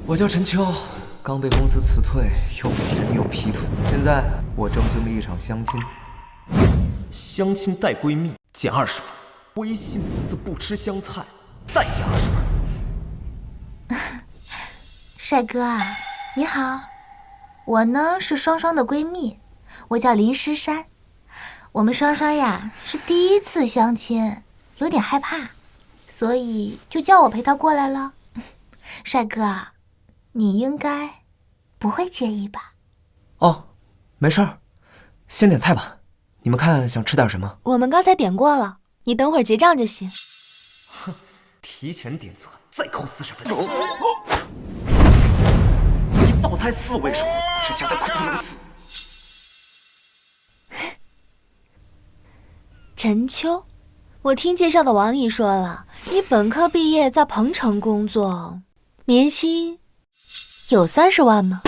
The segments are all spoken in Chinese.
我叫陈秋，刚被公司辞退，又被前女友劈腿，现在我正经历一场相亲。相亲带闺蜜减20分，微信名字不吃香菜再减20分。帅哥啊，你好，我呢是双双的闺蜜，我叫林诗珊。我们双双呀是第一次相亲，有点害怕，所以就叫我陪她过来了。帅哥啊，你应该不会介意吧？哦，没事儿，先点菜吧。你们看想吃点什么？我们刚才点过了，你等会儿结账就行。哼，提前点餐再扣40分。一道菜4位数，不吃香菜苦如死。陈秋，我听介绍的王姨说了，你本科毕业在鹏城工作，年薪有30万吗？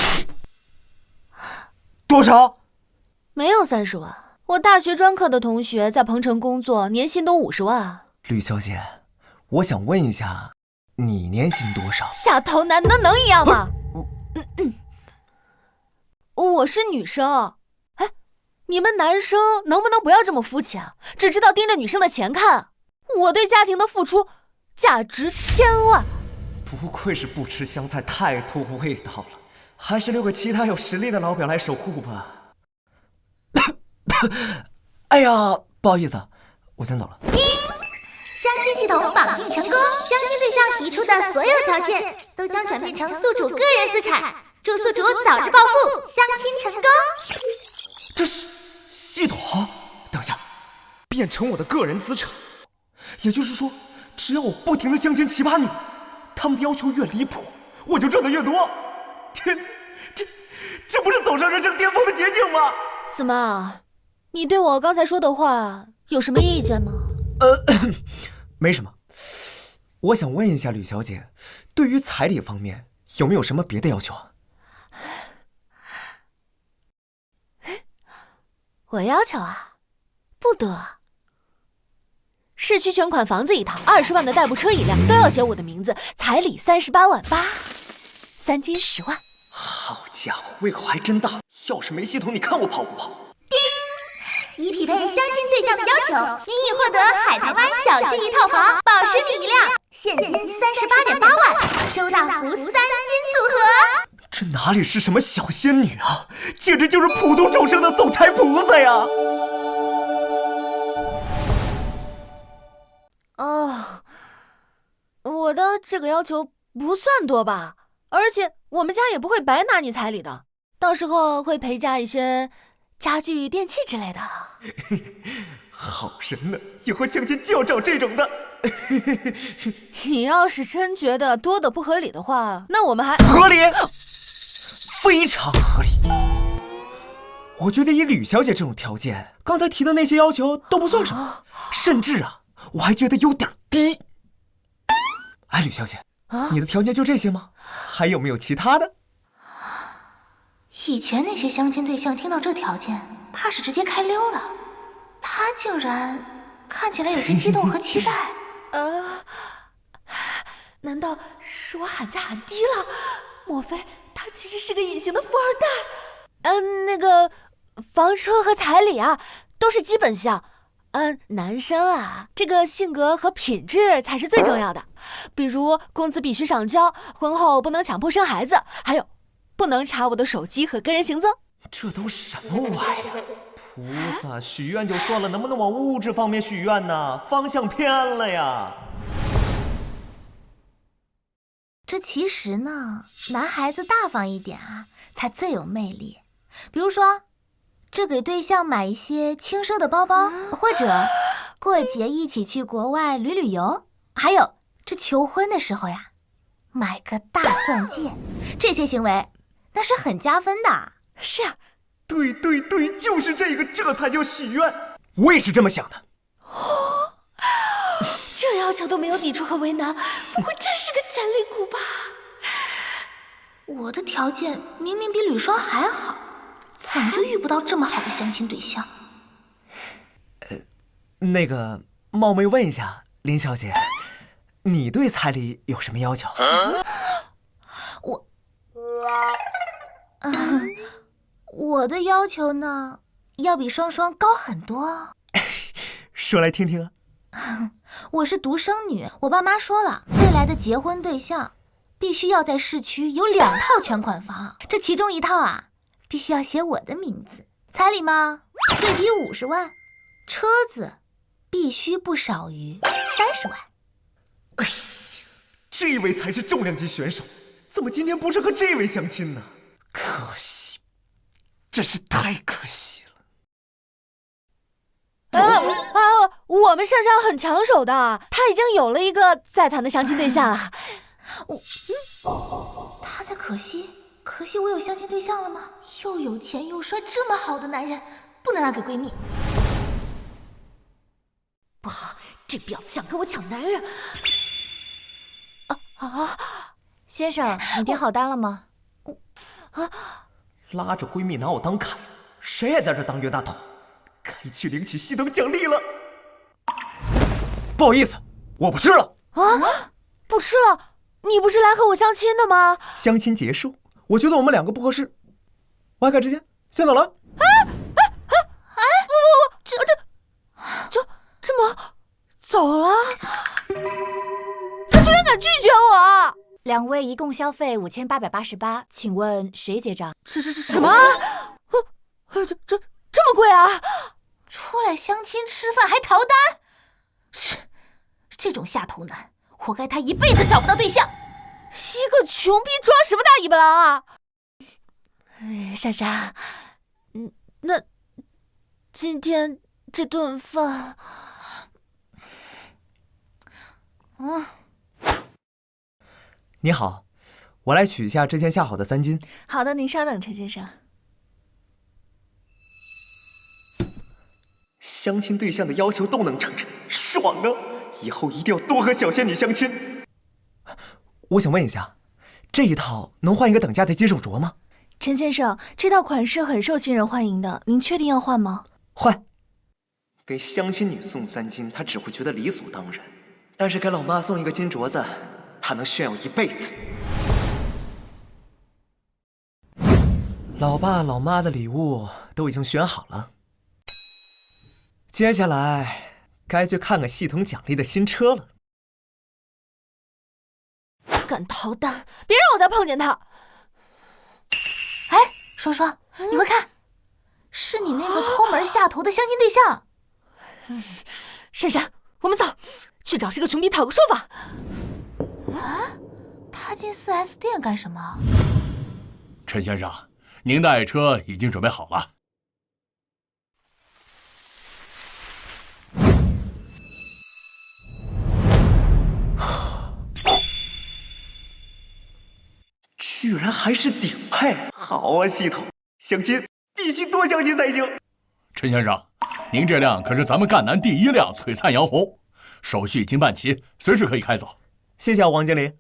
多少？没有30万。我大学专科的同学在鹏城工作，年薪都50万。吕小姐，我想问一下，你年薪多少？下头男的能一样吗？我是女生。哎，你们男生能不能不要这么肤浅，只知道盯着女生的钱看？我对家庭的付出价值1000万。不愧是不吃香菜太多味道了，还是留给其他有实力的老表来守护吧。哎呀，不好意思，我先走了。相亲系统绑定成功，相亲对象提出的所有条件都将转变成宿主个人资产，祝宿主早日暴富，相亲成功。这是系统？等下，变成我的个人资产，也就是说，只要我不停地相亲奇葩女，他们的要求越离谱，我就挣得越多。天，这不是走上人生巅峰的捷径吗？怎么？你对我刚才说的话有什么意见吗？没什么。我想问一下吕小姐，对于彩礼方面有没有什么别的要求啊？我要求啊，不多。市区全款房子一套，20万的代步车一辆，都要写我的名字，彩礼38万8，3金10万。好家伙，胃口还真大！要是没系统，你看我跑不跑？以匹配相亲对象的要求，您已获得海棠湾小区一套房，保时米一辆，现金38.8万，周大福3金组合。这哪里是什么小仙女啊，简直就是普度众生的送财菩萨呀！哦，我的这个要求不算多吧，而且我们家也不会白拿你彩礼的，到时候会陪嫁一些家具电器之类的。好人呢，以后相亲就要找这种的。你要是真觉得多的不合理的话，那我们还合理，非常合理。我觉得以吕小姐这种条件，刚才提的那些要求都不算什么，甚至啊，我还觉得有点低。哎，吕小姐，你的条件就这些吗？还有没有其他的？以前那些相亲对象听到这条件，怕是直接开溜了。他竟然看起来有些激动和期待。难道是我喊价喊低了？莫非他其实是个隐形的富二代？那个房车和彩礼啊，都是基本项。男生啊，这个性格和品质才是最重要的。比如工资必须上交，婚后不能强迫生孩子，还有不能查我的手机和个人行踪。这都什么玩意儿？菩萨许愿就算了，能不能往物质方面许愿呢？方向偏了呀。这其实呢，男孩子大方一点啊，才最有魅力。比如说，这给对象买一些轻奢的包包，或者过节一起去国外旅游，还有这求婚的时候呀，买个大钻戒，这些行为那是很加分的。是啊，对，就是这个，这才叫许愿。我也是这么想的。这要求都没有抵触和为难，不过真是个潜力股吧？我的条件明明比吕双还好，怎么就遇不到这么好的相亲对象？那个，冒昧问一下，林小姐，你对彩礼有什么要求？我的要求呢，要比双双高很多。说来听听啊。我是独生女，我爸妈说了，未来的结婚对象必须要在市区有2套全款房，这其中1套啊，必须要写我的名字。彩礼嘛，最低50万，车子必须不少于30万。哎呀，这位才是重量级选手，怎么今天不是和这位相亲呢？可惜，真是太可惜了。我们珊珊很抢手的，她已经有了一个在谈的相亲对象了。他在可惜我有相亲对象了吗？又有钱又帅，这么好的男人，不能让给闺蜜。不好，这婊子想跟我抢男人。先生，你订好单了吗？拉着闺蜜拿我当凯子，谁也在这当冤大头，该去领取系统奖励了。不好意思，我不吃了。不吃了？你不是来和我相亲的吗？相亲结束，我觉得我们2个不合适，我改之前先走了。这么走了？他居然敢拒绝我！2位一共消费5888，请问谁结账？什么？这么贵啊！出来相亲吃饭还逃单，这种下头男，活该他一辈子找不到对象。一个穷逼装什么大尾巴狼啊！珊珊，那今天这顿饭，你好，我来取一下之前下好的3斤。好的，您稍等，陈先生。相亲对象的要求都能成真，爽啊！以后一定要多和小仙女相亲。我想问一下，这一套能换一个等价的金手镯吗？陈先生，这套款式很受新人欢迎的，您确定要换吗？换。给相亲女送3斤，她只会觉得理所当然；但是给老妈送一个金镯子，她能炫耀一辈子。老爸老妈的礼物都已经选好了，接下来该去看看系统奖励的新车了。敢逃单，别让我再碰见他！哎，双双，你快看，是你那个抠门下头的相亲对象。珊珊，我们走，去找这个穷逼讨个说法。他进4S店干什么？陈先生，您的爱车已经准备好了。居然还是顶配，好啊！系统相亲必须多相亲才行。陈先生，您这辆可是咱们赣南第1辆璀璨洋红，手续已经办齐，随时可以开走。谢谢啊，王经理。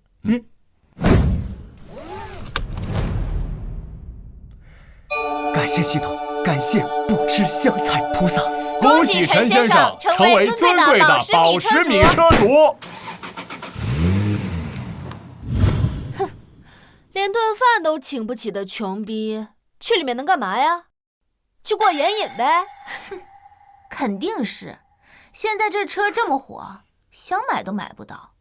感谢系统，感谢不知香菜菩萨。恭喜陈先生成为尊贵的宝石米车主。连顿饭都请不起的穷逼，去里面能干嘛呀？去过眼瘾呗。肯定是，现在这车这么火，想买都买不到。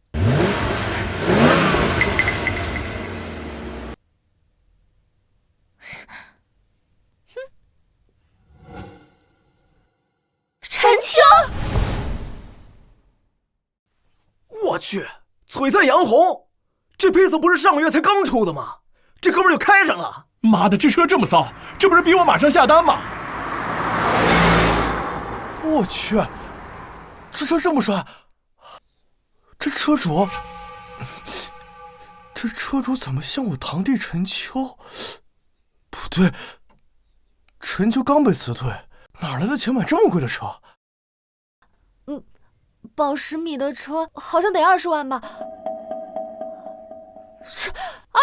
陈秋，我去，璀璨洋红，这配色不是上个月才刚出的吗？这哥们儿就开上了。妈的，这车这么骚，这不是逼我马上下单吗？我去，这车这么帅，这车主怎么像我堂弟陈秋？不对，陈秋刚被辞退，哪来的钱买这么贵的车？宝石米的车好像得20万吧？是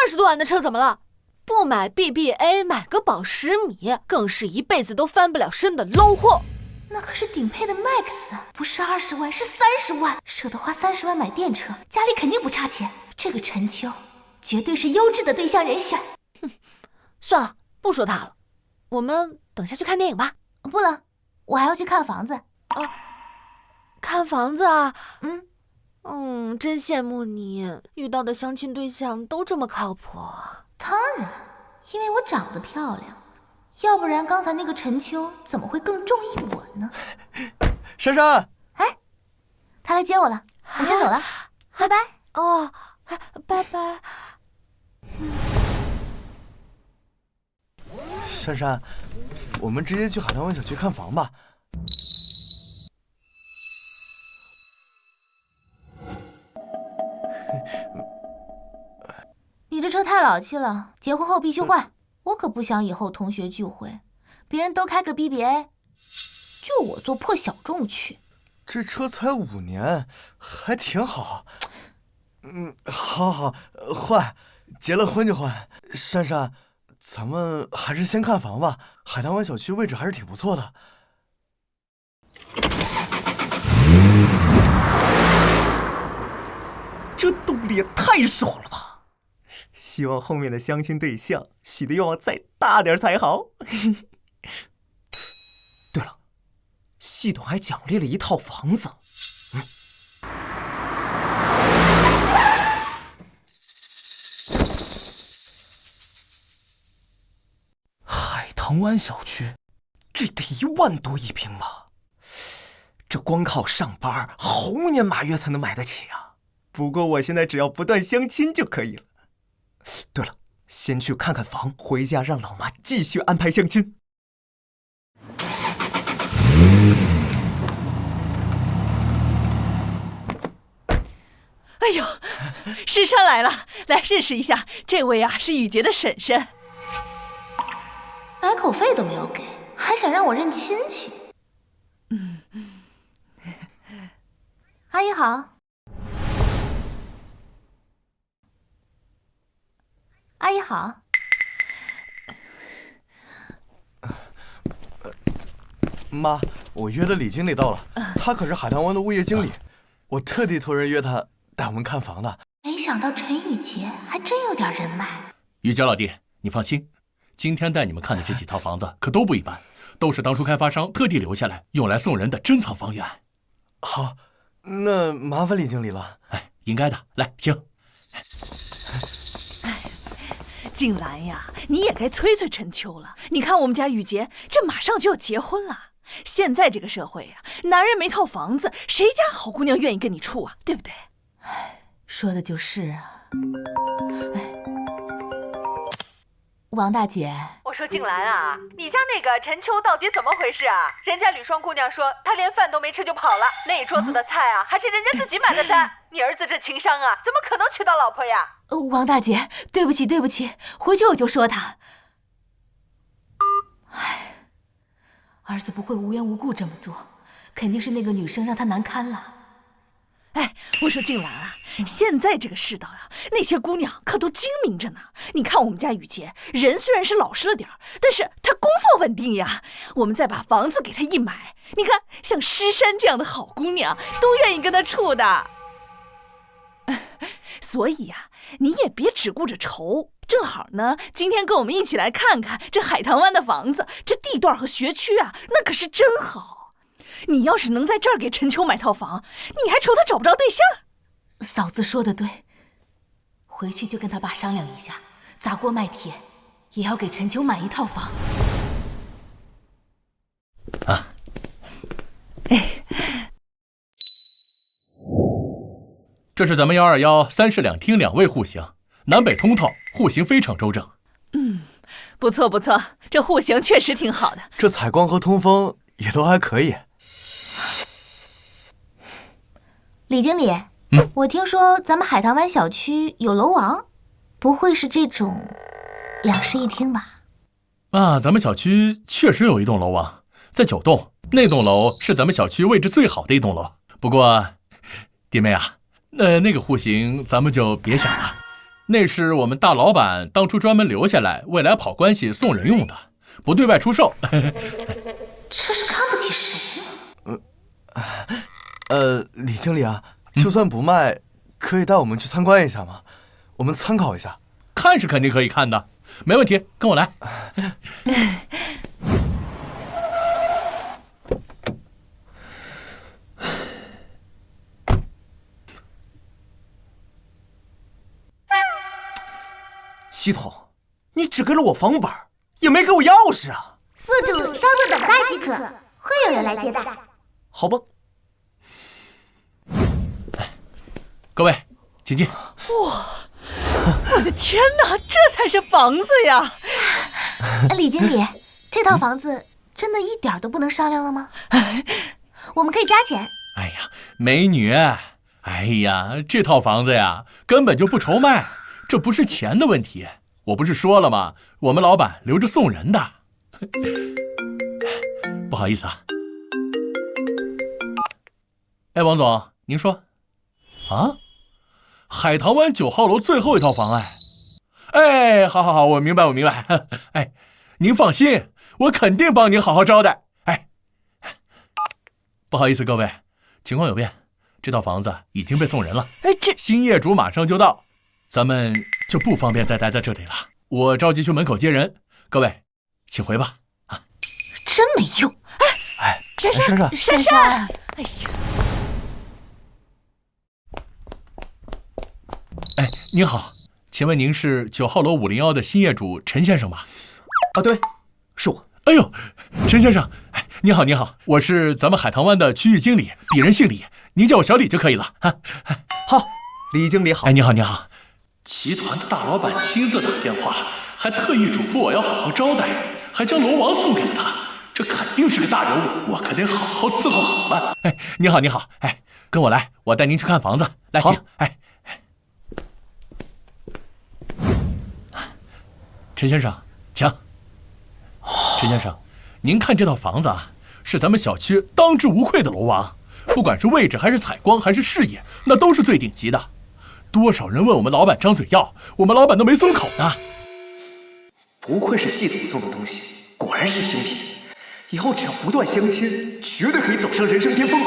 20多万的车怎么了？不买 BBA， 买个宝石米，更是一辈子都翻不了身的 low 货。那可是顶配的 Max， 不是20万，是30万。舍得花30万买电车，家里肯定不差钱。这个陈秋绝对是优质的对象人选。算了，不说他了。我们等下去看电影吧。不了，我还要去看房子。看房子啊？真羡慕你，遇到的相亲对象都这么靠谱。当然，因为我长得漂亮，要不然刚才那个陈秋怎么会更中意我呢？珊珊，哎，他来接我了，我先走了，拜拜。哦，拜拜。珊珊，我们直接去海棠湾小区看房吧。你这车太老气了，结婚后必须换。我可不想以后同学聚会，别人都开个 BBA， 就我坐破小众去。这车才5年，还挺好。好，换，结了婚就换。珊珊，咱们还是先看房吧。海棠湾小区位置还是挺不错的。这动力也太爽了吧！希望后面的相亲对象许的愿望再大点才好。对了，系统还奖励了一套房子。海棠湾小区，这得1万多一平吧？这光靠上班，猴年马月才能买得起啊！不过我现在只要不断相亲就可以了。对了，先去看看房，回家让老妈继续安排相亲。哎呦，珊珊来了，来认识一下，这位啊是雨洁的婶婶。改口费都没有给，还想让我认亲戚。阿姨好。阿姨好。妈，我约的李经理到了，他可是海棠湾的物业经理，我特地托人约他带我们看房的。没想到陈雨洁还真有点人脉。雨洁老弟，你放心，今天带你们看的这几套房子可都不一般，都是当初开发商特地留下来用来送人的珍藏房源。好，那麻烦李经理了。哎，应该的，来，请。静兰呀，你也该催催陈秋了。你看我们家雨洁，这马上就要结婚了。现在这个社会呀，男人没套房子，谁家好姑娘愿意跟你处啊？对不对？说的就是啊。王大姐，我说静兰啊，你家那个陈秋到底怎么回事啊？人家吕双姑娘说她连饭都没吃就跑了，那一桌子的菜啊，还是人家自己买的单。你儿子这情商啊，怎么可能娶到老婆呀？王大姐，对不起，回去我就说他。儿子不会无缘无故这么做，肯定是那个女生让他难堪了。哎，我说静兰啊，现在这个世道啊，那些姑娘可都精明着呢。你看我们家雨洁，人虽然是老实了点儿，但是她工作稳定呀。我们再把房子给她一买，你看像诗珊这样的好姑娘都愿意跟她处的。所以呀，你也别只顾着愁。正好呢，今天跟我们一起来看看这海棠湾的房子，这地段和学区啊，那可是真好。你要是能在这儿给陈秋买套房，你还愁他找不着对象？嫂子说的对，回去就跟他爸商量一下，砸锅卖铁也要给陈秋买一套房。啊，这是咱们1213室2厅2卫户型，南北通透，户型非常周正。不错，这户型确实挺好的。这采光和通风也都还可以。李经理，我听说咱们海棠湾小区有楼王，不会是这种2室1厅吧？啊，咱们小区确实有一栋楼王，在9栋，那栋楼是咱们小区位置最好的一栋楼。不过，弟妹啊，那个户型咱们就别想了，那是我们大老板当初专门留下来，未来跑关系送人用的，不对外出售。这是看不起谁呢？李经理啊，就算不卖，可以带我们去参观一下吗？我们参考一下。看是肯定可以看的，没问题，跟我来。系统，你只给了我房本，也没给我钥匙啊！宿主稍作等待即可，会有人来接待。好吧。各位，请进。我的天哪，这才是房子呀！李经理，这套房子真的一点都不能商量了吗？我们可以加钱。哎呀，美女，哎呀，这套房子呀，根本就不愁卖，这不是钱的问题。我不是说了吗？我们老板留着送人的。不好意思啊。哎，王总，您说？啊？海棠湾9号楼最后一套房哎。哎，好，我明白。哎，您放心，我肯定帮您好好招待。哎，不好意思各位，情况有变，这套房子已经被送人了。新业主马上就到，咱们就不方便再待在这里了。我着急去门口接人，各位，请回吧。啊，真没用！哎，珊珊，哎呀，哎，您好，请问您是9号楼501的新业主陈先生吧？啊，对，是我。哎呦，陈先生，哎，您好，我是咱们海棠湾的区域经理，鄙人姓李，您叫我小李就可以了啊。好，李经理好。哎，你好。集团的大老板亲自打电话，还特意嘱咐我要好好招待，还将楼王送给了他，这肯定是个大人物，我可得好好伺候好了。哎，你好，哎，跟我来，我带您去看房子。来，请。哎，陈先生，请。陈先生，您看这套房子啊，是咱们小区当之无愧的楼王，不管是位置还是采光还是视野，那都是最顶级的。多少人问我们老板张嘴要，我们老板都没松口呢。不愧是系统送的东西，果然是精品。以后只要不断相亲，绝对可以走上人生巅峰。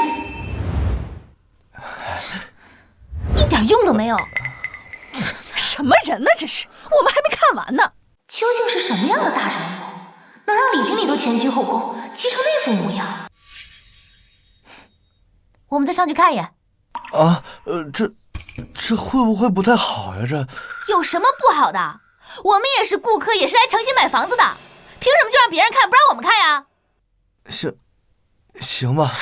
一点用都没有。什么人呢？这是，我们还没看完呢。究竟是什么样的大人物，能让李经理都前居后恭，急成那副模样？我们再上去看一眼。啊，这会不会不太好呀？这有什么不好的？我们也是顾客，也是来诚心买房子的，凭什么就让别人看，不让我们看呀？行吧。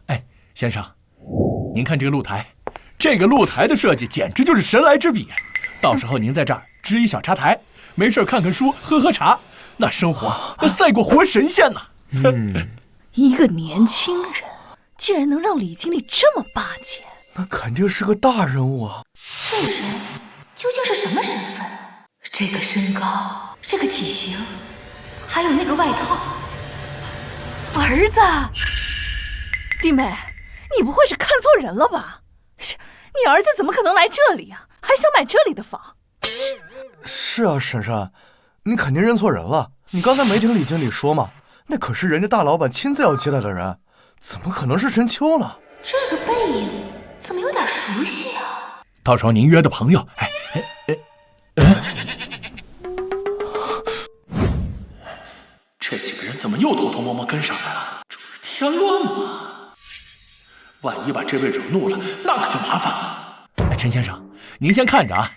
哎，先生，您看这个露台，这个露台的设计简直就是神来之笔。到时候您在这儿支一小茶台，没事看看书，喝茶，那生活那赛过活神仙呢。一个年轻人竟然能让李经理这么巴结，那肯定是个大人物啊。这人究竟是什么身份？这个身高，这个体型，还有那个外套。儿子，弟妹，你不会是看错人了吧？你儿子怎么可能来这里呀？还想买这里的房？是啊，珊珊，你肯定认错人了。你刚才没听李经理说吗？那可是人家大老板亲自要接待的人，怎么可能是陈秋呢？这个背影怎么有点熟悉啊？到时候您约的朋友，这几个人怎么又偷偷摸摸跟上来了？这不是添乱吗？万一把这位惹怒了，那可就麻烦了。哎，陈先生，您先看着啊！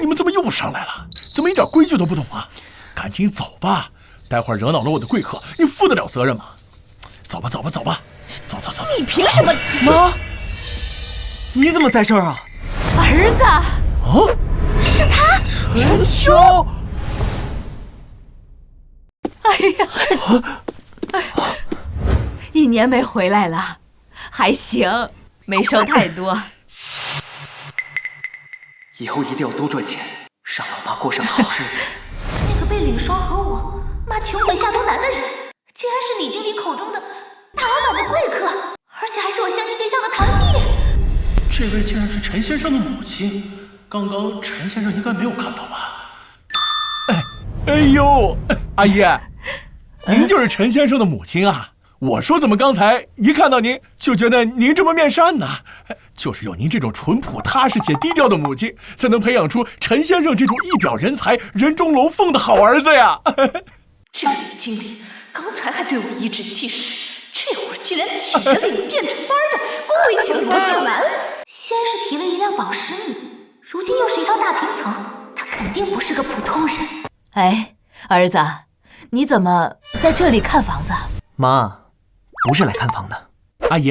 你们怎么又上来了？怎么一点规矩都不懂啊？赶紧走吧，待会儿惹恼了我的贵客，你负得了责任吗？走吧。走。你凭什么？妈，你怎么在这儿啊？儿子，哦，是他，陈秋。哎呀，1年没回来了，还行，没收太多。以后一定要多赚钱，让老妈过上好日子。那个被吕双和我骂穷鬼下头男的人，竟然是李经理口中的大老板的贵客，而且还是我相亲对象的堂弟。这位竟然是陈先生的母亲，刚刚陈先生应该没有看到吧？哎呦，阿姨，您就是陈先生的母亲啊？我说怎么刚才一看到您就觉得您这么面善呢？就是有您这种淳朴踏实且低调的母亲，才能培养出陈先生这种一表人才、人中龙凤的好儿子呀！这个李经理刚才还对我颐指气使，竟然挺着脸变着法儿的恭维起了罗静南。先是提了一辆保时米，如今又是一套大平层，他肯定不是个普通人。哎，儿子，你怎么在这里看房子？妈，不是来看房的。阿姨，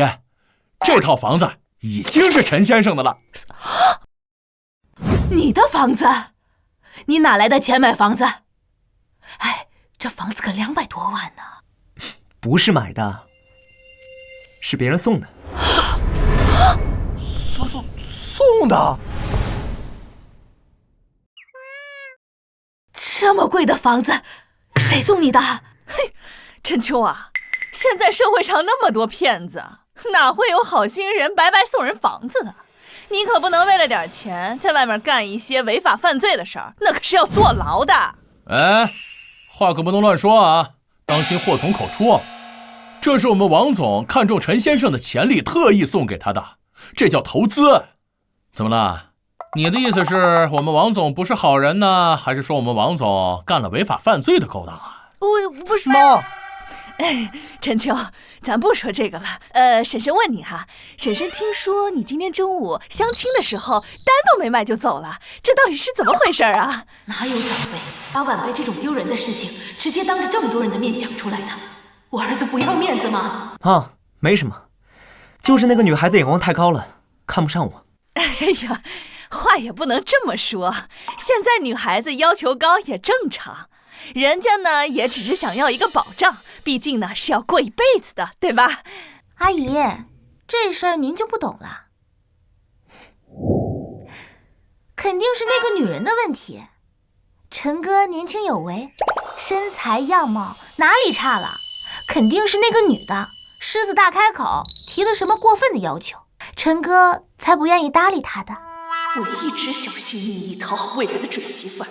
这套房子已经是陈先生的了。你的房子？你哪来的钱买房子？哎，这房子可200多万呢。不是买的，是别人送的。送的？这么贵的房子，谁送你的？嘿，陈秋啊，现在社会上那么多骗子，哪会有好心人白白送人房子的？你可不能为了点钱在外面干一些违法犯罪的事儿，那可是要坐牢的。哎，话可不能乱说啊，当心祸从口出。这是我们王总看中陈先生的潜力，特意送给他的，这叫投资。怎么了？你的意思是我们王总不是好人呢，还是说我们王总干了违法犯罪的勾当啊？我不是妈。陈秋，咱不说这个了。婶婶问你哈，婶婶听说你今天中午相亲的时候单都没买就走了，这到底是怎么回事啊？哪有长辈把晚辈这种丢人的事情直接当着这么多人的面讲出来的？我儿子不要面子吗？啊，没什么，就是那个女孩子眼光太高了，看不上我。哎呀，话也不能这么说，现在女孩子要求高也正常。人家呢也只是想要一个保障，毕竟呢是要过一辈子的，对吧？阿姨，这事儿您就不懂了，肯定是那个女人的问题。陈哥年轻有为，身材样貌哪里差了，肯定是那个女的狮子大开口，提了什么过分的要求，陈哥才不愿意搭理她的。我一直小心翼翼讨好未来的准媳妇儿，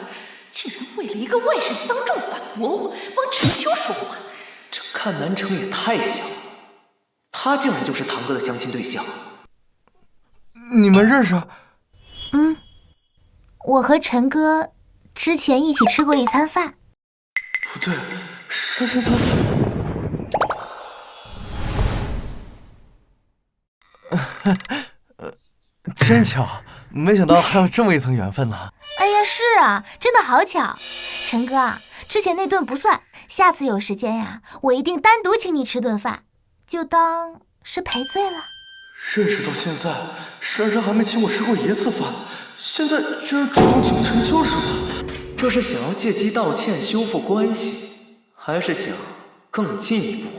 竟然为了一个外人当众反驳我，帮陈秋说话。这看南城也太像了，他竟然就是堂哥的相亲对象。你们认识？我和陈哥之前一起吃过一餐饭。不对，珊珊她……真巧，没想到还有这么一层缘分呢。哎呀，是啊，真的好巧。陈哥啊，之前那顿不算，下次有时间呀，我一定单独请你吃顿饭，就当是赔罪了。认识到现在，珊珊还没请我吃过一次饭，现在居然主动请陈秋吃饭，这是想要借机道歉修复关系，还是想更进一步？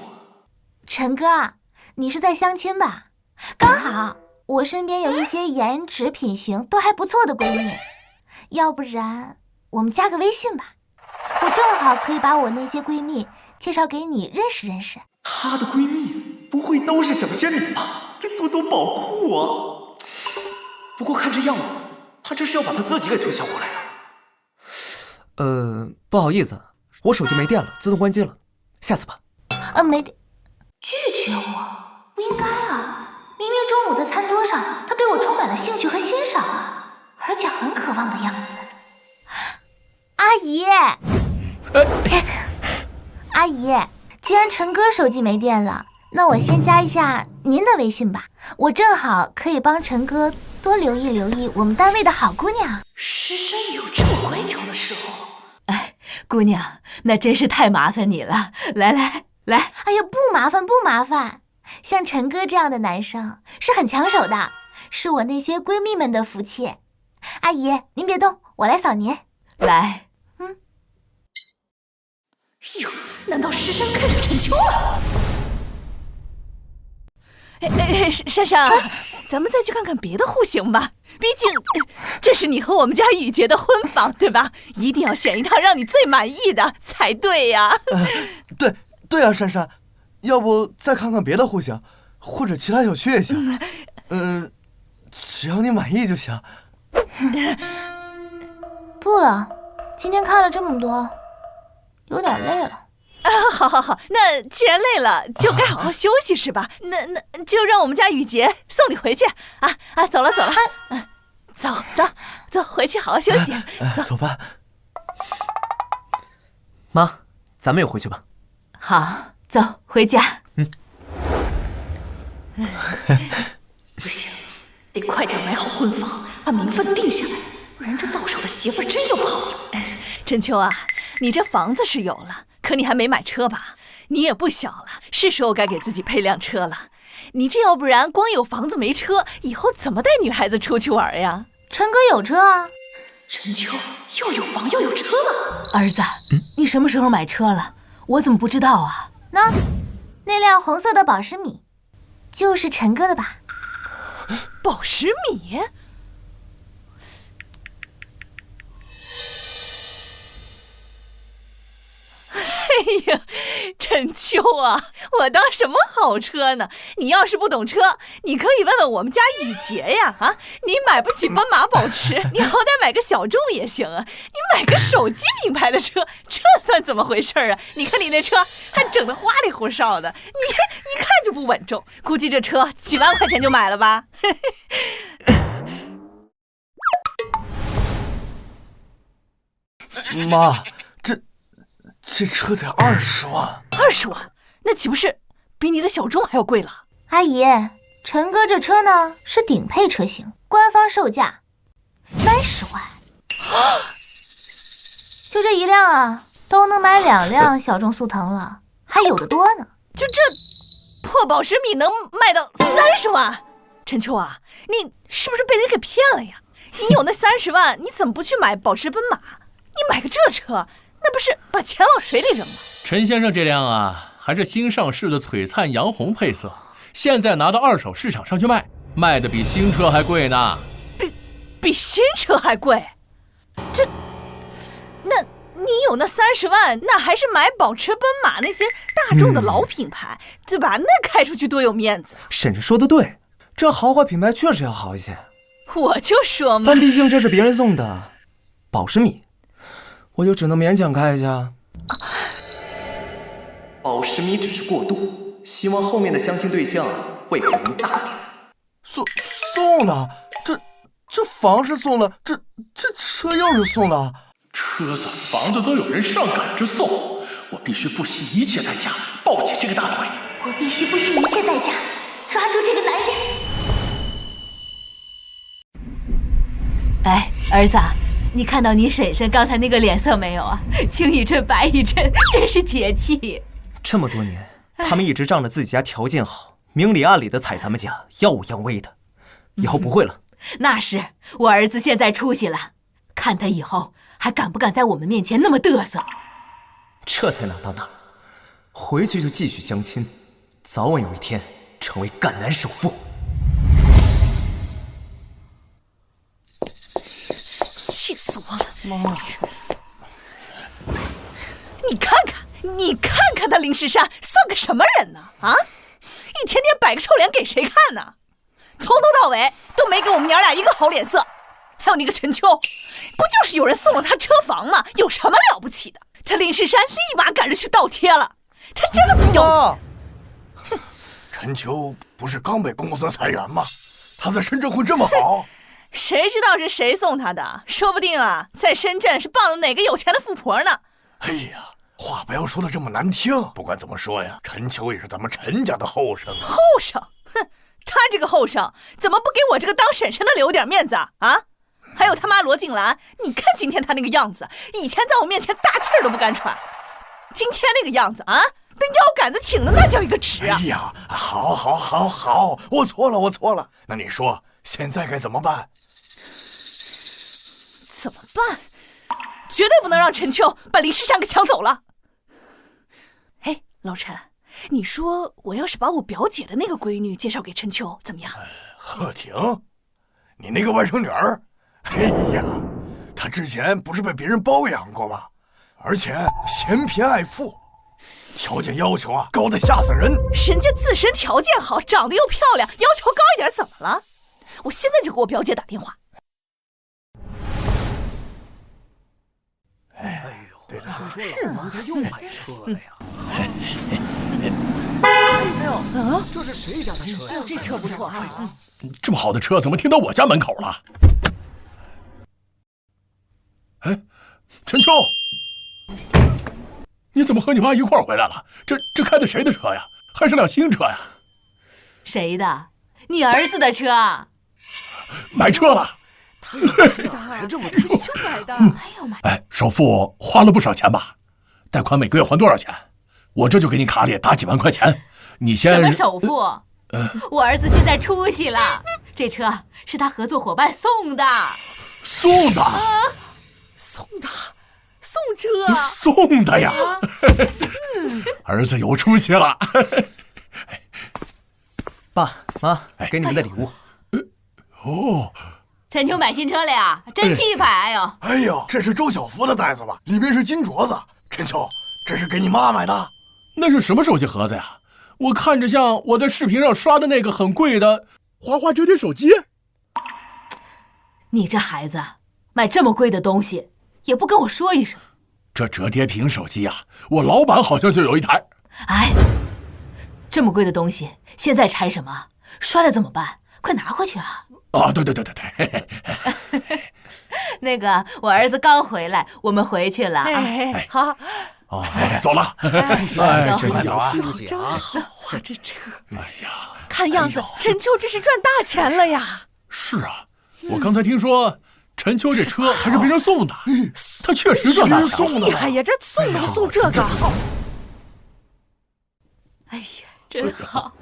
陈哥，你是在相亲吧？刚好我身边有一些颜值品行都还不错的闺蜜，要不然我们加个微信吧，我正好可以把我那些闺蜜介绍给你认识认识。她的闺蜜不会都是小仙女吧？这多多宝库啊！不过看这样子，她这是要把她自己给推销过来啊。不好意思，我手机没电了，自动关机了，下次吧。没电，拒绝我？不应该啊！明明中午在餐桌上，他对我充满了兴趣和欣赏啊，而且很渴望的样子。阿姨，阿姨，既然陈哥手机没电了，那我先加一下您的微信吧，我正好可以帮陈哥多留意留意我们单位的好姑娘。师生有这么乖巧的时候？哎，姑娘，那真是太麻烦你了。来来来，哎呀，不麻烦不麻烦，像陈哥这样的男生是很抢手的，是我那些闺蜜们的福气。阿姨，您别动，我来扫您。来，哟，难道师生看上陈秋了？珊珊，咱们再去看看别的户型吧。毕竟，这是你和我们家雨洁的婚房，对吧？一定要选一套让你最满意的才对呀。对啊，珊珊，要不再看看别的户型，或者其他小区也行。只要你满意就行。不了，今天看了这么多，有点累了。好，那既然累了，就该好好休息是吧？那就让我们家雨洁送你回去啊！走了，走，回去好好休息。走吧。妈，咱们也回去吧。好，走，回家。不行，得快点买好婚房，把名分定下来，不然这到手的媳妇真就跑了。陈秋啊，你这房子是有了，可你还没买车吧？你也不小了，是时候该给自己配辆车了。你这要不然光有房子没车，以后怎么带女孩子出去玩呀？陈哥有车啊。陈秋又有房又有车了。儿子，你什么时候买车了？我怎么不知道啊？那辆红色的保时米，就是陈哥的吧？保时米？哎呀，陈秋啊，我当什么好车呢？你要是不懂车，你可以问问我们家雨洁呀！啊，你买不起奔马、保驰，你好歹买个小众也行啊！你买个手机品牌的车，这算怎么回事啊？你看你那车还整得花里胡哨的，你一看就不稳重，估计这车几万块钱就买了吧？妈，这车得20万，20万，那岂不是比你的小众还要贵了？阿姨，陈哥这车呢是顶配车型，官方售价30万，就这一辆啊，都能买2辆小众速腾了，还有的多呢。就这破保时米能卖到30万？陈秋啊，你是不是被人给骗了呀？你有那30万，你怎么不去买保驰奔马？你买个这车，那不是把钱往水里扔吗？陈先生这辆啊，还是新上市的璀璨洋红配色，现在拿到二手市场上去卖，卖的比新车还贵呢。比新车还贵？那你有那30万，那还是买保驰奔马那些大众的老品牌，对吧？那开出去多有面子。婶婶说的对，这豪华品牌确实要好一些。我就说嘛，但毕竟这是别人送的保时米，我就只能勉强开一下。保时米只是过渡，希望后面的相亲对象胃口能大点。送的，这房是送的，这车又是送的。车子、房子都有人上赶着送，我必须不惜一切代价抱起这个大腿。我必须不惜一切代价抓住这个男人。哎，儿子，你看到你婶婶刚才那个脸色没有啊？青一阵白一阵，真是解气。这么多年，他们一直仗着自己家条件好，明里暗里的踩咱们家，耀武扬威的。以后不会了。那是，我儿子现在出息了，看他以后还敢不敢在我们面前那么嘚瑟。这才哪到哪，回去就继续相亲，早晚有一天成为赣南首富。气死我了！妈，你看看他林世山算个什么人呢？啊，一天天摆个臭脸给谁看呢？从头到尾都没给我们娘俩一个好脸色。还有那个陈秋，不就是有人送了他车房吗？有什么了不起的？他林世山立马赶着去倒贴了，他真的不要。陈秋不是刚被公司裁员吗？他在深圳混这么好，谁知道是谁送他的？说不定啊，在深圳是傍了哪个有钱的富婆呢。哎呀，话不要说的这么难听。不管怎么说呀，陈秋也是咱们陈家的后生啊。后生？哼，他这个后生怎么不给我这个当婶婶的留点面子啊？啊！还有他妈罗静兰，你看今天他那个样子，以前在我面前大气儿都不敢喘，今天那个样子啊，那腰杆子挺的那叫一个直啊！哎呀，好，我错了。那你说现在该怎么办？怎么办？绝对不能让陈秋把林世山给抢走了。哎，老陈，你说我要是把我表姐的那个闺女介绍给陈秋，怎么样？贺婷，你那个外甥女儿，哎呀，她之前不是被别人包养过吗？而且嫌贫爱富，条件要求啊高得吓死人。人家自身条件好，长得又漂亮，要求高一点怎么了？我现在就给我表姐打电话。哎呦，对的，是吗？家又买车了呀？这是谁家的车呀？这车不错啊。这么好的车怎么停到我家门口了？哎，陈秋，你怎么和你妈一块儿回来了？这开的谁的车呀？还是辆新车呀？谁的？你儿子的车。买车了。买这么多钱就买的。哎呦妈！哎，首付花了不少钱吧？贷款每个月还多少钱？我这就给你卡里打几万块钱，你先。什么首付？我儿子现在出息了，这车是他合作伙伴送的。送的？送的？送车？送的呀！儿子有出息了。爸妈，给你们的礼物。哦。陈秋买新车了呀，真气派！哎呦，哎呦，这是周小福的袋子吧？里面是金镯子。陈秋，这是给你妈买的。那是什么手机盒子呀？我看着像我在视频上刷的那个很贵的华华折叠手机。你这孩子买这么贵的东西也不跟我说一声。这折叠屏手机呀，我老板好像就有一台。哎，这么贵的东西现在拆什么？摔了怎么办？快拿回去啊！啊，对。那个，我儿子刚回来，我们回去了。哎，好。哦，走了。哎，走啊！真好啊，这车。哎呀，看样子陈秋这是赚大钱了呀。是啊，我刚才听说陈秋这车还是别人送的，他确实赚大钱。厉害呀，这送都送这个。哎呀，真好。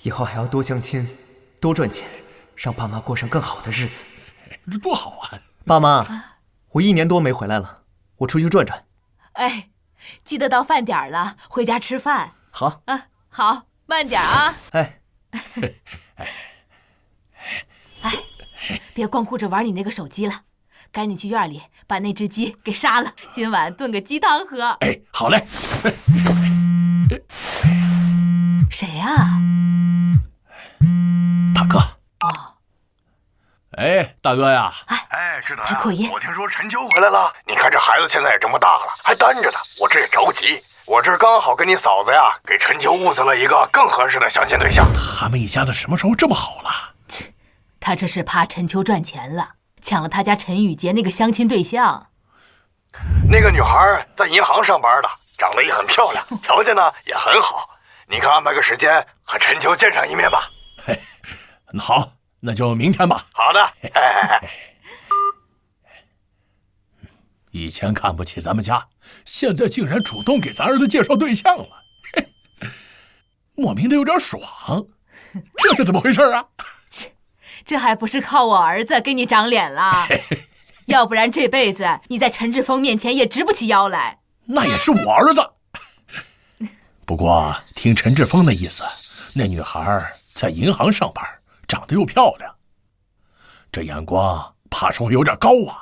以后还要多相亲，多赚钱，让爸妈过上更好的日子。这多好啊！爸妈，我1年多没回来了，我出去转转。哎，记得到饭点了，回家吃饭。好啊，好，慢点啊。哎，别光顾着玩你那个手机了，赶紧去院里把那只鸡给杀了，今晚炖个鸡汤喝。哎，好嘞。谁啊？大哥。哦。哎，大哥呀！哎，志南，开扩音。我听说陈秋回来了。你看这孩子现在也这么大了，还单着呢，我这也着急。我这刚好跟你嫂子呀，给陈秋物色了一个更合适的相亲对象。他们一家子什么时候这么好了？切，他这是怕陈秋赚钱了，抢了他家陈宇杰那个相亲对象。那个女孩在银行上班的，长得也很漂亮，条件呢也很好。你看安排个时间和陈秋见上一面吧。嘿，那好，那就明天吧。好的。以前看不起咱们家，现在竟然主动给咱儿子介绍对象了，莫名的有点爽。这是怎么回事啊？切，这还不是靠我儿子给你长脸了？要不然这辈子你在陈志峰面前也直不起腰来。那也是我儿子。不过听陈志峰的意思，那女孩在银行上班，长得又漂亮，这眼光怕是会有点高啊。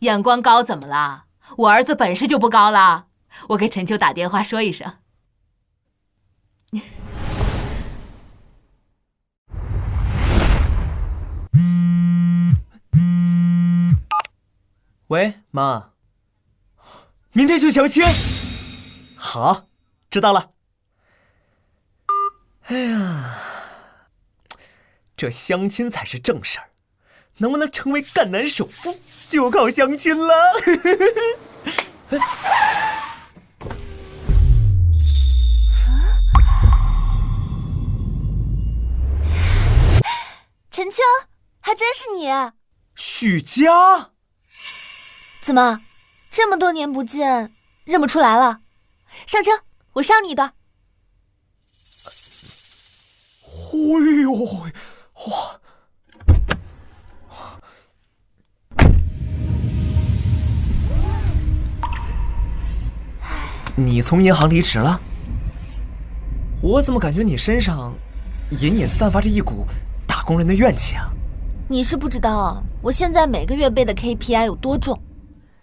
眼光高怎么了？我儿子本事就不高了。我给陈秋打电话说一声。喂，妈，明天去相亲。好，知道了。哎呀，这相亲才是正事儿，能不能成为赣南首富，就靠相亲了。陈秋，还真是你。许佳，怎么这么多年不见，认不出来了？上车，我上你的。哎呦，哇！你从银行离职了？我怎么感觉你身上隐隐散发着一股打工人的怨气啊？你是不知道，我现在每个月背的 KPI 有多重，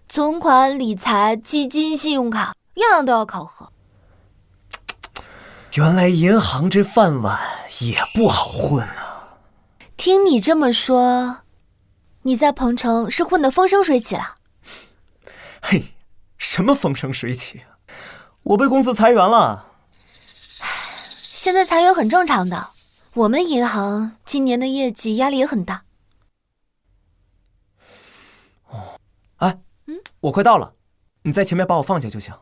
存款、理财、基金、信用卡，样样都要考核。原来银行这饭碗也不好混啊！听你这么说，你在鹏城是混得风生水起了？嘿，什么风生水起啊！我被公司裁员了。现在裁员很正常的，我们银行今年的业绩压力也很大。哎，我快到了，你在前面把我放下就行。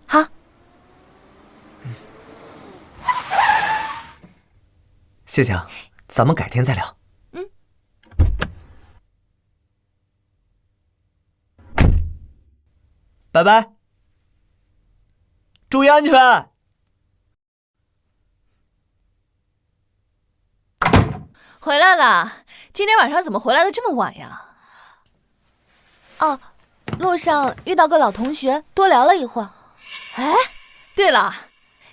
好。谢谢啊，咱们改天再聊。拜拜，注意安全。回来了，今天晚上怎么回来的这么晚呀？哦，路上遇到个老同学，多聊了一会儿。哎，对了，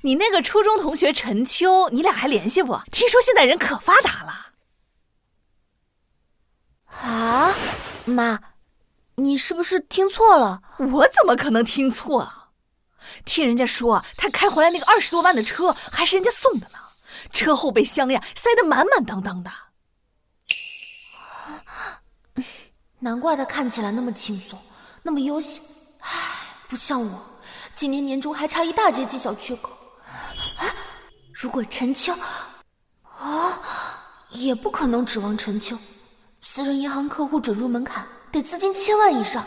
你那个初中同学陈秋，你俩还联系不？听说现在人可发达了。啊，妈，你是不是听错了？我怎么可能听错啊？听人家说他开回来那个20多万的车还是人家送的呢，车后备箱呀塞得满满当当的。难怪他看起来那么轻松，那么悠闲。唉，不像我，今年年终还差一大截绩效缺口。如果陈秋，也不可能指望陈秋。私人银行客户准入门槛得资金1000万以上，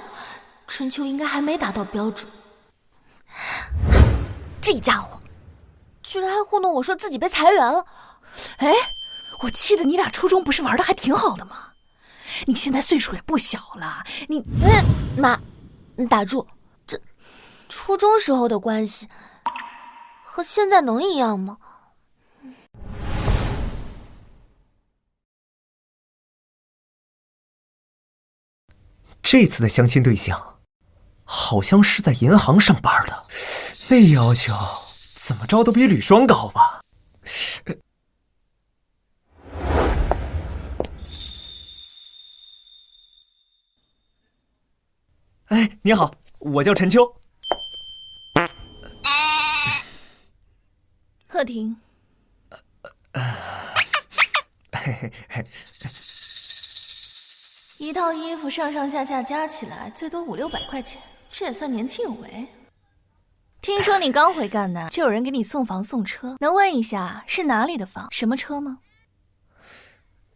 陈秋应该还没达到标准。这家伙居然还糊弄我说自己被裁员了。哎，我记得你俩初中不是玩的还挺好的吗？你现在岁数也不小了，妈，你打住，这初中时候的关系和现在能一样吗？这次的相亲对象好像是在银行上班的，那要求怎么着都比吕双高吧？哎，你好，我叫陈秋。贺婷。一套衣服上上下下加起来最多500-600块钱，这也算年轻有为。听说你刚回赣南，就有人给你送房送车，能问一下是哪里的房，什么车吗？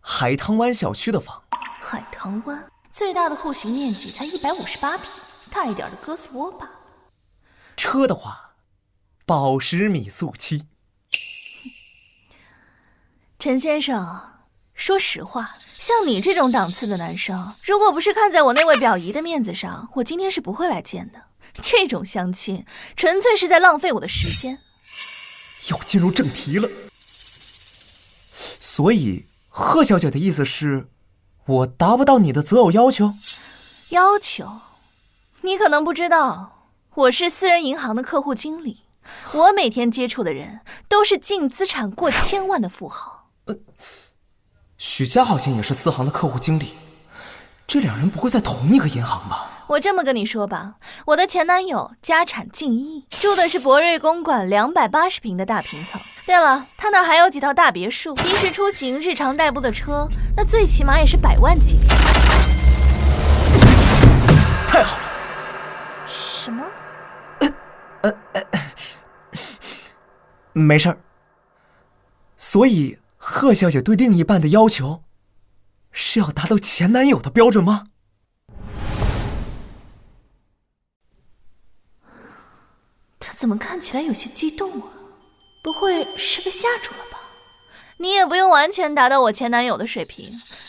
海棠湾小区的房。海棠湾最大的户型面积才158平，大一点的鸽子窝吧。车的话，保时米速7。陈先生，说实话，像你这种档次的男生，如果不是看在我那位表姨的面子上，我今天是不会来见的。这种相亲，纯粹是在浪费我的时间。要进入正题了，所以贺小姐的意思是，我达不到你的择偶要求？要求？你可能不知道，我是私人银行的客户经理，我每天接触的人都是净资产过1000万的富豪。许家好像也是私行的客户经理，这两人不会在同一个银行吧？我这么跟你说吧，我的前男友家产近亿，住的是博瑞公馆280平的大平层。对了，他那还有几套大别墅，平时出行、日常代步的车，那最起码也是100万级别。太好了！什么？没事儿。所以贺小姐对另一半的要求是要达到前男友的标准吗？他怎么看起来有些激动啊？不会是被吓住了吧？你也不用完全达到我前男友的水平，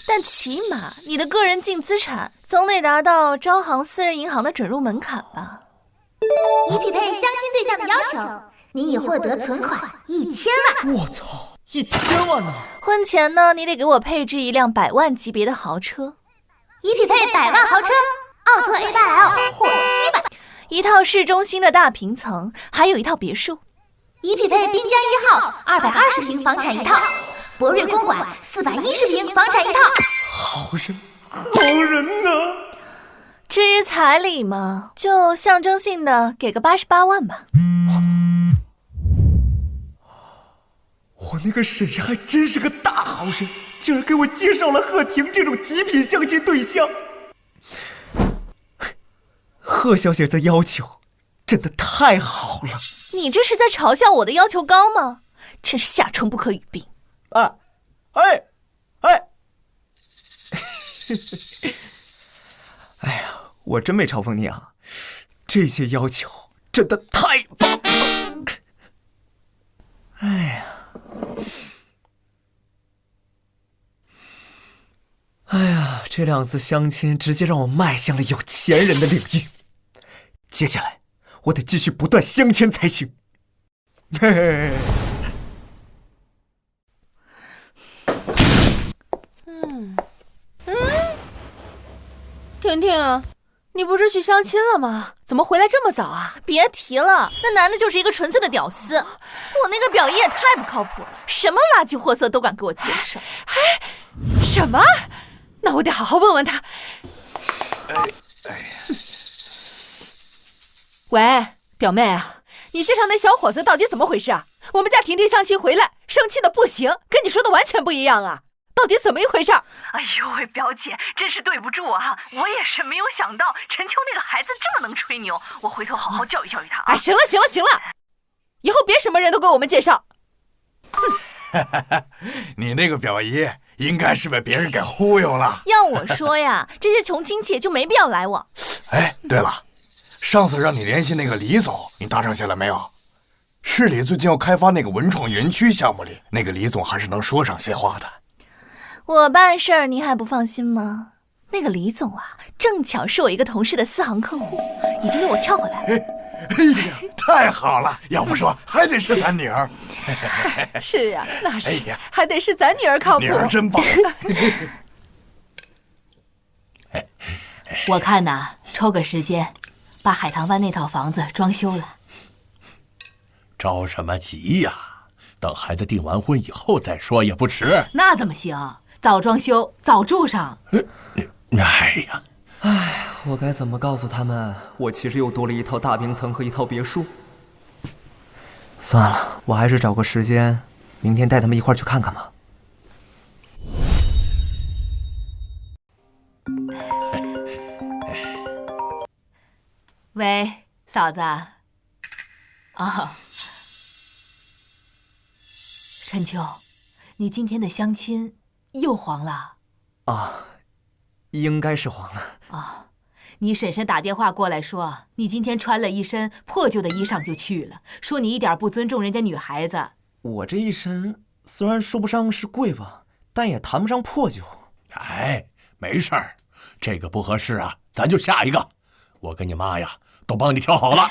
但起码你的个人净资产总得达到招行私人银行的准入门槛吧？已匹配相亲对象的要求，你已获得存款1000万。我操，1000万呢！婚前呢，你得给我配置一辆100万级别的豪车，已匹配100万豪车，奥拓 A8L 或西版，一套市中心的大平层，还有一套别墅。已匹配滨江1号220平房产一套，博瑞公馆410平房产一套。好人，好人呐！至于彩礼嘛，就象征性的给个88万吧。我那个婶婶还真是个大好人，竟然给我介绍了贺婷这种极品相亲对象。贺小姐的要求真的太好了。你这是在嘲笑我的要求高吗？真是夏虫不可语冰。哎，哎呀，我真没嘲讽你啊，这些要求真的太棒了。哎呀，这2次相亲直接让我迈向了有钱人的领域。接下来我得继续不断相亲才行。嘿嘿嘿。婷婷，你不是去相亲了吗？怎么回来这么早啊？别提了，那男的就是一个纯粹的屌丝，我那个表姨也太不靠谱了，什么垃圾货色都敢给我介绍。什么？那我得好好问问他。喂，表妹啊，你介绍那小伙子到底怎么回事啊？我们家婷婷相亲回来，生气的不行，跟你说的完全不一样啊！到底怎么一回事？哎呦喂，表姐，真是对不住啊！我也是没有想到陈秋那个孩子这么能吹牛，我回头好好教育教育他啊！哎，行了，以后别什么人都给我们介绍。你那个表姨应该是被别人给忽悠了。要我说呀，这些穷亲戚就没必要来往。哎，对了，上次让你联系那个李总，你搭上线了没有？市里最近要开发那个文创园区项目里，那个李总还是能说上些话的。我办事儿您还不放心吗？那个李总啊，正巧是我一个同事的私行客户，已经给我撬回来了。哎呀，太好了！要不说还得是咱女儿。是呀，那是，哎呀，还得是咱女儿靠谱。女儿真棒。我看呐，抽个时间，把海棠湾那套房子装修了。着什么急呀？等孩子订完婚以后再说也不迟。那怎么行？早装修，早住上。哎呀，我该怎么告诉他们，我其实又多了一套大平层和一套别墅？算了，我还是找个时间，明天带他们一块去看看吧。喂，嫂子。陈秋，你今天的相亲又黄了？应该是黄了。你婶婶打电话过来说，你今天穿了一身破旧的衣裳就去了，说你一点不尊重人家女孩子。我这一身虽然说不上是贵吧，但也谈不上破旧。哎，没事儿，这个不合适啊，咱就下一个。我跟你妈呀，都帮你挑好了。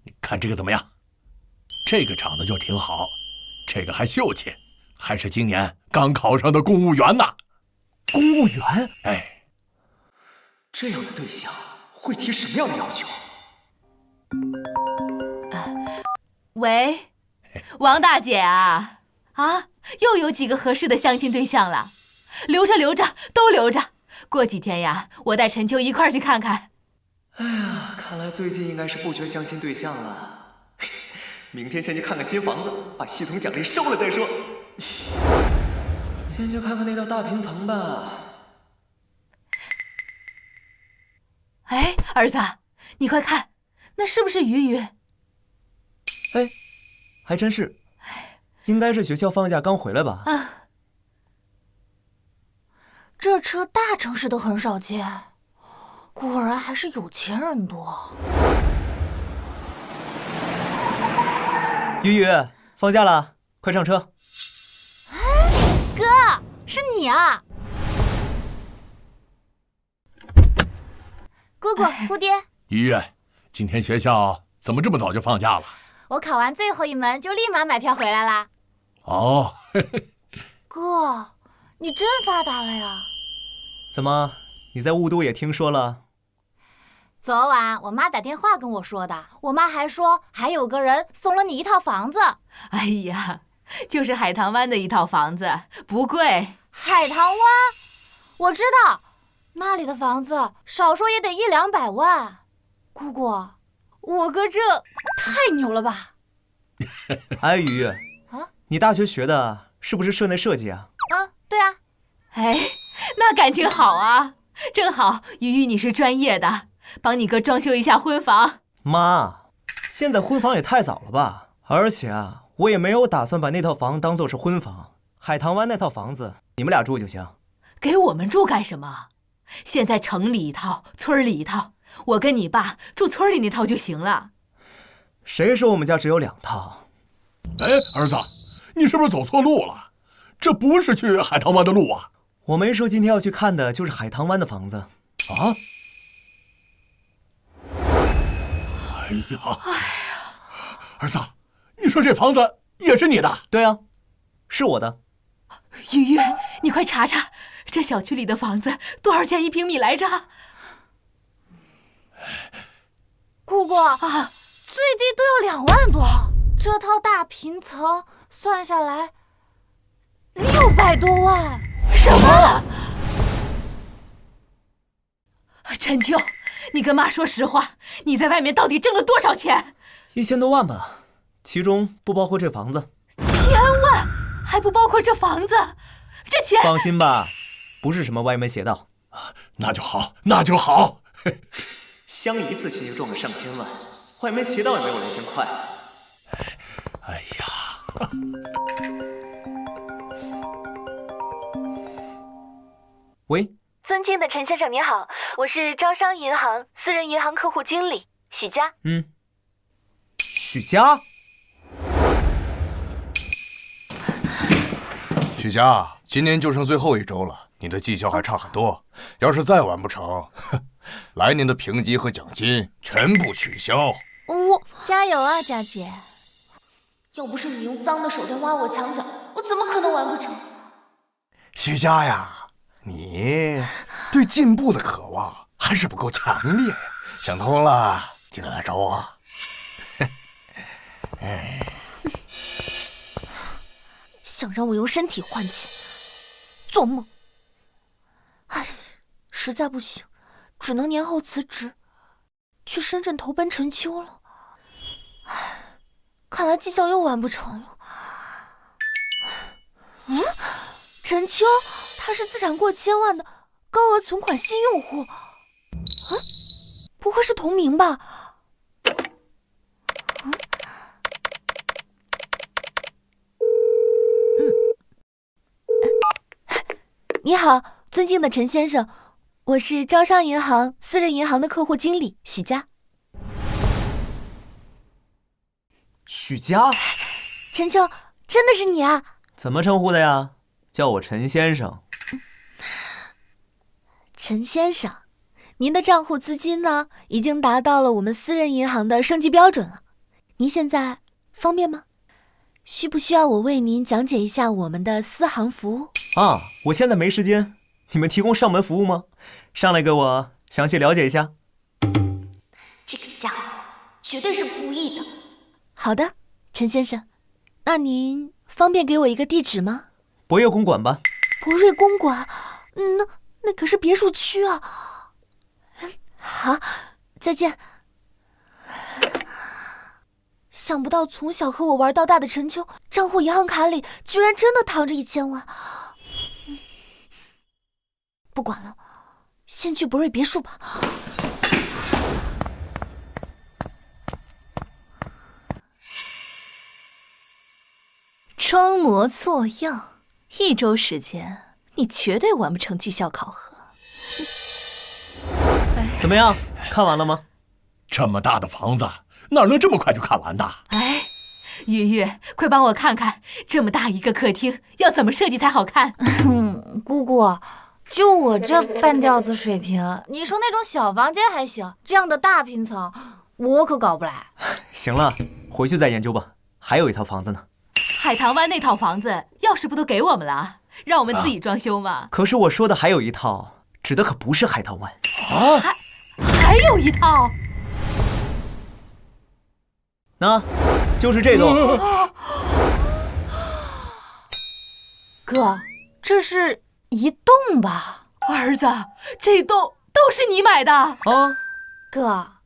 你看这个怎么样？这个长得就挺好，这个还秀气，还是今年刚考上的公务员呢。公务员？哎，这样的对象会提什么样的要求？喂，王大姐啊，又有几个合适的相亲对象了，留着，都留着。过几天呀，我带陈秋一块儿去看看。哎呀，看来最近应该是不缺相亲对象了。明天先去看看新房子，把系统奖励收了再说。先去看看那套大平层吧。哎，儿子，你快看，那是不是鱼鱼？哎，还真是，应该是学校放假刚回来吧。这车大城市都很少见，果然还是有钱人多。雨雨，放假了，快上车。哥，是你啊！姑姑、姑爹，于月，今天学校怎么这么早就放假了？我考完最后一门就立马买票回来啦。哦，哥，你真发达了呀！怎么，你在雾都也听说了？昨晚我妈打电话跟我说的，我妈还说还有个人送了你一套房子。哎呀，就是海棠湾的一套房子，不贵。海棠湾，我知道，那里的房子少说也得100-200万。姑姑，我哥这太牛了吧？哎，雨雨，你大学学的是不是室内设计啊？对啊。哎，那感情好啊，正好雨雨你是专业的，帮你哥装修一下婚房。妈，现在婚房也太早了吧？而且我也没有打算把那套房当做是婚房。海棠湾那套房子，你们俩住就行。给我们住干什么？现在城里一套，村里一套，我跟你爸住村里那套就行了。谁说我们家只有2套？哎，儿子，你是不是走错路了？这不是去海棠湾的路啊！我没说今天要去看的就是海棠湾的房子。啊？哎呀，儿子，你说这房子也是你的？对啊，是我的。玉玉，你快查查，这小区里的房子多少钱1平米来着？姑姑啊，最低都要2万多，这套大平层算下来600多万。什么？陈秋，你跟妈说实话，你在外面到底挣了多少钱？1000多万吧，其中不包括这房子。1000万，还不包括这房子？这钱……放心吧，不是什么歪门邪道。那就好，那就好。相一次钱就赚了上千万，歪门邪道也没有2000块。哎呀！喂，尊敬的陈先生您好，我是招商银行私人银行客户经理许佳。许佳？许佳，今年就剩最后1周了，你的绩效还差很多，要是再完不成，来年的评级和奖金全部取消。加油啊，佳姐！要不是你用脏的手段挖我墙角，我怎么可能完不成？许佳呀，你对进步的渴望还是不够强烈，想通了记得来找我。想让我用身体换钱，做梦！实在不行，只能年后辞职，去深圳投奔陈秋了。看来绩效又完不成了。陈秋，他是资产过千万的高额存款新用户。不会是同名吧？你好，尊敬的陈先生，我是招商银行私人银行的客户经理许佳。许佳？陈秋，真的是你啊？怎么称呼的呀？叫我陈先生。陈先生，您的账户资金呢，已经达到了我们私人银行的升级标准了。您现在方便吗？需不需要我为您讲解一下我们的私行服务？我现在没时间。你们提供上门服务吗？上来给我详细了解一下。这个家伙绝对是故意的。好的，陈先生，那您方便给我一个地址吗？博悦公馆吧。博悦公馆？那可是别墅区啊。好，再见。想不到从小和我玩到大的陈秋，账户银行卡里居然真的躺着1000万。不管了，先去博瑞别墅吧。装模作样，1周时间，你绝对完不成绩效考核。怎么样，看完了吗？这么大的房子，哪能这么快就看完的？玉玉，快帮我看看，这么大一个客厅要怎么设计才好看？姑姑，就我这半吊子水平，你说那种小房间还行，这样的大平层，我可搞不来。行了，回去再研究吧。还有一套房子呢。海棠湾那套房子钥匙不都给我们了，让我们自己装修吗？可是我说的还有一套，指的可不是海棠湾。还有一套？那就是这栋。哥，这是一栋吧？儿子，这栋都是你买的？哥，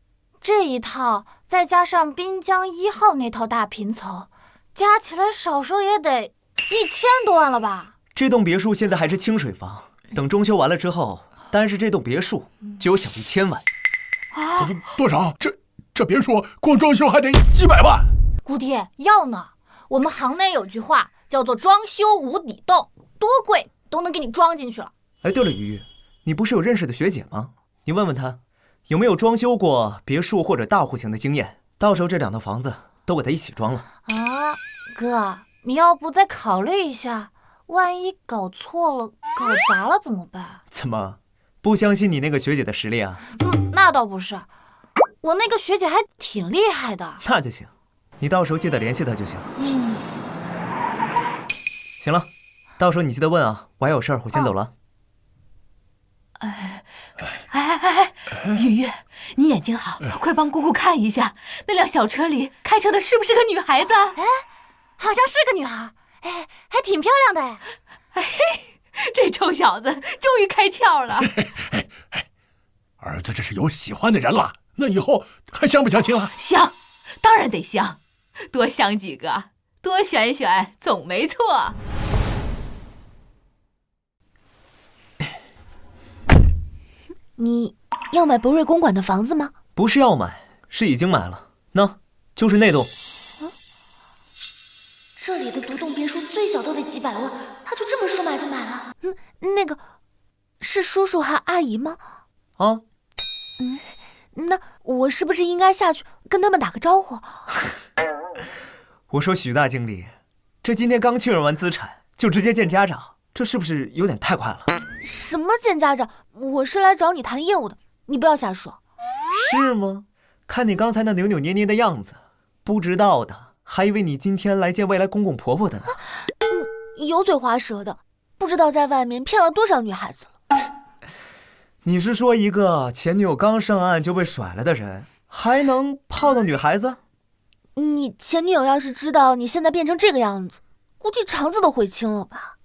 这一套再加上滨江1号那套大平层，加起来少说也得1000多万了吧？这栋别墅现在还是清水房，等装修完了之后，单是这栋别墅就有小1000万。多少？这别墅光装修还得几百万。姑爹，要呢。我们行内有句话叫做装修无底洞，多贵都能给你装进去了。对了，鱼鱼，你不是有认识的学姐吗？你问问她，有没有装修过别墅或者大户型的经验？到时候这2套房子都给她一起装了。啊，哥，你要不再考虑一下，万一搞错了、搞砸了怎么办？怎么，不相信你那个学姐的实力啊？那倒不是，我那个学姐还挺厉害的。那就行，你到时候记得联系她就行。行了，到时候你记得问啊，我还有事儿，我先走了。雨雨，你眼睛好，快帮姑姑看一下，那辆小车里开车的是不是个女孩子？哎，好像是个女孩，哎，还挺漂亮的。哎，这臭小子终于开窍了。儿子这是有喜欢的人了，那以后还相不相亲了？相，当然得相，多相几个，多选选总没错。你要买博瑞公馆的房子吗？不是要买，是已经买了。那就是那栋。这里的独栋别墅最小都得几百万，他就这么说买就买了。那个是叔叔还阿姨吗？啊？那我是不是应该下去跟他们打个招呼？我说许大经理，这今天刚确认完资产，就直接见家长，这是不是有点太快了？什么见家长？我是来找你谈业务的，你不要瞎说。是吗？看你刚才那扭扭捏捏的样子，不知道的还以为你今天来见未来公公婆婆的呢。油嘴滑舌的，不知道在外面骗了多少女孩子了。你是说一个前女友刚上岸就被甩了的人，还能泡到女孩子？你前女友要是知道你现在变成这个样子，估计肠子都悔青了吧。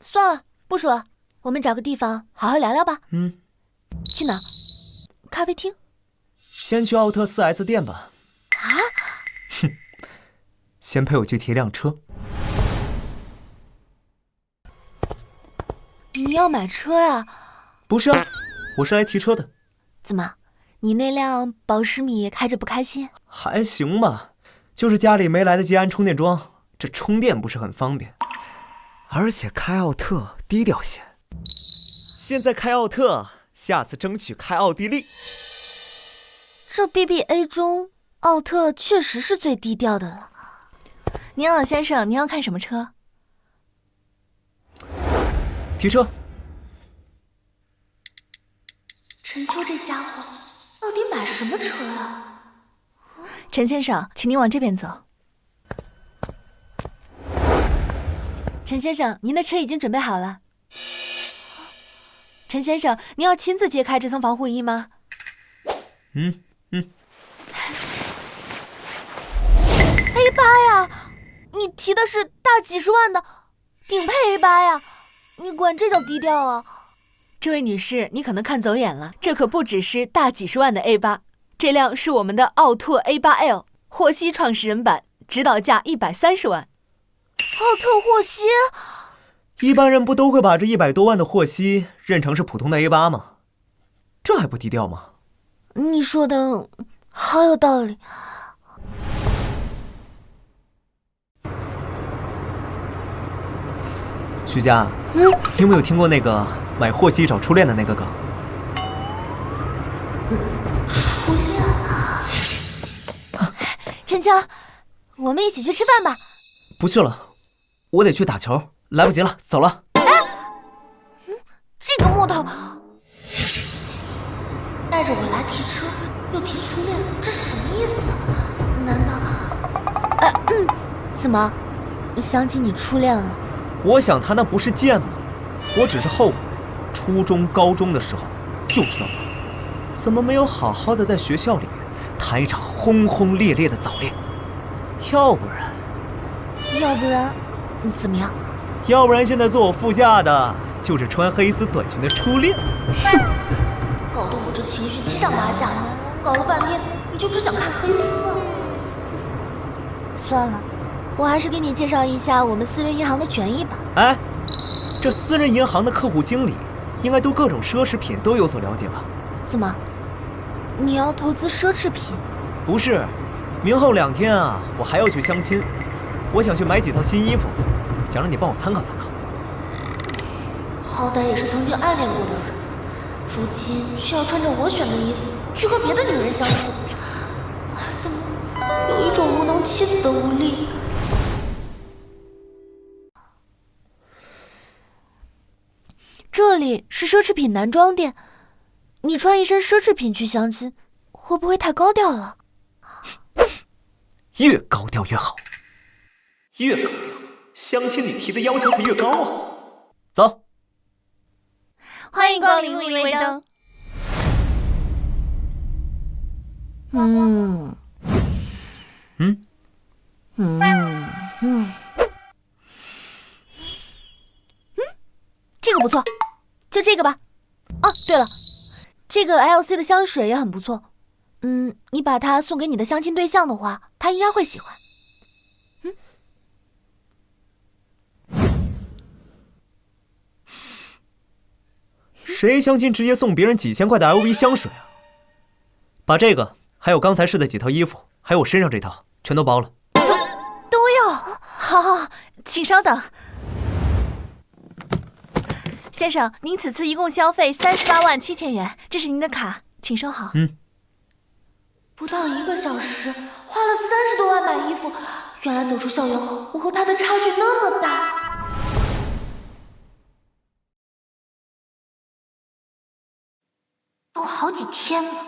算了，不说了，我们找个地方好好聊聊吧。去哪？咖啡厅？先去奥特 4S 店吧。啊？哼，先陪我去提辆车。你要买车呀？不是啊，我是来提车的。怎么，你那辆保时米开着不开心？还行吧，就是家里没来得及安充电桩，这充电不是很方便。而且开奥特低调些，现在开奥特，下次争取开奥地利。这 BBA 中，奥特确实是最低调的了。您好，先生，您要看什么车？提车。陈秋这家伙到底买什么车呀？陈先生，请您往这边走。陈先生，您的车已经准备好了。陈先生，您要亲自揭开这层防护衣吗？A8呀，你提的是大几十万的顶配 A8呀，你管这叫低调啊？这位女士，你可能看走眼了，这可不只是大几十万的 A8， 这辆是我们的奥拓 A8L 霍希创始人版，指导价130万。奥特霍希？一般人不都会把这100多万的霍希认成是普通的 A8 吗？这还不低调吗？你说的好有道理。徐佳，你有没有听过那个买霍希找初恋的那个梗？初恋？陈秋，我们一起去吃饭吧。不去了，我得去打球，来不及了，走了。这个木头带着我来提车，又提初恋，这什么意思？难道……怎么想起你初恋了？我想他那不是贱吗？我只是后悔，初中、高中的时候就知道了，怎么没有好好的在学校里面谈一场轰轰烈烈的早恋？要不然怎么样？要不然现在坐我副驾的就是穿黑丝短裙的初恋。搞得我这情绪七上八下，搞了半天你就只想看黑丝啊！算了，我还是给你介绍一下我们私人银行的权益吧。哎，这私人银行的客户经理应该对各种奢侈品都有所了解吧？怎么，你要投资奢侈品？不是，明后2天啊，我还要去相亲，我想去买几套新衣服，想让你帮我参考参考。好歹也是曾经暗恋过的人，如今却要穿着我选的衣服去和别的女人相亲，怎么有一种无能妻子的无力？这里是奢侈品男装店，你穿一身奢侈品去相亲，会不会太高调了？越高调越好，越高调，相亲你提的要求才越高啊！走，欢迎光临微微灯。这个不错，就这个吧。哦，对了，这个 LC 的香水也很不错。你把它送给你的相亲对象的话，他应该会喜欢。谁相亲直接送别人几千块的 LV 香水啊？把这个，还有刚才试的几套衣服，还有我身上这套，全都包了。都有。好，请稍等。先生，您此次一共消费38万7千元，这是您的卡，请收好。不到1个小时，花了30多万买衣服，原来走出校园后，我和他的差距那么大。都好几天了，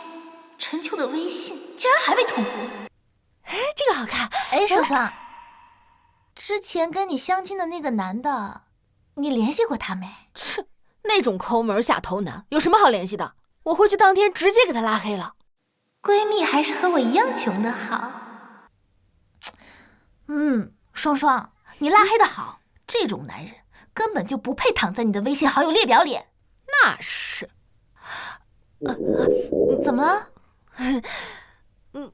陈秋的微信竟然还没通过。这个好看。爽爽，之前跟你相亲的那个男的，你联系过他没？切，那种抠门下头男有什么好联系的？我回去当天直接给他拉黑了。闺蜜还是和我一样穷的好。双双，你拉黑的好，这种男人根本就不配躺在你的微信好友列表里。那是。怎么了？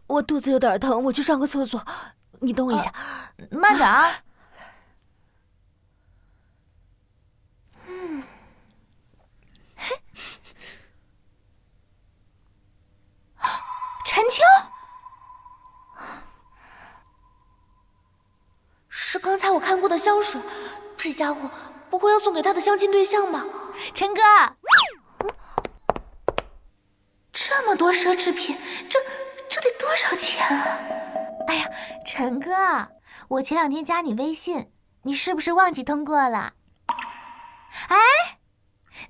我肚子有点疼，我去上个厕所，你等我一下。慢点啊。陈秋，是刚才我看过的香水，这家伙不会要送给他的相亲对象吧？陈哥，这么多奢侈品，这得多少钱啊？哎呀，陈哥，我前2天加你微信，你是不是忘记通过了？哎，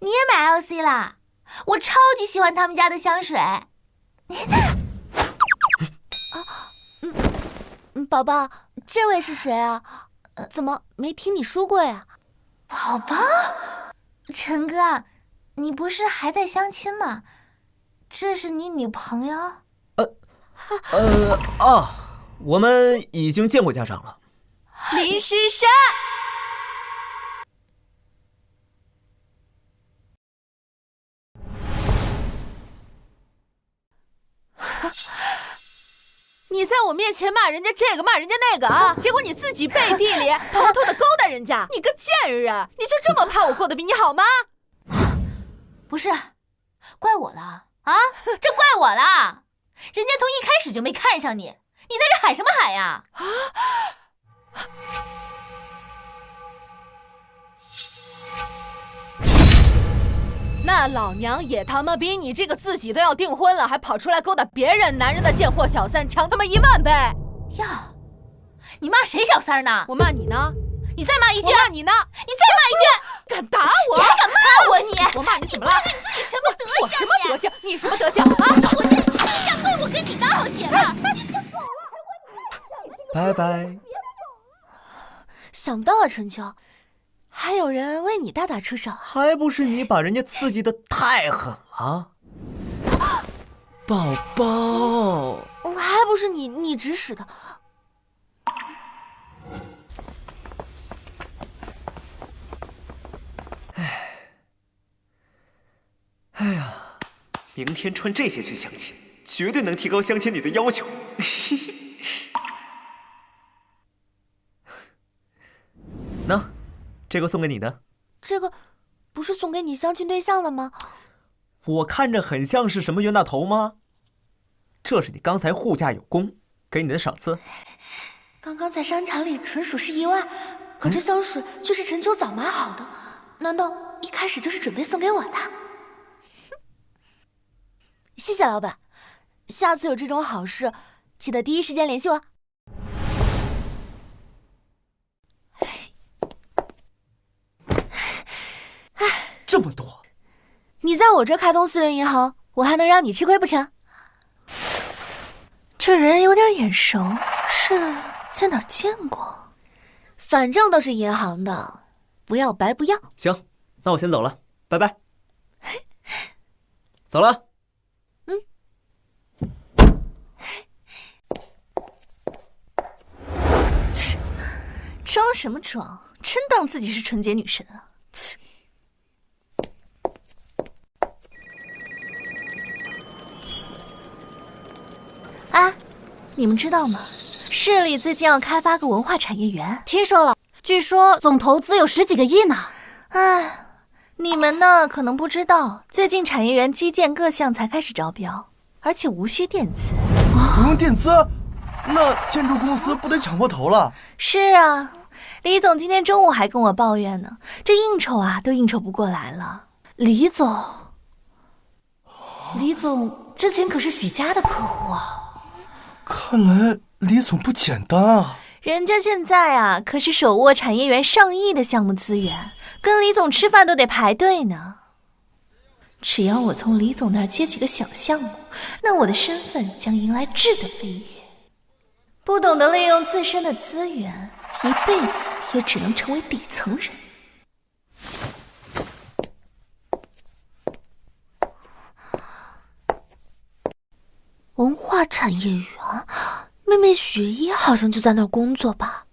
你也买 LC 啦？我超级喜欢他们家的香水。宝宝，这位是谁啊？怎么没听你说过呀？宝宝，陈哥，你不是还在相亲吗？这是你女朋友？我们已经见过家长了。林诗珊，你在我面前骂人家这个骂人家那个啊，结果你自己背地里偷偷的勾搭人家，你个贱人！你就这么怕我过得比你好吗？不是，怪我了啊！这怪我了！人家从一开始就没看上你，你在这喊什么喊呀？那老娘也他妈比你这个自己都要订婚了，还跑出来勾搭别人男人的贱货小三强他妈10000倍！呀，你骂谁小三呢？我骂你呢？你再骂一句！我骂你呢？你再骂一句！敢打我？你还敢骂我你？我骂你怎么了？你自己什么德行？我什么德行？你什么德行啊？我这对象怪我跟你刚好姐了。拜拜。想不到啊，春秋，还有人为你大打出手，还不是你把人家刺激的太狠了，宝宝。还不是你指使的。哎呀，明天穿这些去相亲，绝对能提高相亲女的要求。喏，这个送给你的。这个不是送给你相亲对象了吗？我看着很像是什么冤大头吗？这是你刚才护驾有功，给你的赏赐。刚刚在商场里纯属是意外，可这香水却是陈秋早买好的，难道一开始就是准备送给我的。谢谢老板，下次有这种好事，记得第一时间联系我。这么多，你在我这开通私人银行，我还能让你吃亏不成？这人有点眼熟，是在哪儿见过？反正都是银行的，不要白不要。行，那我先走了，拜拜。走了。装什么装？真当自己是纯洁女神啊！切。哎，你们知道吗？市里最近要开发个文化产业园，听说了，据说总投资有10几个亿呢。哎，你们呢可能不知道，最近产业园基建各项才开始招标，而且无需垫资。不用垫资？那建筑公司不得抢破头了？是啊，李总今天中午还跟我抱怨呢，这应酬啊都应酬不过来了。李总之前可是许家的客户啊。看来李总不简单啊！人家现在啊可是手握产业园上亿的项目资源，跟李总吃饭都得排队呢。只要我从李总那儿接几个小项目，那我的身份将迎来质的飞跃。不懂得利用自身的资源，一辈子也只能成为底层人。文化产业园，妹妹雪衣好像就在那儿工作吧？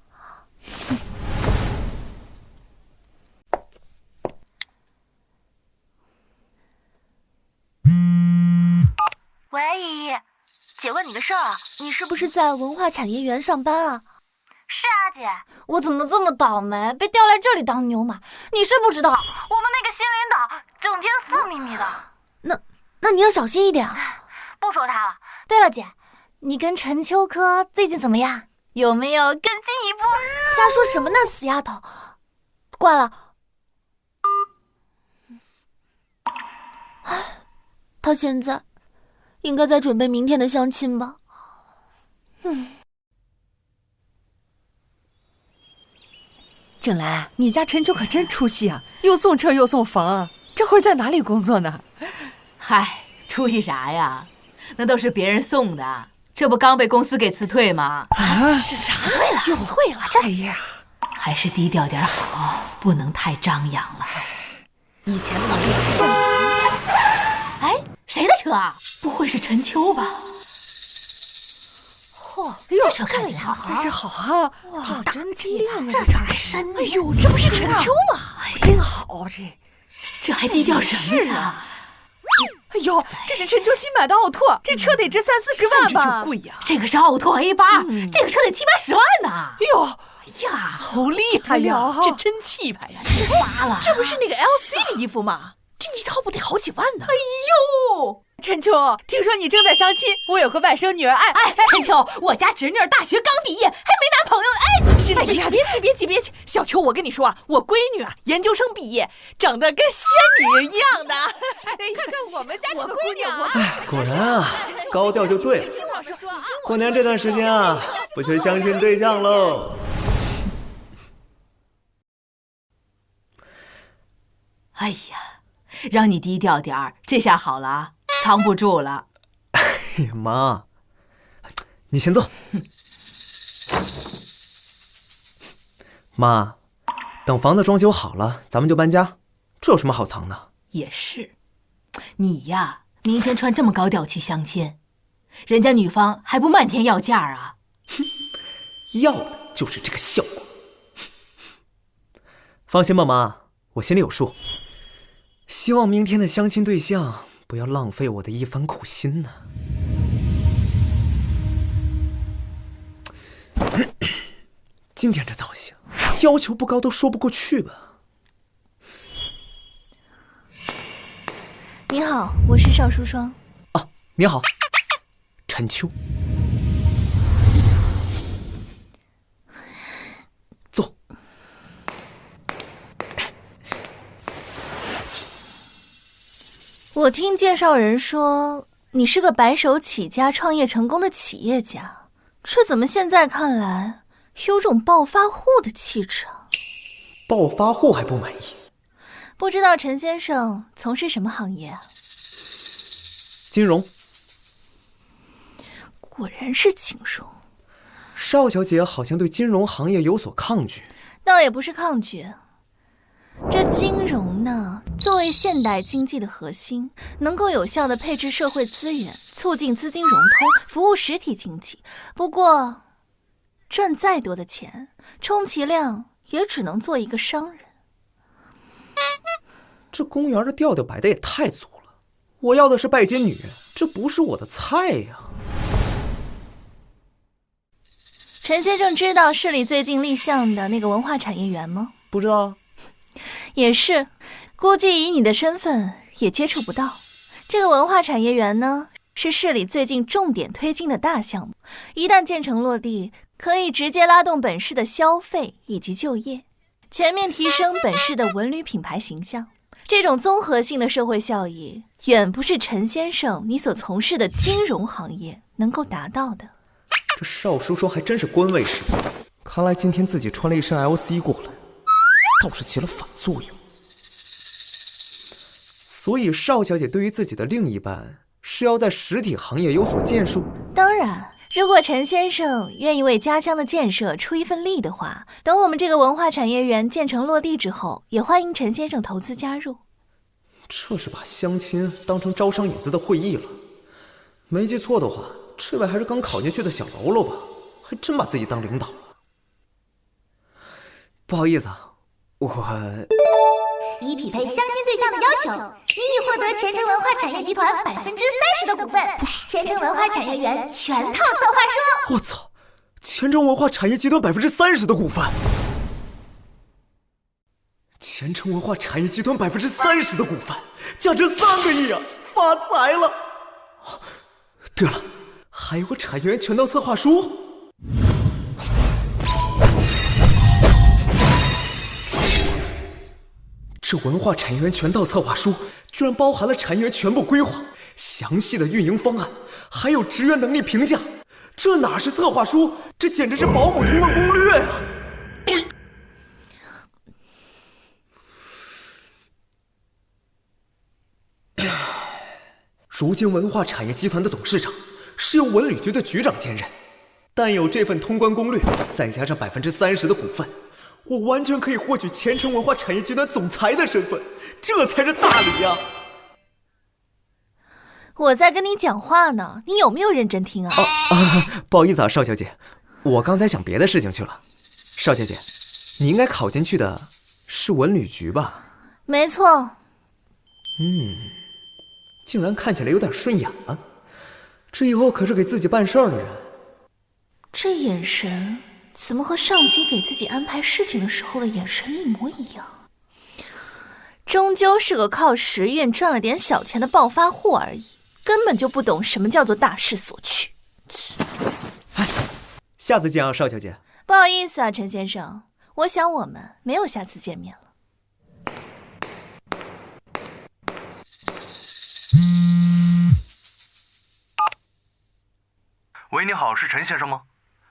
喂，依依，姐问你个事儿啊，你是不是在文化产业园上班啊？是啊，姐，我怎么这么倒霉，被调来这里当牛马？你是不知道，我们那个新领导整天色眯眯的。那你要小心一点啊。不说他了。对了，姐，你跟陈秋科最近怎么样？有没有更进一步？瞎说什么呢，死丫头！挂了。他现在应该在准备明天的相亲吧？景来，你家陈秋可真出息啊，又送车又送房啊！这会儿在哪里工作呢？嗨，出息啥呀？那都是别人送的，这不刚被公司给辞退吗？啊，是啥？辞退了！哎呀，还是低调点好，不能太张扬了。以前的能力还像你。哎，谁的车啊？不会是陈秋吧？嚯，这车开的好，这好啊！哇，真亮啊！这咋深？哎呦，这不是陈秋吗？真好，这还低调什么呀？哎呦，这是陈秋新买的奥拓，这车得值30-40万吧？就贵呀！这个是奥拓 A8，这个车得70-80万呢。哎呦，哎呀，好厉害呀！这真气派呀！发了，这不是那个 LC 的衣服吗？这一套不得好几万呢！哎呦，陈秋，听说你正在相亲，我有个外甥女儿，哎，陈秋，我家侄女大学刚毕业，还没男朋友呢。哎，哎呀，别急，小秋，我跟你说啊，我闺女啊，研究生毕业，长得跟仙女一样的。看看我们家这个姑娘啊，果然啊，高调就对了。过年这段时间啊，不缺相亲对象喽。哎呀，让你低调点儿，这下好了啊，藏不住了。哎呀妈，你先坐。妈，等房子装修好了，咱们就搬家，这有什么好藏的？也是，你呀，明天穿这么高调去相亲，人家女方还不漫天要价啊？哼，要的就是这个效果。放心吧，妈，我心里有数。希望明天的相亲对象不要浪费我的一番苦心呢。今天这造型，要求不高都说不过去吧？你好，我是邵淑双。哦，你好，陈秋。坐。我听介绍人说你是个白手起家创业成功的企业家，这怎么现在看来有种暴发户的气质啊？暴发户还不满意？不知道陈先生从事什么行业啊？金融。果然是金融。邵小姐好像对金融行业有所抗拒。倒也不是抗拒，这金融呢，作为现代经济的核心，能够有效地配置社会资源，促进资金融通，服务实体经济。不过，赚再多的钱，充其量也只能做一个商人。这公园的调调摆得也太足了，我要的是拜金女，这不是我的菜呀。陈先生知道市里最近立项的那个文化产业园吗？不知道。也是，估计以你的身份也接触不到。这个文化产业园呢，是市里最近重点推进的大项目，一旦建成落地，可以直接拉动本市的消费以及就业，全面提升本市的文旅品牌形象。这种综合性的社会效益，远不是陈先生你所从事的金融行业能够达到的。这邵叔叔还真是官位十足，看来今天自己穿了一身 LC 过来，倒是起了反作用。所以邵小姐对于自己的另一半是要在实体行业有所建树。当然，如果陈先生愿意为家乡的建设出一份力的话，等我们这个文化产业园建成落地之后，也欢迎陈先生投资加入。这是把相亲当成招商引资的会议了。没记错的话，这位还是刚考进去的小喽啰吧？还真把自己当领导了。不好意思啊，以匹配相亲对象的要求，你已获得前程文化产业集团30%的股份。前程文化产业园全套策划书。我操！前程文化产业集团30%的股份。前程文化产业集团30%的股份，价值3个亿啊！发财了！对了，还有个产业园全套策划书。这文化产业园全套策划书居然包含了产业园全部规划、详细的运营方案，还有职员能力评价。这哪是策划书，这简直是保姆通关攻略啊！如今文化产业集团的董事长是由文旅局的局长兼任，但有这份通关攻略，再加上30%的股份，我完全可以获取前程文化产业集团总裁的身份，这才是大礼呀！我在跟你讲话呢，你有没有认真听啊？不好意思啊，邵小姐，我刚才想别的事情去了。邵小姐，你应该考进去的是文旅局吧？没错。竟然看起来有点顺眼了，这以后可是给自己办事儿的人。这眼神怎么和上级给自己安排事情的时候的眼神一模一样？终究是个靠时运赚了点小钱的暴发户而已，根本就不懂什么叫做大势所趋。下次见啊，邵小姐。不好意思啊，陈先生，我想我们没有下次见面了。喂，你好，是陈先生吗？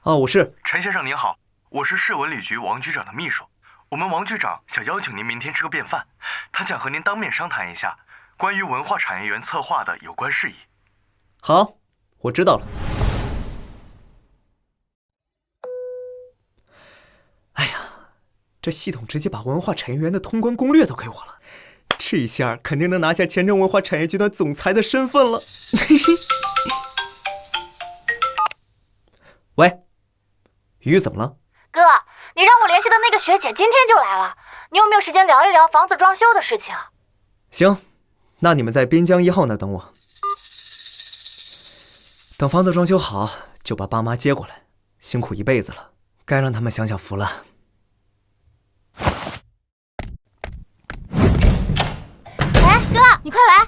我是。陈先生您好，我是市文旅局王局长的秘书。我们王局长想邀请您明天吃个便饭，他想和您当面商谈一下关于文化产业园策划的有关事宜。好，我知道了。哎呀，这系统直接把文化产业园的通关攻略都给我了，这一下肯定能拿下前程文化产业集团总裁的身份了。喂，鱼怎么了？哥，你让我联系的那个学姐今天就来了，你有没有时间聊一聊房子装修的事情？行，那你们在滨江1号那儿等我。等房子装修好，就把爸妈接过来，辛苦一辈子了，该让他们享享福了。哎，哥，你快来，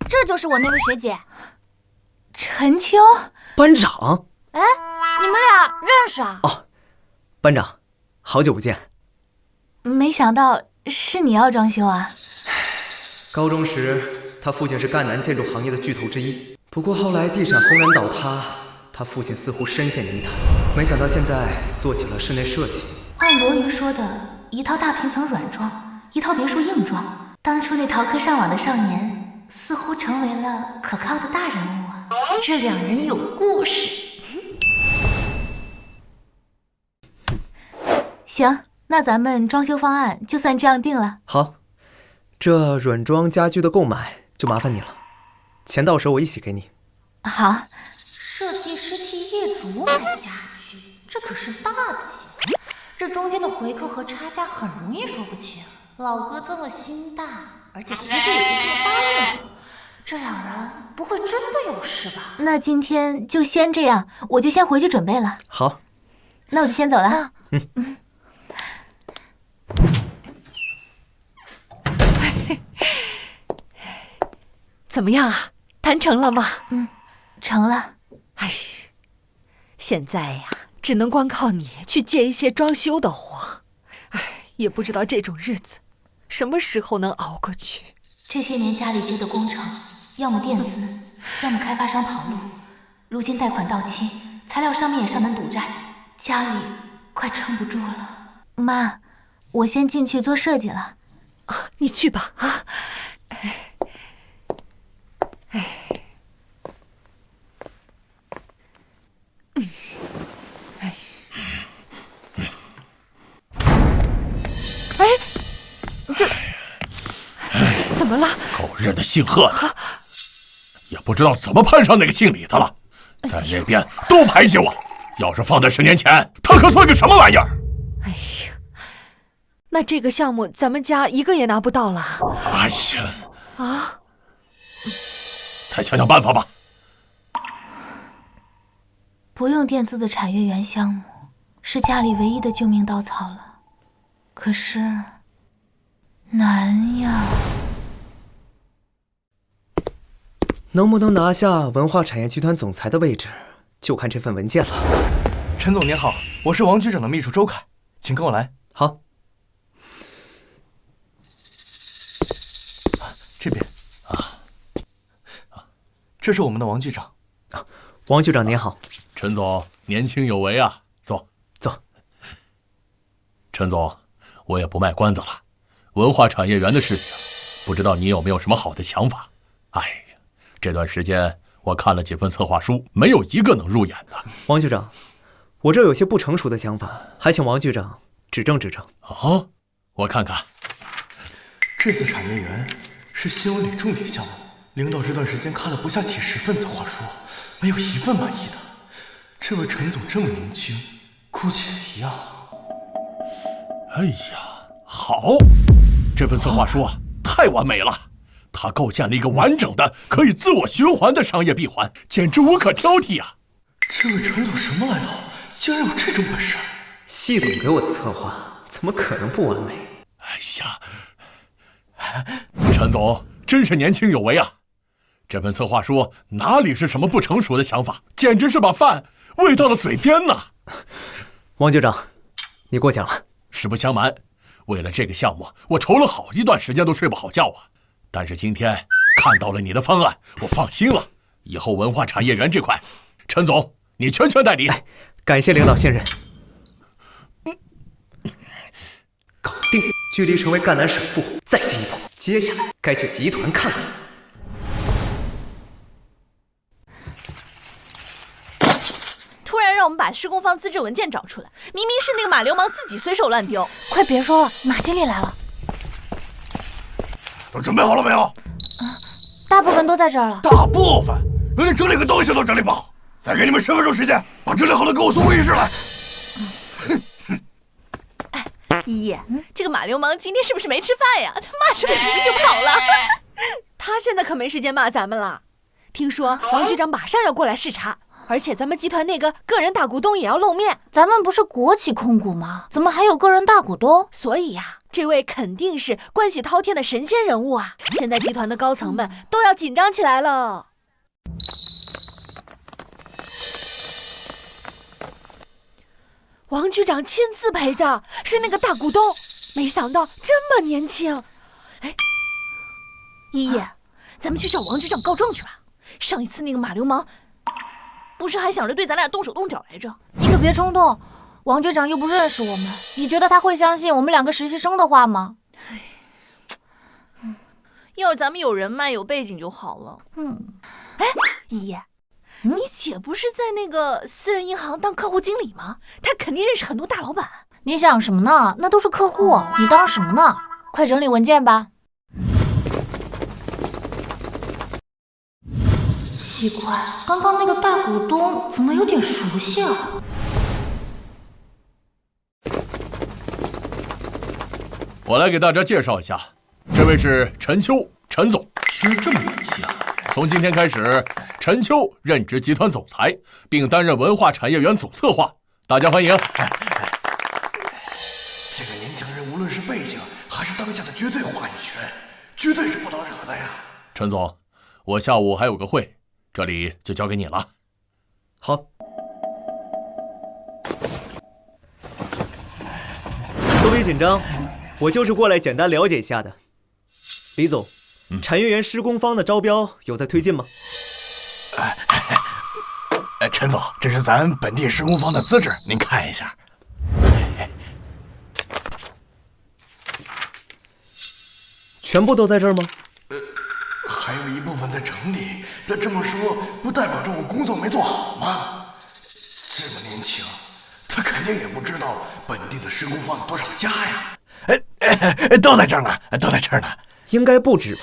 这就是我那位学姐，陈秋班长。哎，你们俩认识啊？班长，好久不见。没想到是你要装修啊。高中时他父亲是赣南建筑行业的巨头之一。不过后来地产轰然倒塌，他父亲似乎深陷泥潭，没想到现在做起了室内设计。按罗瑜说的，一套大平层软装，一套别墅硬装，当初那逃课上网的少年，似乎成为了可靠的大人物啊。这两人有故事。行，那咱们装修方案就算这样定了。好，这软装家具的购买就麻烦你了，钱到手我一起给你。好。设计师替业主买家具，这可是大忌。这中间的回扣和差价很容易说不清。老哥这么心大，而且徐姐也就这么答应了，这两人不会真的有事吧？那今天就先这样，我就先回去准备了。好，那我就先走了。怎么样啊？谈成了吗？成了。哎，现在呀，只能光靠你去接一些装修的活。哎，也不知道这种日子什么时候能熬过去。这些年家里接的工程，要么垫资，要么开发商跑路。如今贷款到期，材料商们也上门赌债，家里快撑不住了。妈，我先进去做设计了。你去吧啊。怎么了？狗日的姓贺的，也不知道怎么攀上那个姓李的了，在那边都排挤我。要是放在10年前，他可算个什么玩意儿？哎呀，那这个项目咱们家一个也拿不到了。哎呀，啊！再想想办法吧。不用垫资的产业园项目，是家里唯一的救命稻草了。可是难呀。能不能拿下文化产业集团总裁的位置，就看这份文件了。陈总您好，我是王局长的秘书周凯，请跟我来。好。这边这是我们的王局长。王局长您好。陈总年轻有为啊，坐。陈总，我也不卖关子了，文化产业园的事情，不知道你有没有什么好的想法？哎呀，这段时间我看了几份策划书，没有一个能入眼的。王局长，我这有些不成熟的想法，还请王局长指正指正。哦，我看看。这次产业园是新闻里重点项目，领导这段时间看了不下几10份策划书，没有一份满意的。这位陈总这么年轻，姑且一样。哎呀，好，这份策划书啊，太完美了。他构建了一个完整的、可以自我循环的商业闭环，简直无可挑剔啊！这位陈总什么来头？竟然有这种本事！系统给我的策划怎么可能不完美？哎呀，陈总真是年轻有为啊！这份策划书哪里是什么不成熟的想法，简直是把饭喂到了嘴边呢！王局长，你过奖了。实不相瞒，为了这个项目，我愁了好一段时间都睡不好觉啊。但是今天看到了你的方案，我放心了。以后文化产业园这块，陈总你全权代理。感谢领导信任。搞定，距离成为赣南省副再进一步。接下来该去集团看看。突然让我们把施工方资质文件找出来，明明是那个马流氓自己随手乱丢。快别说了，马经理来了。都准备好了没有？大部分都在这儿了。大部分？那连整理个东西都整理不好。再给你们10分钟时间，把整理好的给我送会议室来。依依，这个马流氓今天是不是没吃饭呀？他骂什么几句就跑了。他现在可没时间骂咱们了。听说王局长马上要过来视察，而且咱们集团那个个人大股东也要露面。咱们不是国企控股吗？怎么还有个人大股东？所以呀，这位肯定是关系滔天的神仙人物啊！现在集团的高层们都要紧张起来了。王局长亲自陪着，是那个大股东，没想到这么年轻。哎，依依，咱们去找王局长告状去吧。上一次那个马流氓，不是还想着对咱俩动手动脚来着？你可别冲动，王局长又不认识我们，你觉得他会相信我们2个实习生的话吗？要是咱们有人脉有背景就好了。哎，依依，你姐不是在那个私人银行当客户经理吗？她肯定认识很多大老板。你想什么呢？那都是客户，你当什么呢？快整理文件吧。奇怪，刚刚那个大股东怎么有点熟悉啊？我来给大家介绍一下，这位是陈秋，陈总。是这么联系啊？从今天开始，陈秋任职集团总裁，并担任文化产业园总策划。大家欢迎。这个年轻人无论是背景还是当下的绝对话语权，绝对是不能惹的呀。陈总，我下午还有个会，这里就交给你了。好。都别紧张，我就是过来简单了解一下的。李总，产业园施工方的招标有在推进吗？陈总，这是咱本地施工方的资质，您看一下。全部都在这儿吗？还有一部分在整理，但这么说不代表着我工作没做好吗？这么年轻，他肯定也不知道本地的施工方有多少家呀。都在这儿呢，都在这儿呢。应该不止吧？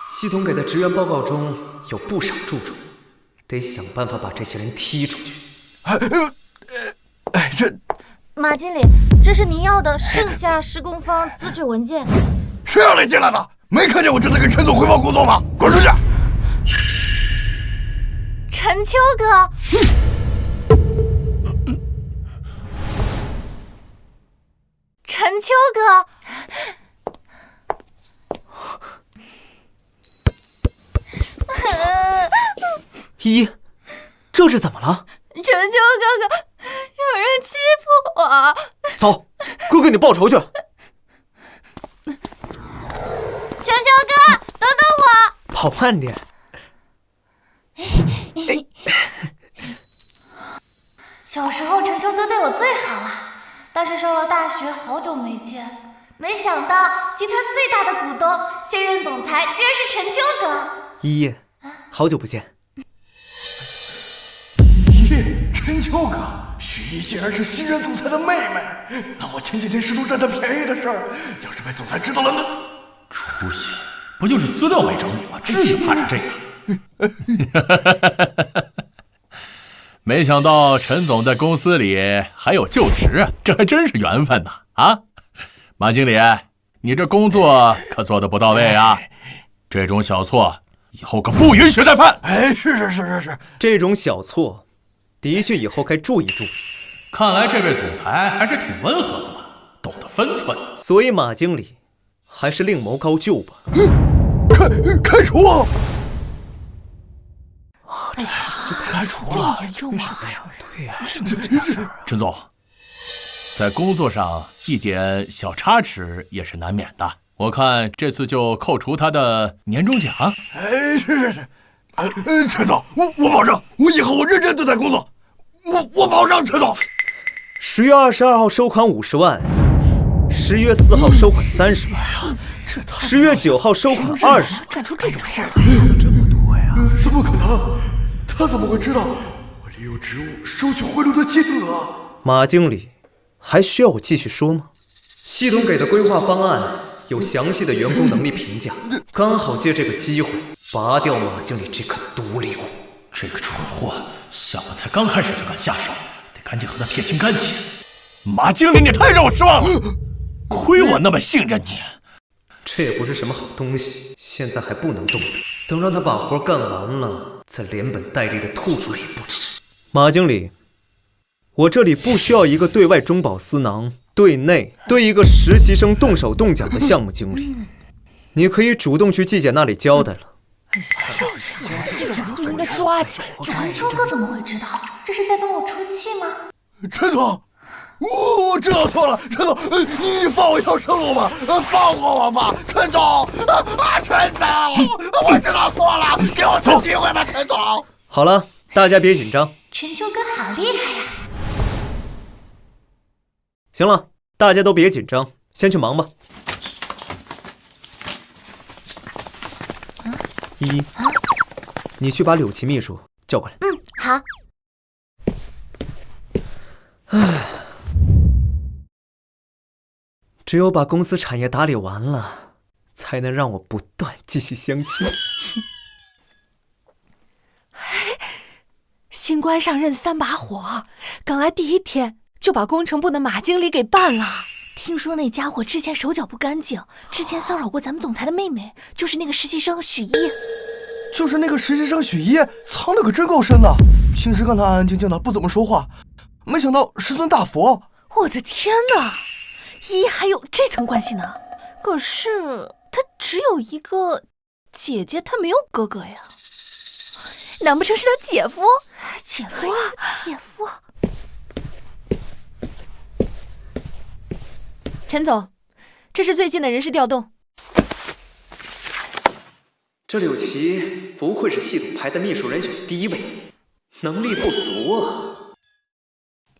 系统给的职员报告中有不少住处，得想办法把这些人踢出去。马经理，这是您要的剩下施工方资质文件。谁让你进来的？没看见我正在跟陈总汇报工作吗？滚出去！陈秋哥，陈秋哥，依依，这是怎么了？陈秋哥哥，有人欺负我。走，哥给你报仇去。陈秋哥，等等我。跑慢点。小时候陈秋哥对我最好了，但是上了大学好久没见，没想到集团最大的股东、现任总裁居然是陈秋哥。依依，好久不见。陈秋哥，许一竟然是新任总裁的妹妹，那我前几天试图占她便宜的事儿，要是被总裁知道了，那……出息，不就是资料没整理吗？至于怕成这样？没想到陈总在公司里还有旧识，这还真是缘分呐！啊，马经理，你这工作可做得不到位啊！这种小错以后可不允许再犯。是，这种小错，的确以后该注意注意。看来这位总裁还是挺温和的嘛，懂得分寸。所以马经理，还是另谋高就吧。开除啊！这就开除了，这严重吗？对呀，陈总，在工作上一点小差池也是难免的。我看这次就扣除他的年终奖。是，陈总，我保证，我以后我认真对待工作，我保证，陈总。10月22号收款50万，10月4号收款30万，10月9号收款20万，干出这种事儿，这么多呀？怎么可能？他怎么会知道我利用职务收取贿赂的金额？马经理，还需要我继续说吗？系统给的规划方案有详细的员工能力评价，刚好借这个机会拔掉马经理这颗毒瘤。这个蠢货，项目才刚开始就敢下手，得赶紧和他撇清干系。马经理，你太让我失望了，亏我那么信任你。这也不是什么好东西，现在还不能动，等让他把活干完了，再连本带利的吐出来也不迟。马经理，我这里不需要一个对外中饱私囊，对内对一个实习生动手动脚的项目经理，你可以主动去季姐那里交代了。这种人就应该抓起来。陈秋哥怎么会知道？这是在帮我出气吗？陈总，我知道错了，陈总，你放我一条生路吧，放过我吧，陈总，陈总，我知道错了，给我次机会吧，陈总。好了，大家别紧张。陈秋哥好厉害呀！行了，大家都别紧张，先去忙吧。依依，你去把柳琪秘书叫过来。好。只有把公司产业打理完了，才能让我不断继续相亲。新官上任3把火，刚来第1天就把工程部的马经理给办了。听说那家伙之前手脚不干净，之前骚扰过咱们总裁的妹妹，就是那个实习生许一。就是那个实习生许一，藏得可真够深的。平时看他安安静静的，不怎么说话，没想到是尊大佛。我的天哪，依依还有这层关系呢。可是他只有一个姐姐，他没有哥哥呀。难不成是他姐夫？姐夫。陈总，这是最近的人事调动。这柳琪不愧是系统排在秘书人选第1位，能力不俗啊。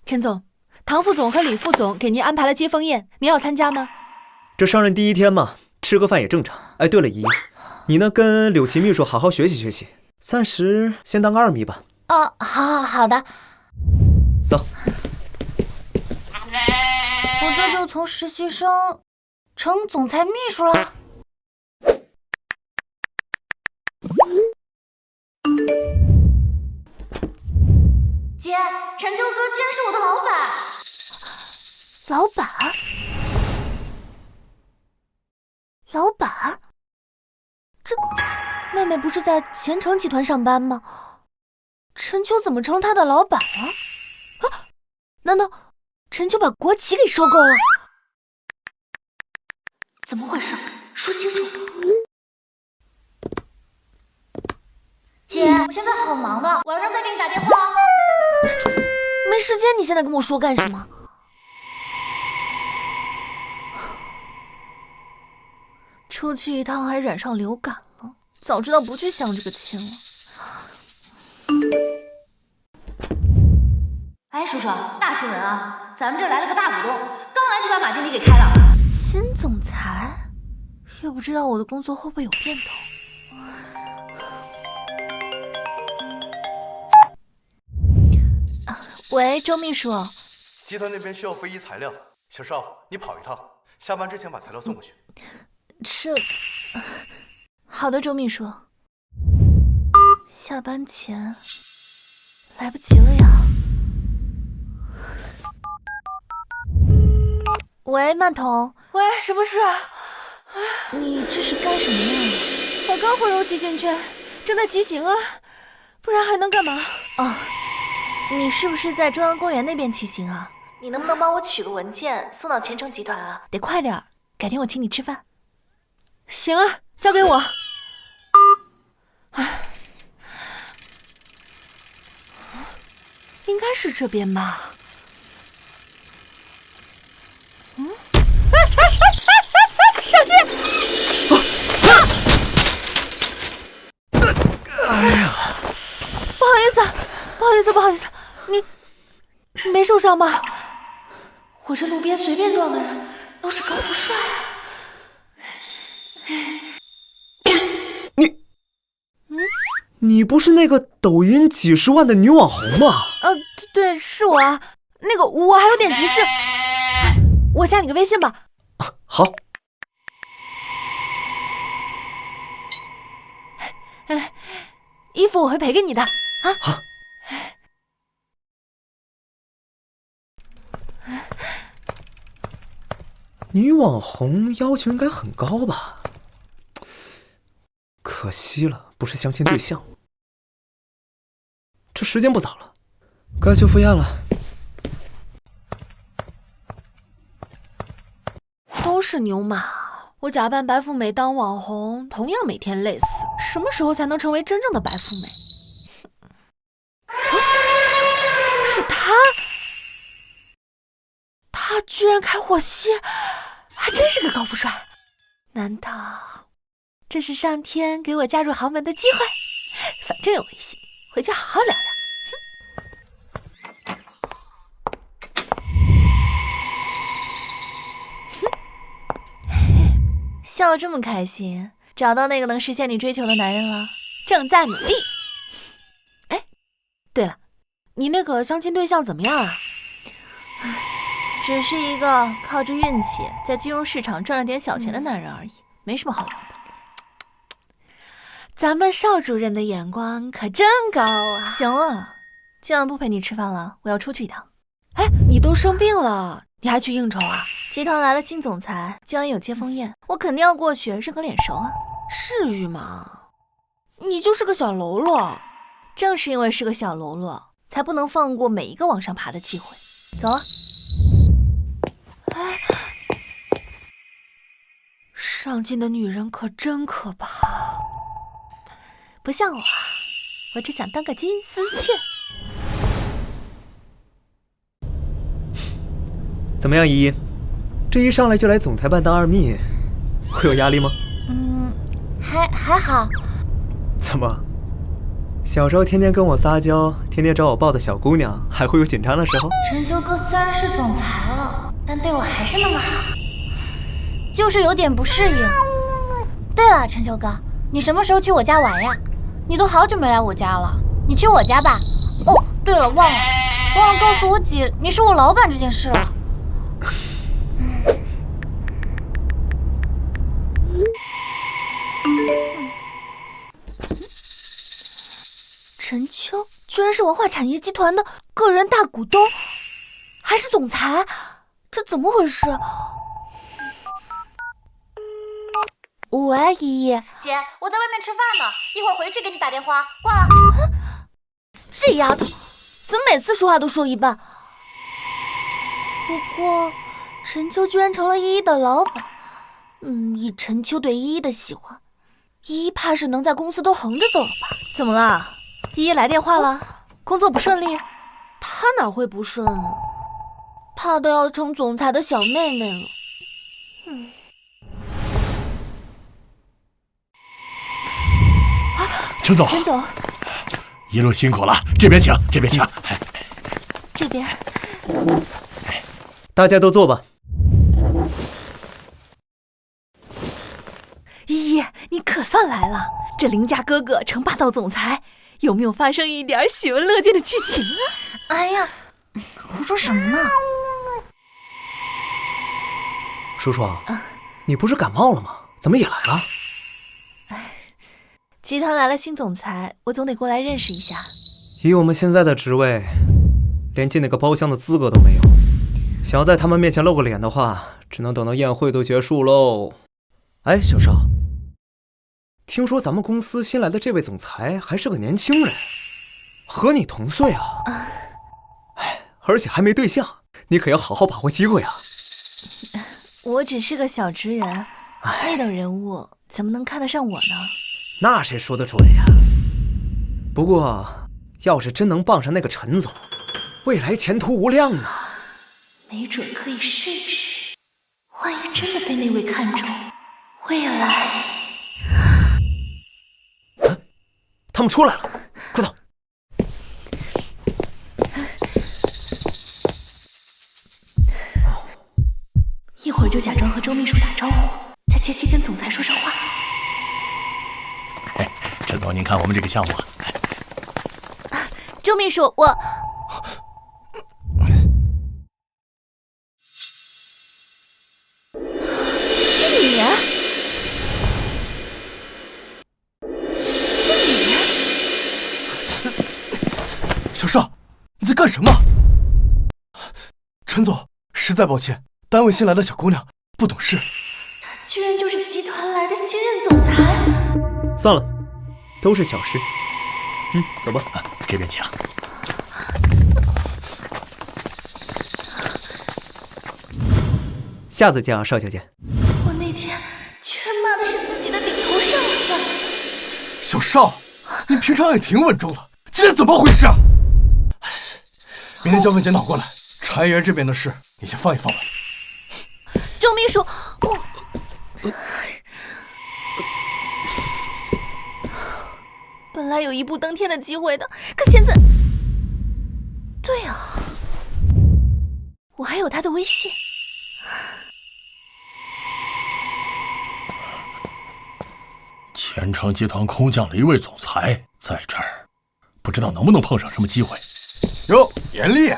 陈总，唐副总和李副总给您安排了接风宴，您要参加吗？这上任第1天嘛，吃个饭也正常。哎，对了，依依，你呢跟柳琪秘书好好学习学习，暂时先当个2秘吧。哦，好的。走。我这就从实习生成总裁秘书了。姐，陈秋哥竟然是我的老板！老板？这妹妹不是在前程集团上班吗？陈秋怎么成了他的老板了？难道陈秋把国企给收购了？怎么回事？说清楚！姐，我现在好忙的，晚上再给你打电话。没时间，你现在跟我说干什么？出去一趟还染上流感了，早知道不去相这个亲了。哎，叔叔，大新闻啊！咱们这儿来了个大股东，刚来就把马经理给开了。新总裁，也不知道我的工作会不会有变动。喂，周秘书。集团那边需要会议材料，小邵，你跑一趟，下班之前把材料送过去。是，好的，周秘书。下班前来不及了呀。喂，曼彤。喂，什么事啊？你这是干什么呀？我刚回柔骑行圈，正在骑行啊，不然还能干嘛？哦，你是不是在中央公园那边骑行啊？你能不能帮我取个文件送到前程集团啊？得快点，改天我请你吃饭。行啊，交给我。应该是这边吧。小心！哎呀，不好意思，你没受伤吧？我这路边随便撞的人都是高富帅啊。你不是那个抖音几10万的女网红吗？对，是我啊。那个我还有点急事，我加你个微信吧。好。衣服我会赔给你的啊。好。女网红要求应该很高吧？可惜了，不是相亲对象。这时间不早了，该去赴宴了。都是牛马，我假扮白富美当网红，同样每天累死。什么时候才能成为真正的白富美？是他。居然开火系，还真是个高富帅。难道这是上天给我嫁入豪门的机会？反正有微信，回去好好聊聊。笑得这么开心，找到那个能实现你追求的男人了？正在努力。哎，对了，你那个相亲对象怎么样啊？只是一个靠着运气在金融市场赚了点小钱的男人而已，没什么好聊的。咱们邵主任的眼光可真高啊！行了，今晚不陪你吃饭了，我要出去一趟。哎，你都生病了，你还去应酬啊？集团来了新总裁，今晚有接风宴，我肯定要过去认个脸熟啊。至于吗？你就是个小喽啰。正是因为是个小喽啰，才不能放过每一个往上爬的机会。走啊！上进的女人可真可怕，不像我，我只想当个金丝雀。怎么样，依依？这一上来就来总裁办当二秘，会有压力吗？还好。怎么？小时候天天跟我撒娇，天天找我抱的小姑娘，还会有紧张的时候？陈秋哥虽然是总裁了，但对我还是那么好，就是有点不适应。对了，陈秋哥，你什么时候去我家玩呀？你都好久没来我家了，你去我家吧。哦，对了，忘了告诉我姐你是我老板这件事了。陈秋居然是文化产业集团的个人大股东，还是总裁，这怎么回事？喂，依依。姐，我在外面吃饭呢，一会儿回去给你打电话。挂了。这丫头怎么每次说话都说一半？不过陈秋居然成了依依的老板，以陈秋对依依的喜欢，依依怕是能在公司都横着走了吧？怎么了？依依来电话了？工作不顺利？她哪会不顺呢？她都要成总裁的小妹妹了。陈总，陈总，一路辛苦了，这边请，这边请。这边，大家都坐吧。依依，你可算来了！这邻家哥哥成霸道总裁，有没有发生一点喜闻乐见的剧情啊？哎呀，胡说什么呢？叔叔，你不是感冒了吗？怎么也来了？集团来了新总裁，我总得过来认识一下。以我们现在的职位，连进那个包厢的资格都没有。想要在他们面前露个脸的话，只能等到宴会都结束喽。哎，小邵，听说咱们公司新来的这位总裁还是个年轻人，和你同岁啊。而且还没对象，你可要好好把握机会啊。我只是个小职员，那等人物怎么能看得上我呢？那谁说得准呀？不过，要是真能傍上那个陈总，未来前途无量呢。没准可以试一试，万一真的被那位看中，未来……他们出来了，快走！一会儿就假装和周秘书打招呼，再借机跟总裁说上话。陈总，您看我们这个项目。周秘书，我是你？是你？小邵，你在干什么？陈总，实在抱歉，单位新来的小姑娘不懂事。他居然就是集团来的新任总裁。算了，都是小事。走吧，这边请。下次见啊，邵小姐。我那天居然骂的是自己的顶头上司。小邵，你平常也挺稳重的，今天怎么回事啊？明天交份检讨过来，茶叶园这边的事你先放一放吧。周秘书，本来有一步登天的机会的，可现在……对啊，我还有他的微信。前程集团空降了一位总裁，在这儿，不知道能不能碰上什么机会。哟，严厉，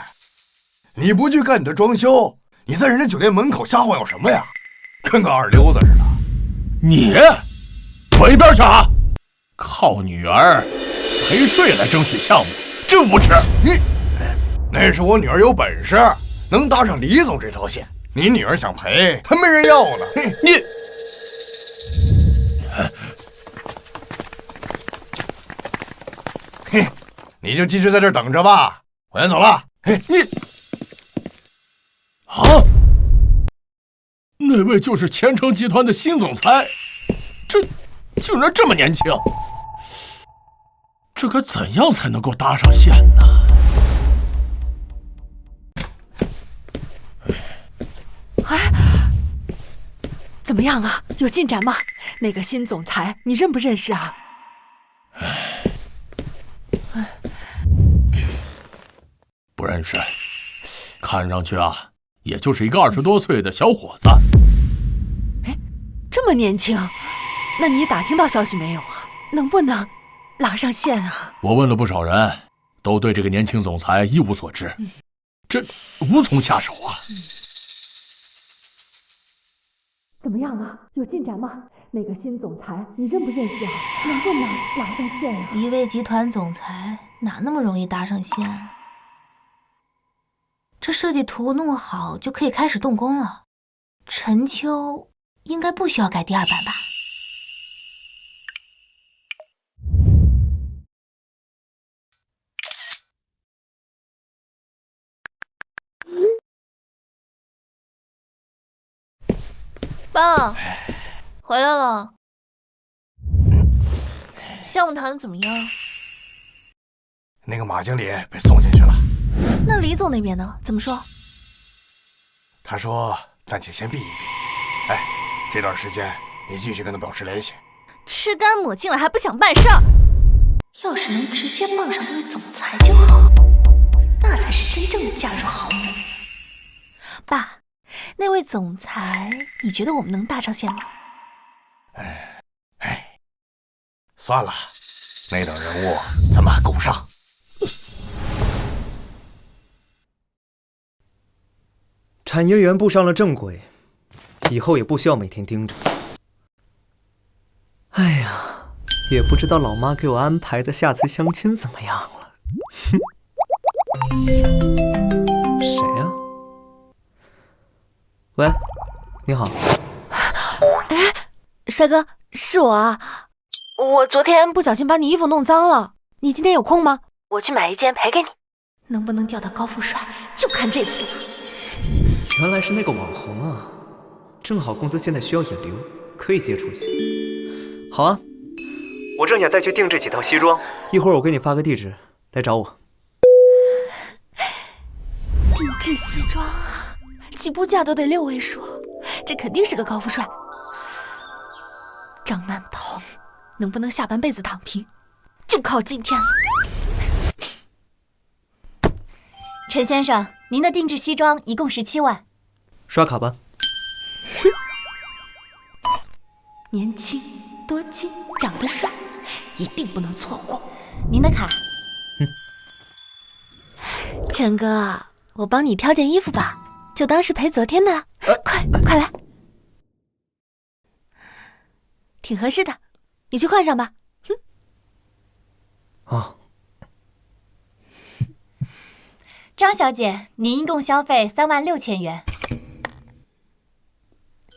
你不去干你的装修，你在人家酒店门口瞎晃悠什么呀？跟个二流子似的。你滚一边去啊！靠女儿陪睡来争取项目，真无耻！那是我女儿有本事，能搭上李总这条线。你女儿想陪，还没人要呢。你。嘿，你就继续在这儿等着吧，我先走了。嘿，你啊，那位就是前程集团的新总裁，这竟然这么年轻，这该怎样才能够搭上线呢？哎，怎么样啊？有进展吗？那个新总裁你认不认识啊？不认识，看上去啊，也就是一个20多岁的小伙子。哎，这么年轻，那你打听到消息没有啊？能不能拉上线啊？我问了不少人，都对这个年轻总裁一无所知，这无从下手啊。怎么样啊？有进展吗？那个新总裁你认不认识啊？能不能拉上线啊？一位集团总裁哪那么容易搭上线啊？这设计图弄好就可以开始动工了。陈秋应该不需要改第2版吧？爸，回来了。项目谈的怎么样？那个马经理被送进去了。那李总那边呢？怎么说？他说暂且先避一避。哎，这段时间你继续跟他保持联系。吃干抹净了还不想办事儿？要是能直接傍上那位总裁就好，那才是真正的嫁入豪门。爸，那位总裁，你觉得我们能搭上线吗？算了，那等人物咱们还够不上。产业园步上了正轨，以后也不需要每天盯着。哎呀，也不知道老妈给我安排的下次相亲怎么样了。哼，谁呀？喂，你好。哎，帅哥，是我啊。我昨天不小心把你衣服弄脏了，你今天有空吗？我去买一件赔给你。能不能钓到高富帅，就看这次了。原来是那个网红啊，正好公司现在需要引流，可以接触一下。好啊，我正想再去订这几套西装，一会儿我给你发个地址，来找我。定制西装啊，起步价都得6位数，这肯定是个高富帅。张南彤能不能下半辈子躺平，就靠今天了。陈先生，您的定制西装一共17万。刷卡吧。年轻多金，长得帅，一定不能错过。您的卡。陈哥，我帮你挑件衣服吧，就当是赔昨天的了。快来，挺合适的，你去换上吧。哦。张小姐，您一共消费3万6千元。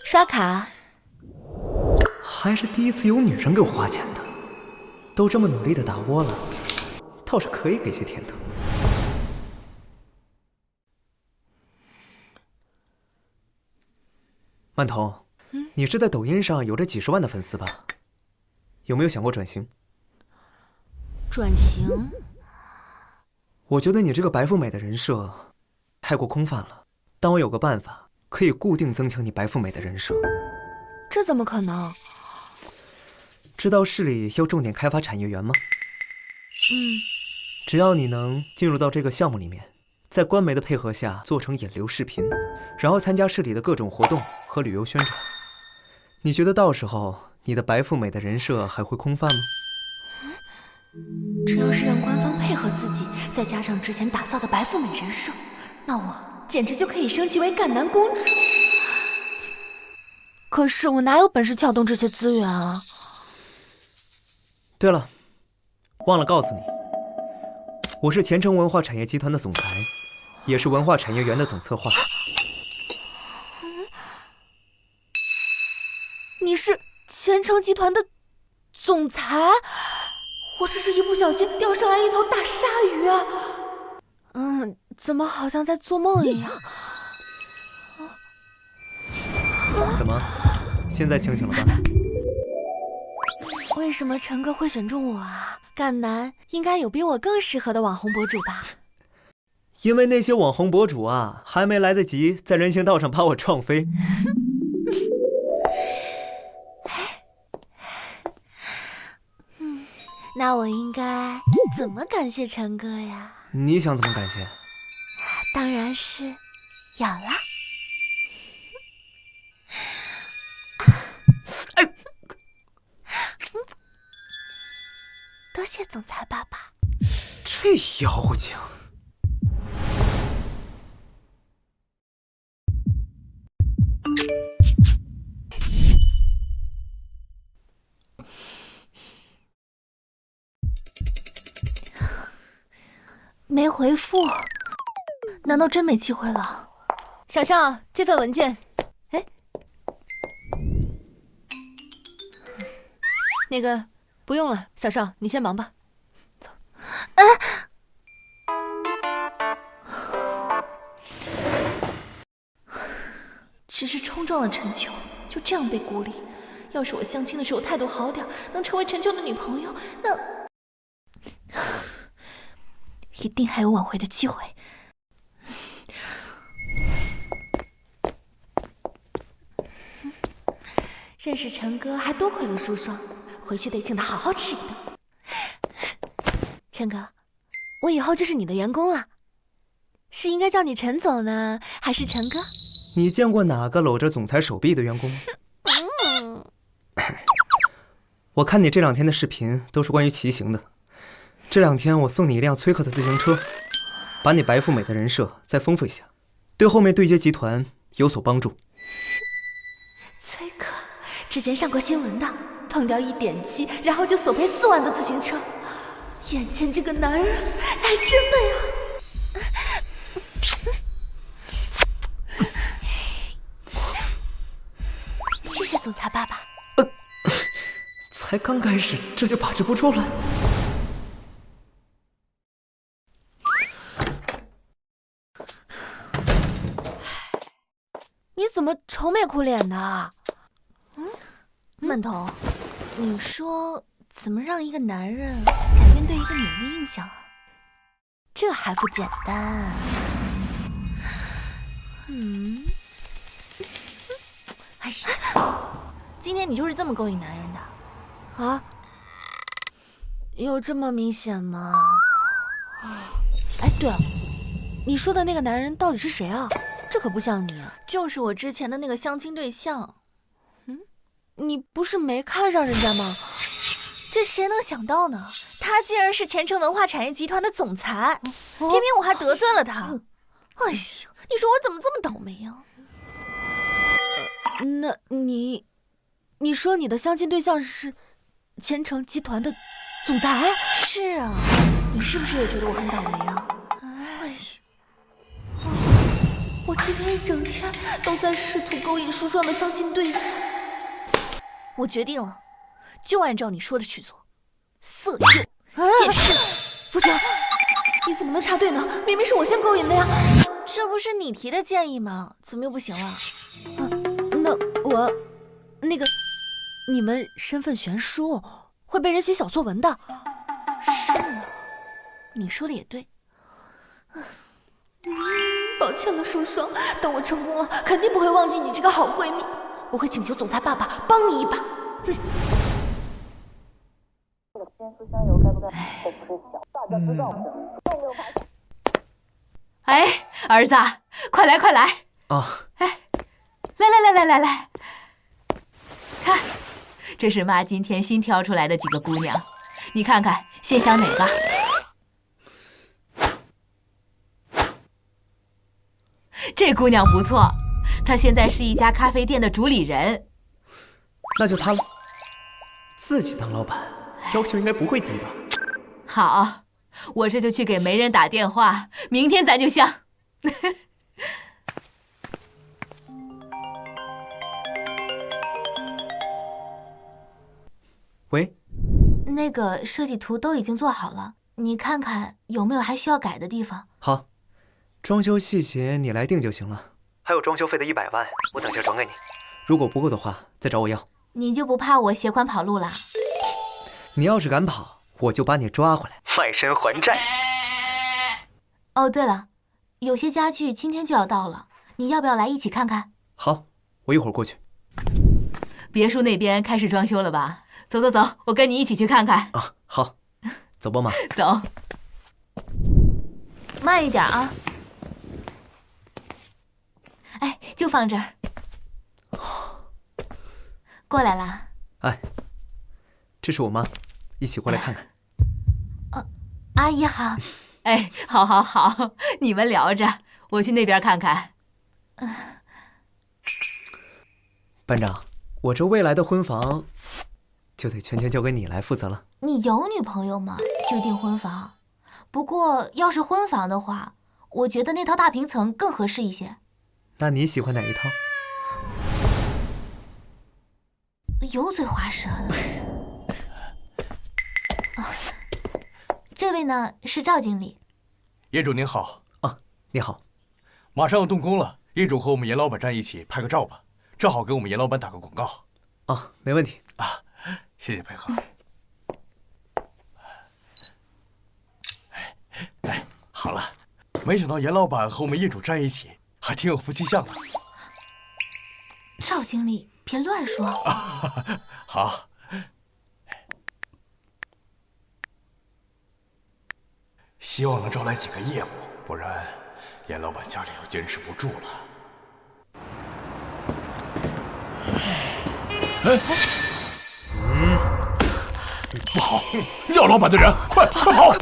刷卡。还是第一次有女人给我花钱的，都这么努力的打窝了，倒是可以给些甜头。曼彤，你是在抖音上有着几十万的粉丝吧？有没有想过转型？转型？我觉得你这个白富美的人设太过空泛了，但我有个办法可以固定增强你白富美的人设。这怎么可能？知道市里要重点开发产业园吗？嗯，只要你能进入到这个项目里面，在官媒的配合下做成引流视频，然后参加市里的各种活动和旅游宣传，你觉得到时候你的白富美的人设还会空泛吗？只要是让官方配合自己，再加上之前打造的白富美人设，那我简直就可以升级为赣南公主。可是我哪有本事撬动这些资源啊？对了，忘了告诉你，我是前程文化产业集团的总裁，也是文化产业园的总策划。你是前程集团的总裁？我这是一不小心钓上来一头大鲨鱼啊！怎么好像在做梦一样？怎么，现在清醒了吧？为什么陈哥会选中我啊？赣南应该有比我更适合的网红博主吧？因为那些网红博主啊，还没来得及在人行道上把我撞飞。那我应该怎么感谢陈哥呀？你想怎么感谢？当然是有啦。多谢总裁爸爸。这妖精！没回复，难道真没机会了？小邵，这份文件，哎，那个不用了，小邵，你先忙吧。走。只是冲撞了陈秋，就这样被孤立。要是我相亲的时候态度好点，能成为陈秋的女朋友，那一定还有挽回的机会。认识陈哥还多亏了舒霜，回去得请他好好吃一顿。陈哥，我以后就是你的员工了，是应该叫你陈总呢，还是陈哥？你见过哪个搂着总裁手臂的员工？我看你这2天的视频都是关于骑行的。这2天我送你一辆崔克的自行车，把你白富美的人设再丰富一下，对后面对接集团有所帮助。崔克之前上过新闻的，碰掉1.7，然后就索赔4万的自行车。眼前这个男人还真的呀！谢谢总裁爸爸。才刚开始，这就把持不住了。你怎么愁眉苦脸的？馒头，你说怎么让一个男人改变对一个女人的印象啊？这还不简单。哎呀，今天你就是这么勾引男人的啊？有这么明显吗？哎，对了，你说的那个男人到底是谁啊？这可不像你啊。就是我之前的那个相亲对象。你不是没看上人家吗？这谁能想到呢？他竟然是前程文化产业集团的总裁，偏偏我还得罪了他。哎呀，你说我怎么这么倒霉啊？那你说你的相亲对象是前程集团的总裁？是啊，你是不是也觉得我很倒霉啊？哎呀，我今天一整天都在试图勾引舒霜的相亲对象。我决定了，就按照你说的去做。色诱、现世。不行，你怎么能插队呢？明明是我先勾引的呀！这不是你提的建议吗？怎么又不行了？那我，你们身份悬殊，会被人写小作文的。是啊，你说的也对。抱歉了，双双。等我成功了，肯定不会忘记你这个好闺蜜。我会请求总裁爸爸帮你一把。哎，儿子，快来快来！啊！哎，来，看，这是妈今天新挑出来的几个姑娘，你看看，先想哪个？这姑娘不错，她现在是一家咖啡店的主理人。那就她了。自己当老板，要求应该不会低吧？好，我这就去给媒人打电话，明天咱就相。喂，那个设计图都已经做好了，你看看有没有还需要改的地方。好，装修细节你来定就行了。还有装修费的100万，我等下转给你。如果不够的话，再找我要。你就不怕我携款跑路了？你要是敢跑，我就把你抓回来，卖身还债。哦，对了，有些家具今天就要到了，你要不要来一起看看？好，我一会儿过去。别墅那边开始装修了吧？走，我跟你一起去看看。啊，好，走吧，妈。走。慢一点啊。哎，就放这儿。过来啦。哎，这是我妈，一起过来看看。阿姨好。哎，好，你们聊着，我去那边看看。班长，我这未来的婚房就得全权交给你来负责了。你有女朋友吗？就订婚房？不过要是婚房的话，我觉得那套大平层更合适一些。那你喜欢哪一套？油嘴滑舌的。这位呢是赵经理。业主您好。啊，你好。马上要动工了，业主和我们严老板站一起拍个照吧，正好给我们严老板打个广告。啊，没问题。啊，谢谢配合。哎，好了，没想到严老板和我们业主站一起，还挺有夫妻相的。赵经理，别乱说。好。希望能招来几个业务，不然严老板家里要坚持不住了。不好，廖老板的人，快跑！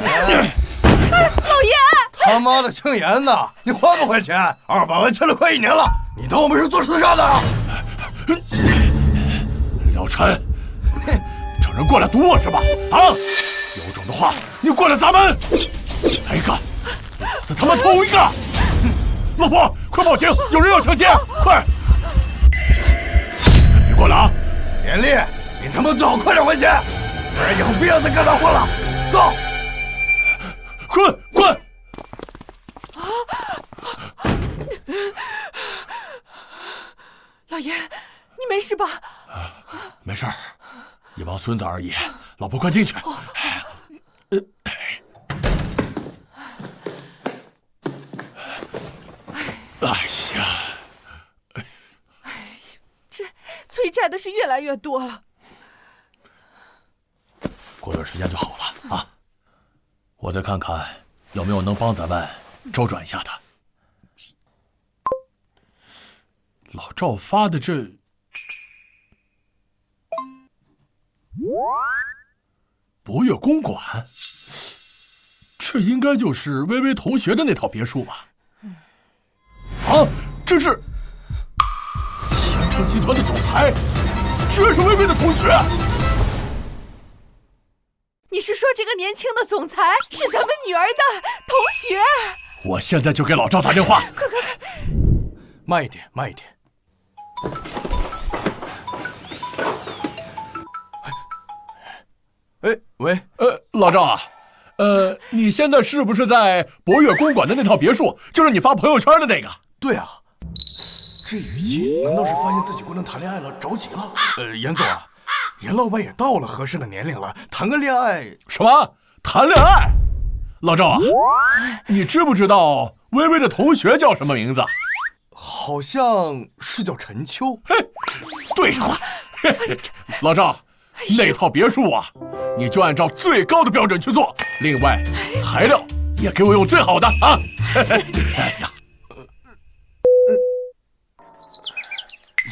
老爷！他妈的，姓严的，你还不还钱？200万欠了快1年了，你当我们是做慈善的？廖晨，找人过来堵我是吧？啊！有种的话，你过来砸门！来一个，老子他妈捅一个！老婆，快报警，有人要抢劫，快！别过来啊！严厉，你他妈最好快点还钱，不然以后别想再干大活了。走，滚！老爷，你没事吧？没事儿，一帮孙子而已。老婆，快进去。哎呀，这催债的是越来越多了。过段时间就好了啊！我再看看有没有能帮咱们周转一下的。老赵发的这博悦公馆，这应该就是薇薇同学的那套别墅吧？啊，这是前程集团的总裁，居然是薇薇的同学！你是说这个年轻的总裁是咱们女儿的同学？我现在就给老赵打电话。快！慢一点。哎，喂，老赵啊，你现在是不是在博悦公馆的那套别墅？就是你发朋友圈的那个？对啊，这语气难道是发现自己姑娘谈恋爱了，着急了？严总啊，严老板也到了合适的年龄了，谈个恋爱。什么？谈恋爱？老赵啊，你知不知道微微的同学叫什么名字？好像是叫陈秋。嘿，对上了。老赵，那套别墅啊，你就按照最高的标准去做。另外，材料也给我用最好的啊！哎呀，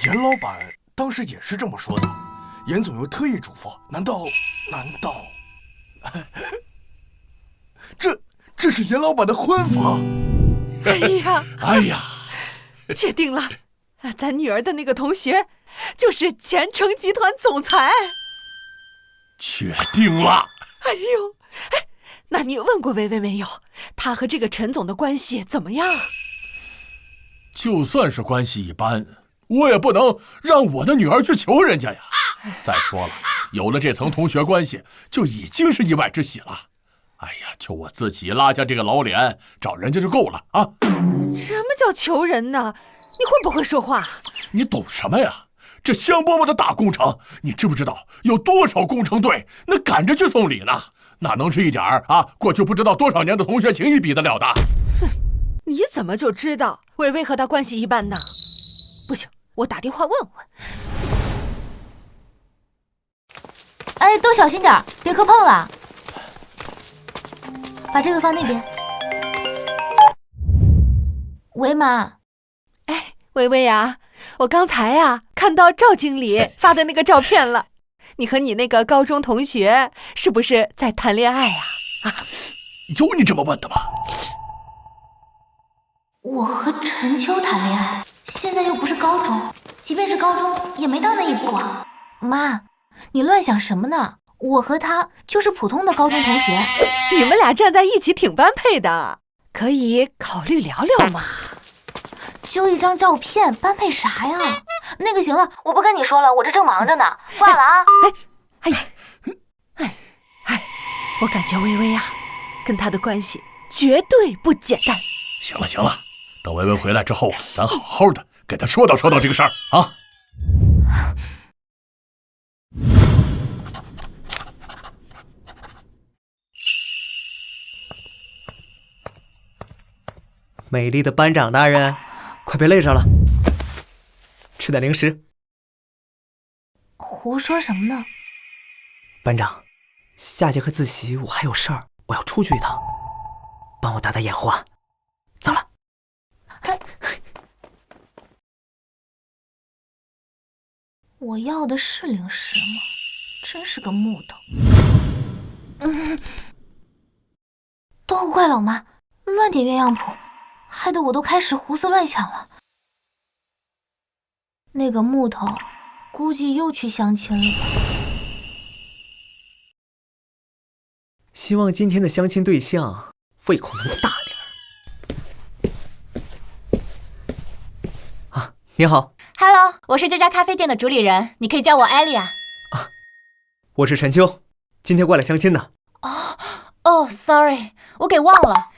严老板当时也是这么说的。严总又特意嘱咐，难道？这是严老板的婚房。哎呀，确定了，咱女儿的那个同学就是前程集团总裁。确定了。那你问过薇薇没有？她和这个陈总的关系怎么样？就算是关系一般，我也不能让我的女儿去求人家呀。再说了，有了这层同学关系，就已经是意外之喜了。哎呀，就我自己拉下这个老脸找人家就够了啊！什么叫求人呢？你会不会说话？你懂什么呀？这香饽饽的大工程，你知不知道有多少工程队那赶着去送礼呢？哪能是一点过去不知道多少年的同学情谊比得了的？哼，你怎么就知道薇薇和他关系一般呢？不行，我打电话问问。哎，都小心点，别磕碰了。把这个放那边。喂，妈。薇薇呀，我刚才呀看到赵经理发的那个照片了，你和你那个高中同学是不是在谈恋爱呀？有你这么问的吗？我和陈秋谈恋爱，现在又不是高中，即便是高中也没到那一步啊。妈，你乱想什么呢？我和他就是普通的高中同学。你们俩站在一起挺般配的，可以考虑聊聊嘛。就一张照片，般配啥呀？那个行了，我不跟你说了，我这正忙着呢，挂了啊。我感觉薇薇呀，跟他的关系绝对不简单。行了，等薇薇回来之后，咱好好的给她说道这个事儿啊。美丽的班长大人，快别累着了，吃点零食。胡说什么呢？班长，下节课自习我还有事儿，我要出去一趟，帮我打打掩护啊。走了。我要的是零食吗？真是个木头。都怪老妈乱点鸳鸯谱，害得我都开始胡思乱想了。那个木头估计又去相亲了吧。希望今天的相亲对象胃口能大点啊！你好 ，Hello， 我是这家咖啡店的主理人，你可以叫我艾莉啊。我是陈秋，今天过来相亲的。Sorry， 我给忘了，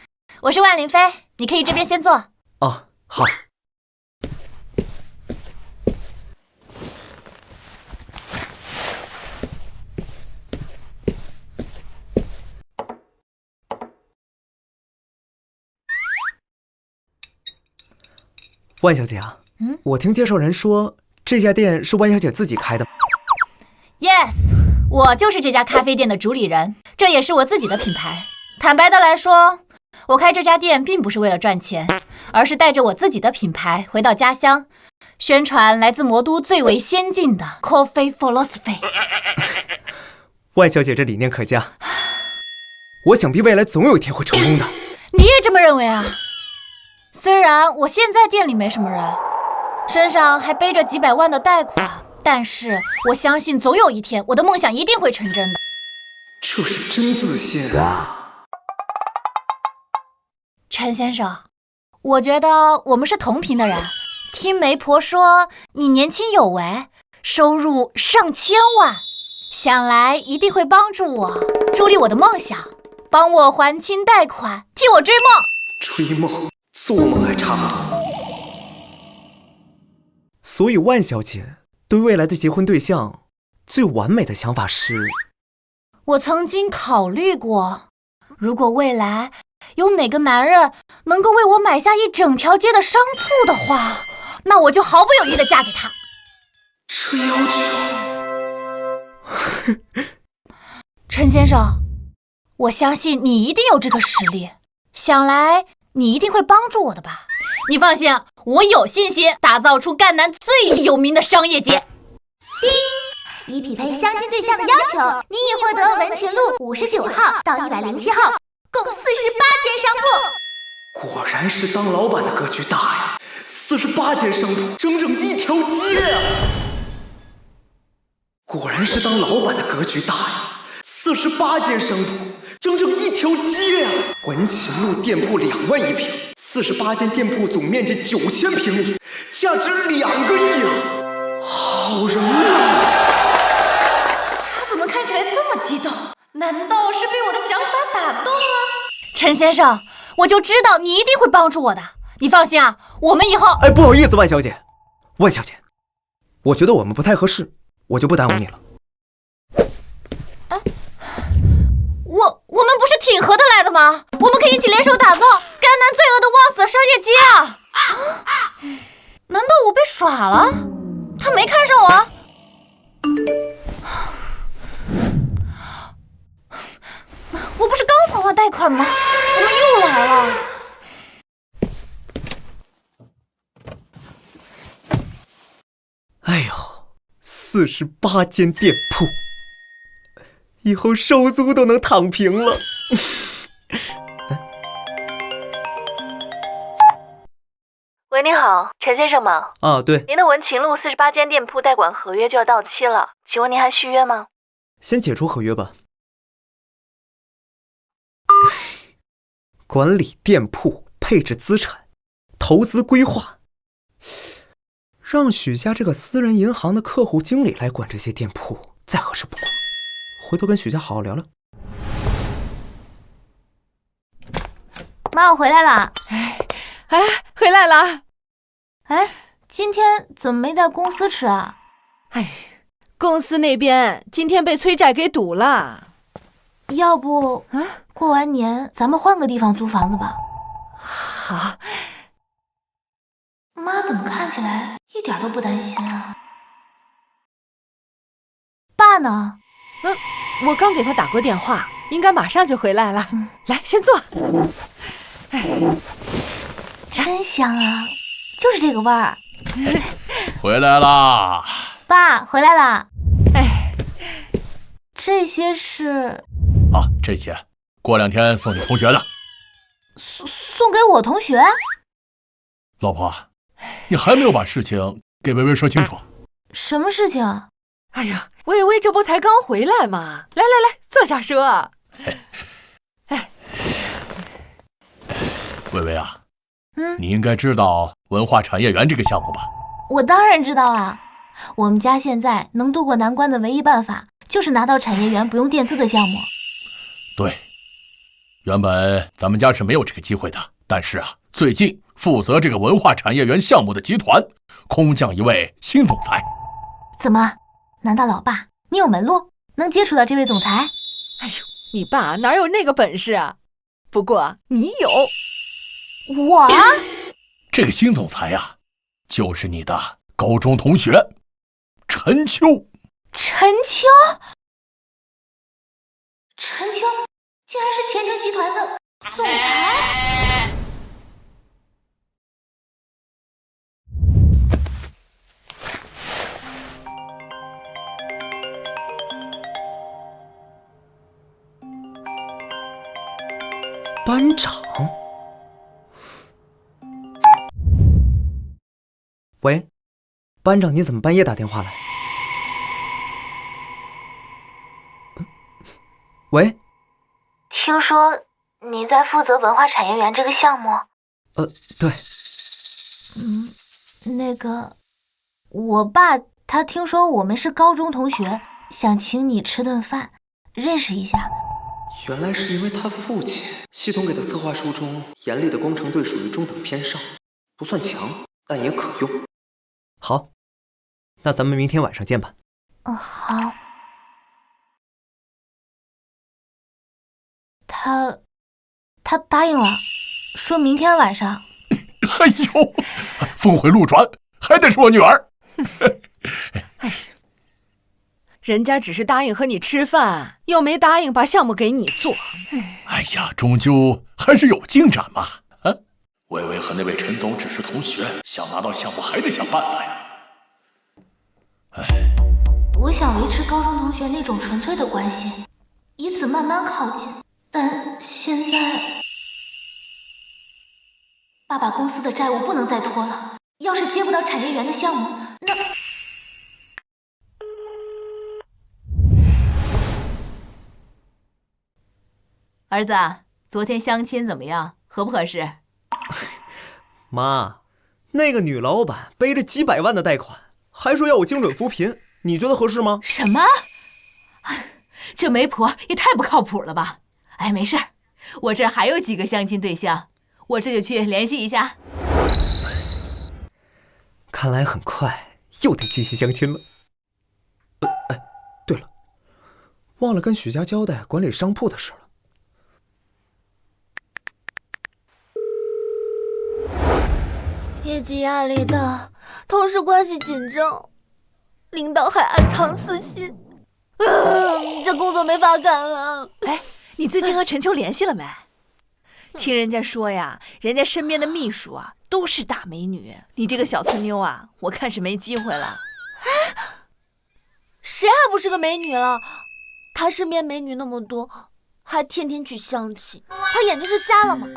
我是万林飞，你可以这边先坐。哦，好。万小姐啊，我听介绍人说这家店是万小姐自己开的。Yes， 我就是这家咖啡店的主理人，这也是我自己的品牌。坦白的来说，我开这家店并不是为了赚钱，而是带着我自己的品牌回到家乡，宣传来自魔都最为先进的 Coffee Philosophy。万小姐这理念可嘉，我想必未来总有一天会成功的。你也这么认为啊？虽然我现在店里没什么人，身上还背着几百万的贷款，但是我相信总有一天我的梦想一定会成真的。这是真自信啊！陈先生，我觉得我们是同频的人。听媒婆说你年轻有为，收入上千万，想来一定会帮助我，助力我的梦想，帮我还清贷款，替我追梦。追梦？做梦还差不多。所以万小姐对未来的结婚对象最完美的想法是？我曾经考虑过，如果未来有哪个男人能够为我买下一整条街的商铺的话，那我就毫不犹豫地嫁给他。这要求……陈先生，我相信你一定有这个实力，想来你一定会帮助我的吧？你放心，我有信心打造出赣南最有名的商业街。叮！以匹配相亲对象的要求，你已获得文勤路59号到107号，共48间商铺。果然是当老板的格局大呀！48间商铺，整整一条街啊！果然是当老板的格局大呀！48间商铺，整整一条街啊！文勤路店铺2万1平，48间店铺总面积9000平米，价值2个亿啊！好人啊！他怎么看起来这么激动？难道是被我的想法打动了？陈先生，我就知道你一定会帮助我的。你放心啊，我们以后……哎，不好意思，万小姐，万小姐，我觉得我们不太合适，我就不耽误你了。我们不是挺合得来的吗？我们可以一起联手打造赣南最额的旺死的商业街啊！难道我被耍了？他没看上我？我不是刚还完贷款吗？怎么又来了？哎呦，48间店铺，以后收租都能躺平了。喂，你好，陈先生吗？啊，对，您的文勤路48间店铺代管合约就要到期了，请问您还续约吗？先解除合约吧。管理店铺，配置资产，投资规划，让许家这个私人银行的客户经理来管这些店铺，再合适不过。回头跟许家好好聊聊。妈，我回来了。哎，回来了。哎，今天怎么没在公司吃啊？哎，公司那边今天被催债给堵了。要不过完年咱们换个地方租房子吧。好。妈怎么看起来一点都不担心啊？爸呢？我刚给他打过电话，应该马上就回来了。来，先坐。真香啊，就是这个味儿。回来啦！爸，回来啦。哎，这些是……啊，这些过2天送你同学的。送给我同学？老婆，你还没有把事情给薇薇说清楚。什么事情？哎呀，薇薇这不才刚回来吗？来来来，坐下说。哎，薇薇啊，你应该知道文化产业园这个项目吧？我当然知道啊，我们家现在能渡过难关的唯一办法，就是拿到产业园不用垫资的项目。对，原本咱们家是没有这个机会的，但是啊，最近负责这个文化产业园项目的集团空降一位新总裁。怎么？难道老爸你有门路，能接触到这位总裁？哎呦，你爸哪有那个本事啊？不过你有。我啊？这个新总裁呀，就是你的高中同学陈秋。陈秋？陈秋竟然是前程集团的总裁？班长？喂，班长，你怎么半夜打电话来？喂，听说你在负责文化产业园这个项目？对。那个，我爸他听说我们是高中同学，想请你吃顿饭，认识一下。原来是因为他父亲系统给的策划书中严厉的工程队属于中等偏上，不算强，但也可用。好，那咱们明天晚上见吧。好。他他答应了，说明天晚上。哎呦，峰回路转，还得是我女儿。人家只是答应和你吃饭，又没答应把项目给你做。哎呀，终究还是有进展嘛。啊，微微和那位陈总只是同学，想拿到项目还得想办法呀。我想维持高中同学那种纯粹的关系，以此慢慢靠近。但现在，爸爸公司的债务不能再拖了。要是接不到产业园的项目，那……儿子，昨天相亲怎么样？合不合适？妈，那个女老板背着几百万的贷款，还说要我精准扶贫，你觉得合适吗？什么？这媒婆也太不靠谱了吧！哎，没事儿，我这儿还有几个相亲对象，我这就去联系一下。看来很快又得继续相亲了。对了，忘了跟许家交代管理商铺的事了。业绩压力大，同事关系紧张，领导还暗藏私心，这工作没法干了。哎，你最近和陈秋联系了没？听人家说呀，人家身边的秘书啊都是大美女，你这个小村妞啊，我看是没机会了。哎，谁还不是个美女了？他身边美女那么多，还天天去相亲，他眼睛是瞎了吗？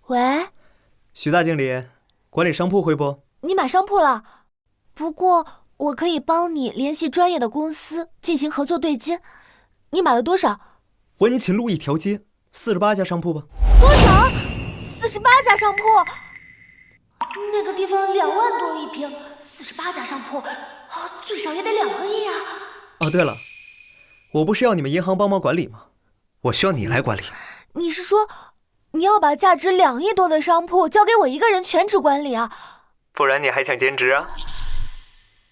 喂，许大经理，管理商铺会不？你买商铺了？不过我可以帮你联系专业的公司进行合作对接。你买了多少？文勤路一条街，48家商铺吧。多少？48家商铺？那个地方2万多一平，48家商铺，最少也得2个亿啊！哦，对了，我不是要你们银行帮忙管理吗？我需要你来管理。你是说你要把价值2亿多的商铺交给我一个人全职管理啊？不然你还想兼职啊？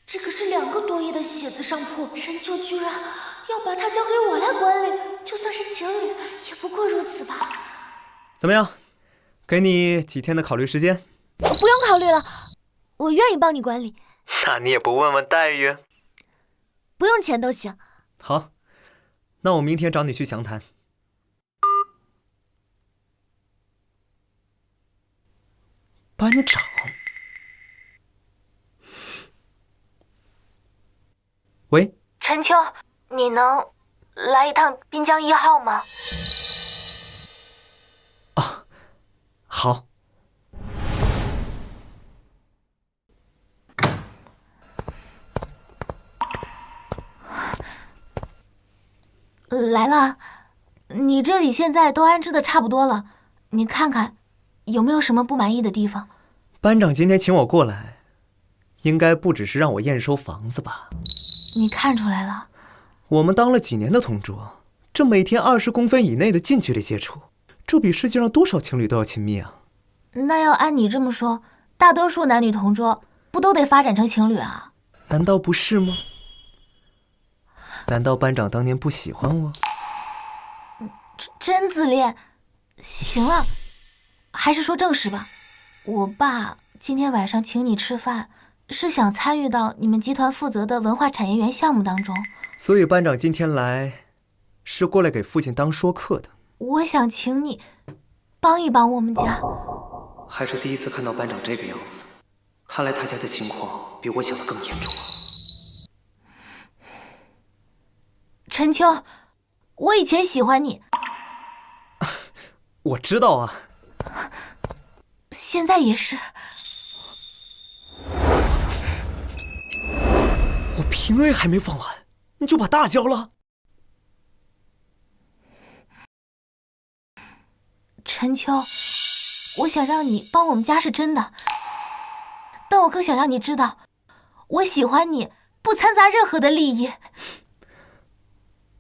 这可是2个多亿的写字商铺，陈秋居然要把它交给我来管理，就算是情侣也不过如此吧。怎么样？给你几天的考虑时间？不用考虑了，我愿意帮你管理。那你也不问问待遇？不用钱都行。好，那我明天找你去详谈。班长，喂，陈秋，你能来一趟滨江1号吗？啊，好。来了，你这里现在都安置的差不多了，你看看有没有什么不满意的地方？班长今天请我过来，应该不只是让我验收房子吧？你看出来了？我们当了几年的同桌，这每天20公分以内的近距离接触，这比世界上多少情侣都要亲密啊！那要按你这么说，大多数男女同桌不都得发展成情侣啊？难道不是吗？难道班长当年不喜欢我？真自恋。行了，还是说正事吧。我爸今天晚上请你吃饭，是想参与到你们集团负责的文化产业园项目当中。所以班长今天来，是过来给父亲当说客的。我想请你帮一帮我们家。还是第一次看到班长这个样子，看来他家的情况比我想的更严重啊。陈秋，我以前喜欢你。我知道啊。现在也是。我平 A 还没放完，你就把大交了？陈秋，我想让你帮我们家是真的，但我更想让你知道，我喜欢你，不掺杂任何的利益。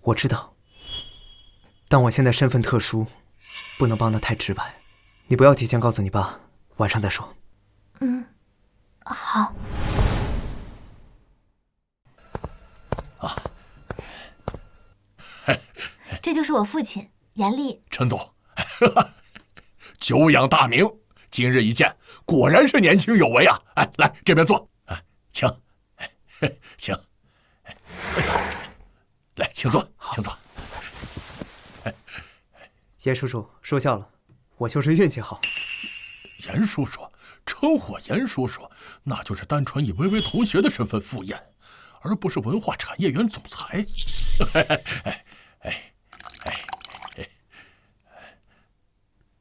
我知道，但我现在身份特殊，不能帮得太直白。你不要提前告诉你爸，晚上再说。好。是我父亲严厉。陈总，久仰大名，今日一见，果然是年轻有为啊！哎，来这边坐，哎，请，请，来，请坐，请坐。严叔叔说笑了，我就是运气好。严叔叔，称呼我严叔叔，那就是单纯以微微同学的身份赴宴，而不是文化产业园总裁。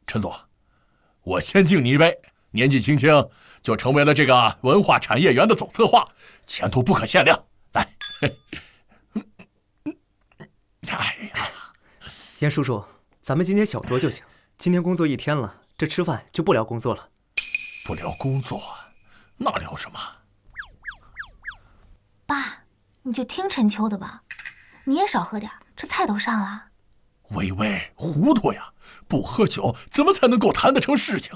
陈总，我先敬你一杯。年纪轻轻就成为了这个文化产业园的总策划，前途不可限量。来，哎呀，严叔叔，咱们今天小酌就行。今天工作一天了，这吃饭就不聊工作了。不聊工作，那聊什么？爸，你就听陈秋的吧，你也少喝点，这菜都上了。微微糊涂呀，不喝酒怎么才能够谈得成事情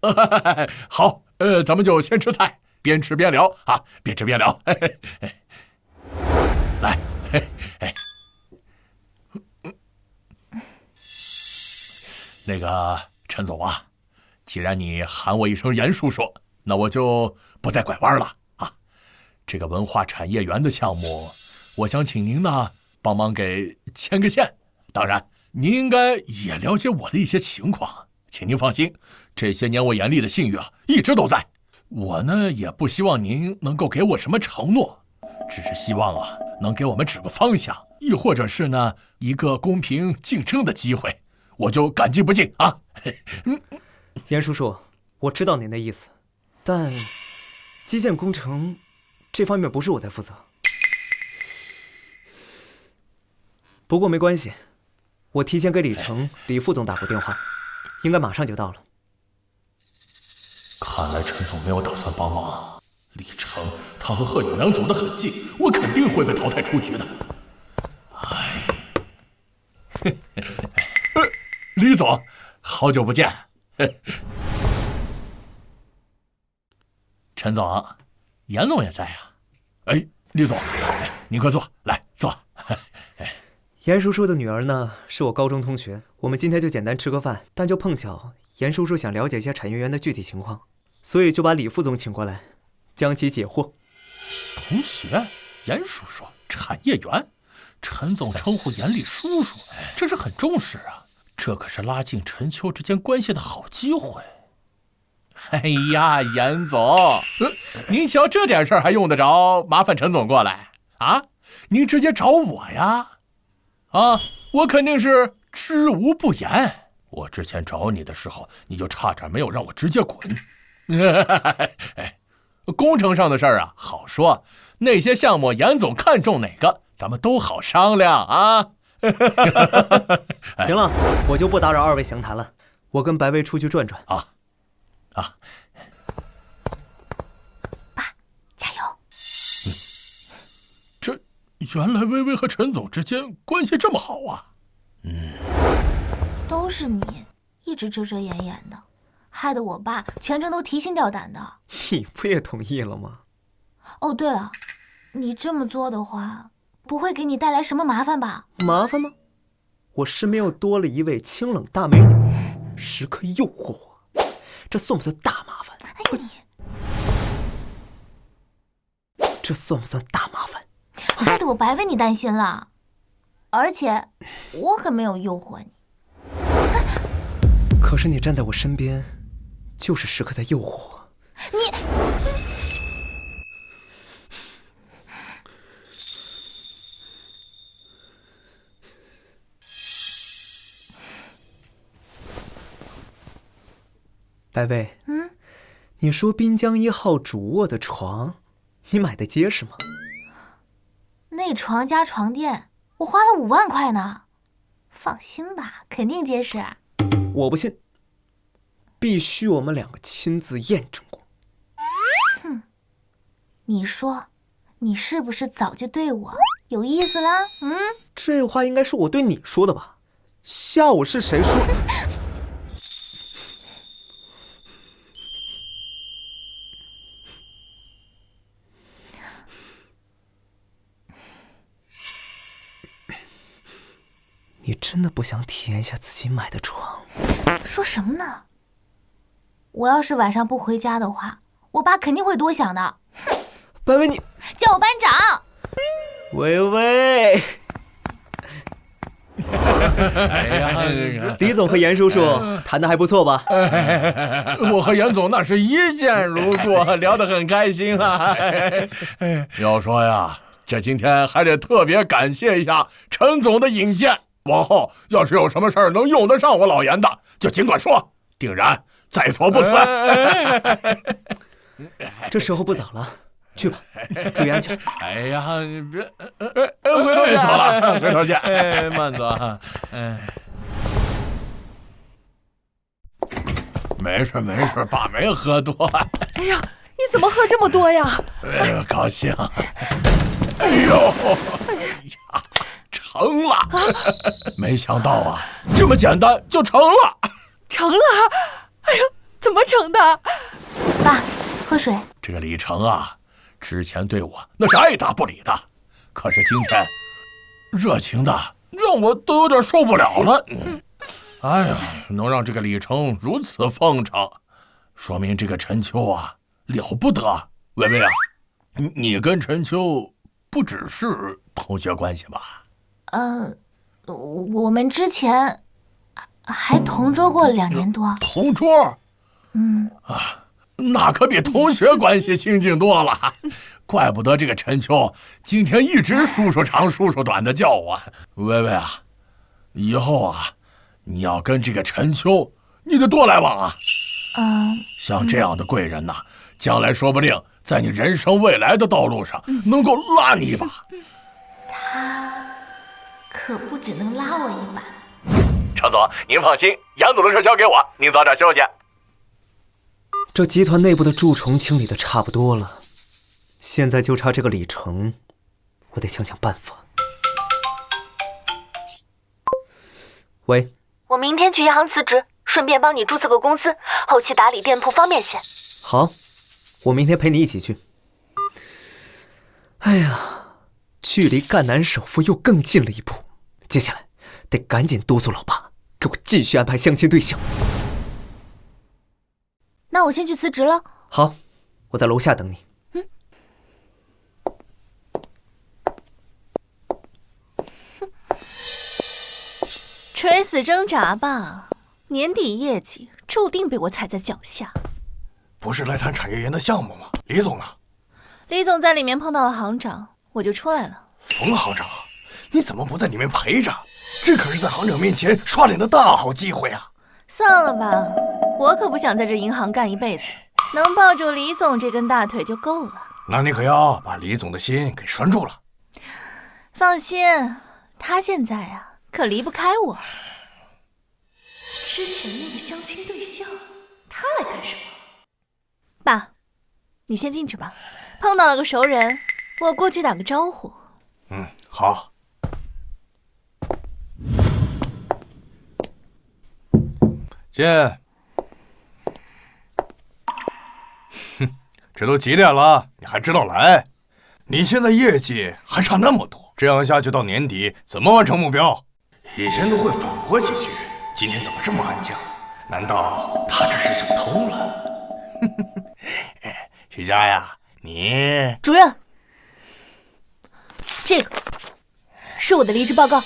啊？好，咱们就先吃菜，边吃边聊啊，边吃边聊。来，那个陈总啊，既然你喊我一声严叔叔，那我就不再拐弯了啊。这个文化产业园的项目，我想请您呢帮忙给牵个线。当然，您应该也了解我的一些情况，请您放心，这些年我严厉的信誉啊一直都在。我呢也不希望您能够给我什么承诺，只是希望啊能给我们指个方向，亦或者是呢一个公平竞争的机会，我就感激不尽啊。严叔叔，我知道您的意思，但基建工程这方面不是我在负责。不过没关系，我提前给李成、李副总打过电话，应该马上就到了。看来陈总没有打算帮忙。李成他和贺永良走得很近，我肯定会被淘汰出局的。李总，好久不见。陈总，严总也在啊。哎，李总，您快坐，来坐。严叔叔的女儿呢，是我高中同学，我们今天就简单吃个饭，但就碰巧严叔叔想了解一下产业园的具体情况，所以就把李副总请过来，将其解惑。同学，严叔叔，产业园，陈总称呼严厉叔叔，这是很重视啊，这可是拉近陈秋之间关系的好机会。哎呀，严总，您瞧这点事儿还用得着麻烦陈总过来啊？您直接找我呀。啊，我肯定是知无不言。我之前找你的时候，你就差点没有让我直接滚。工程上的事儿啊，好说。那些项目，严总看中哪个，咱们都好商量啊。行了，我就不打扰二位详谈了，我跟白薇出去转转啊。爸，加油！这原来薇薇和陈总之间关系这么好啊。都是你，一直遮遮掩掩的，害得我爸全程都提心吊胆的。你不也同意了吗？哦，对了，你这么做的话，不会给你带来什么麻烦吧？麻烦吗？我身边又多了一位清冷大美女，时刻诱惑我，这算不算大麻烦？哎你，这算不算大麻烦？害得我白为你担心了，而且我可没有诱惑你。可是你站在我身边，就是时刻在诱惑我。你，白薇，你说滨江1号主卧的床，你买的结实吗？那床加床垫，我花了5万块呢。放心吧，肯定结实。我不信，必须我们两个亲自验证过。哼，你说，你是不是早就对我有意思了？这话应该是我对你说的吧？下午是谁说？你真的不想体验一下自己买的床？说什么呢？我要是晚上不回家的话，我爸肯定会多想的。哼！班委，你叫我班长。喂喂。哎呀，李总和严叔叔谈的还不错吧？我和严总那是一见如故，聊得很开心啊。要说呀，这今天还得特别感谢一下陈总的引荐。往后要是有什么事儿能用得上我老严的，就尽管说，定然在所不辞。这时候不早了，去吧，注意安全。哎呀，你别，回头见，走了，回头见。哎，慢走啊。没事没事，爸没喝多。哎呀，你怎么喝这么多呀？高兴。哎呦，哎呀，成了！没想到啊，这么简单就成了。成了？哎呀，怎么成的？爸，喝水。这个李成啊，之前对我那是爱答不理的，可是今天热情的让我都有点受不了了。哎呀，能让这个李成如此奉承，说明这个陈秋啊了不得。薇薇啊，你跟陈秋不只是同学关系吧？我们之前还同桌过2年多。同桌？那可比同学关系亲近多了。怪不得这个陈秋今天一直叔叔长叔叔短的叫我。薇薇啊，以后啊，你要跟这个陈秋，你得多来往啊。像这样的贵人呐，将来说不定在你人生未来的道路上能够拉你一把。他可不只能拉我一把。程总，您放心，杨总的事交给我，您早点休息。这集团内部的蛀虫清理的差不多了，现在就差这个李成，我得想想办法。喂，我明天去银行辞职，顺便帮你注册个公司，后期打理店铺方便些。好，我明天陪你一起去。哎呀，距离赣南首富又更近了一步，接下来得赶紧督促老爸给我继续安排相亲对象。那我先去辞职了。好，我在楼下等你。垂死挣扎吧，年底业绩注定被我踩在脚下。不是来谈产业园的项目吗？李总呢？李总在里面碰到了行长，我就出来了。冯行长，你怎么不在里面陪着？这可是在行长面前刷脸的大好机会啊！算了吧，我可不想在这银行干一辈子，能抱住李总这根大腿就够了。那你可要把李总的心给拴住了。放心，他现在啊可离不开我。之前那个相亲对象，他来干什么？爸，你先进去吧，碰到了个熟人，我过去打个招呼。好。进。这都几点了，你还知道来？你现在业绩还差那么多，这样下去到年底怎么完成目标？以前都会反驳几句，今天怎么这么安静？难道他这是想偷了？徐佳呀，你主任，这个是我的离职报告。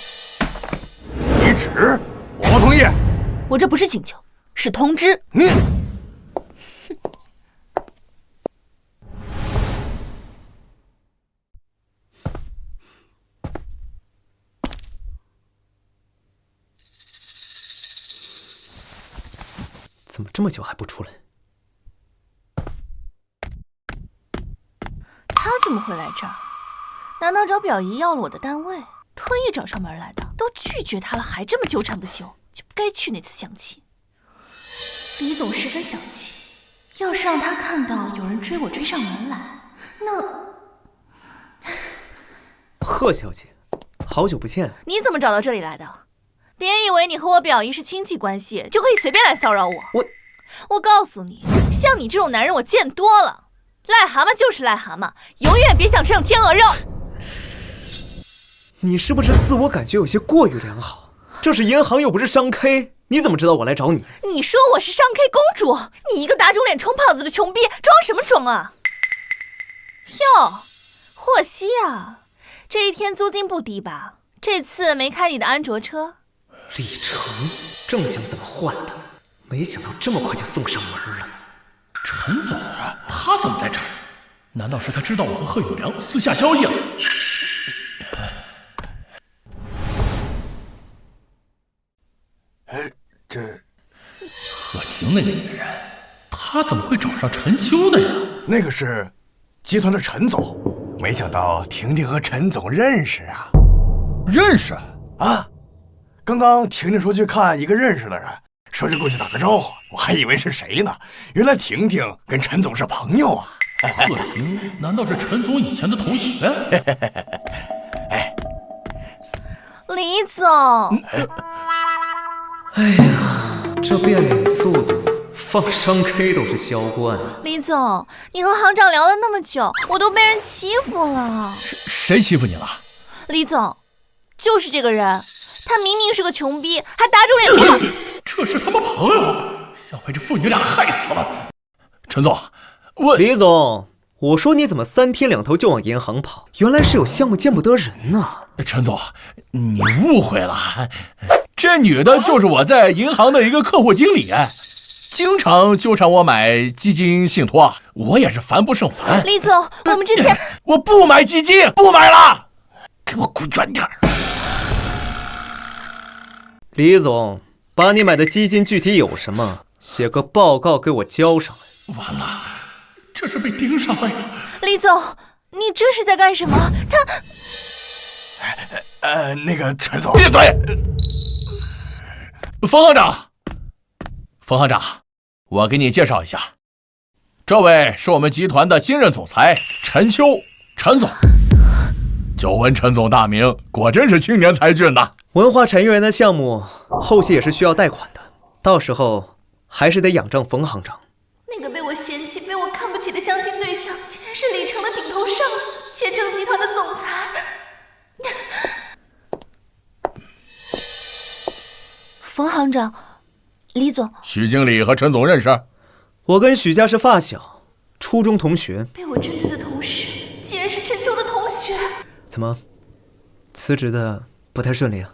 离职？我不同意。我这不是请求，是通知。你怎么这么久还不出来？他怎么会来这儿？难道找表姨要了我的单位？特意找上门来的，都拒绝他了，还这么纠缠不休，就不该去那次相亲。李总十分小气，要是让他看到有人追我追上门来，那……贺小姐，好久不见。你怎么找到这里来的？别以为你和我表姨是亲戚关系，就可以随便来骚扰我。我告诉你，像你这种男人我见多了，癞蛤蟆就是癞蛤蟆，永远别想吃上天鹅肉。你是不是自我感觉有些过于良好？这是银行又不是商 K， 你怎么知道我来找你？你说我是商 K 公主，你一个打肿脸充胖子的穷逼，装什么装啊？哟，霍希啊，这一天租金不低吧？这次没开你的安卓车？李成，正想怎么换他，没想到这么快就送上门了。陈总，他怎么在这儿？难道是他知道我和贺有良私下交易了？这贺婷那个女人，她怎么会找上陈秋的呀？那个是集团的陈总，没想到婷婷和陈总认识啊。认识啊？刚刚婷婷说去看一个认识的人，说是过去打个招呼，我还以为是谁呢，原来婷婷跟陈总是朋友啊。贺婷难道是陈总以前的同学？哎，李总，哎呀，这变脸速度，放商 K 都是销冠。李总，你和行长聊了那么久，我都被人欺负了。谁欺负你了？李总，就是这个人，他明明是个穷逼，还打肿脸充。这是他们朋友，要被这父女俩害死了。陈总，李总，我说你怎么3天2头就往银行跑？原来是有项目见不得人呢。陈总，你误会了，这女的就是我在银行的一个客户经理，经常纠缠我买基金信托，我也是烦不胜烦。李总，我们之前我不买基金，不买了，给我滚远点。李总，把你买的基金具体有什么，写个报告给我交上来。完了，这是被盯上了呀！李总，你这是在干什么？那个陈总，闭嘴！冯行长，冯行长，我给你介绍一下，这位是我们集团的新任总裁陈秋，陈总。久闻陈总大名，果真是青年才俊呐！文化产业园的项目后期也是需要贷款的，到时候还是得仰仗冯行长。那个被我嫌弃、被我看不起的相亲对象，竟然是李成的顶头上司，千城集团的总裁。冯行长，李总，许经理和陈总认识？我跟许家是发小，初中同学。被我针对的同事，竟然是陈秋的同学。怎么，辞职的不太顺利啊？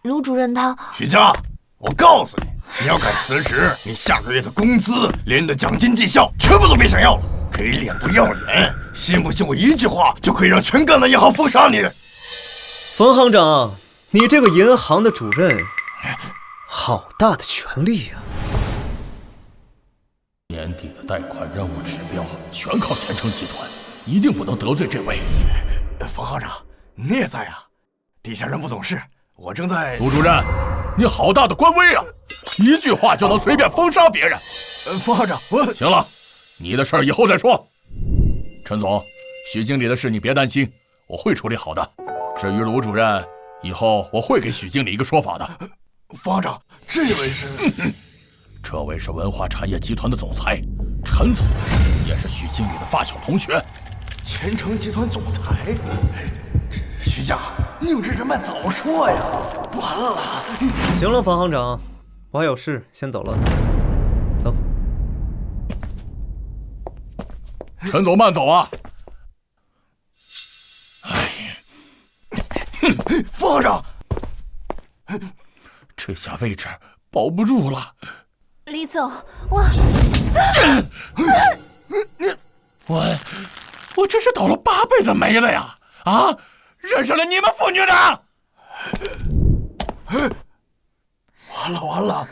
卢主任他……许家，我告诉你，你要敢辞职，你下个月的工资连你的奖金绩效全部都别想要了，给脸不要脸！信不信我一句话就可以让全赣南银行封杀你？冯行长，你这个银行的主任，好大的权力呀！年底的贷款任务指标全靠前程集团，一定不能得罪这位。冯行长，你也在啊？底下人不懂事，我正在……卢主任，你好大的官威啊！一句话就能随便封杀别人。冯行长，我……行了，你的事儿以后再说。陈总，许经理的事你别担心，我会处理好的。至于卢主任，以后我会给许经理一个说法的。冯行长，这位是……这位是文化产业集团的总裁，陈总，也是许经理的发小同学。前程集团总裁，徐家，你有这人脉早说呀！完了。行了，冯行长，我还有事，先走了。走。陈总慢走啊！冯行长，这下位置保不住了。李总，我这是倒了8辈子霉了呀！啊，认识了你们父女俩！完了，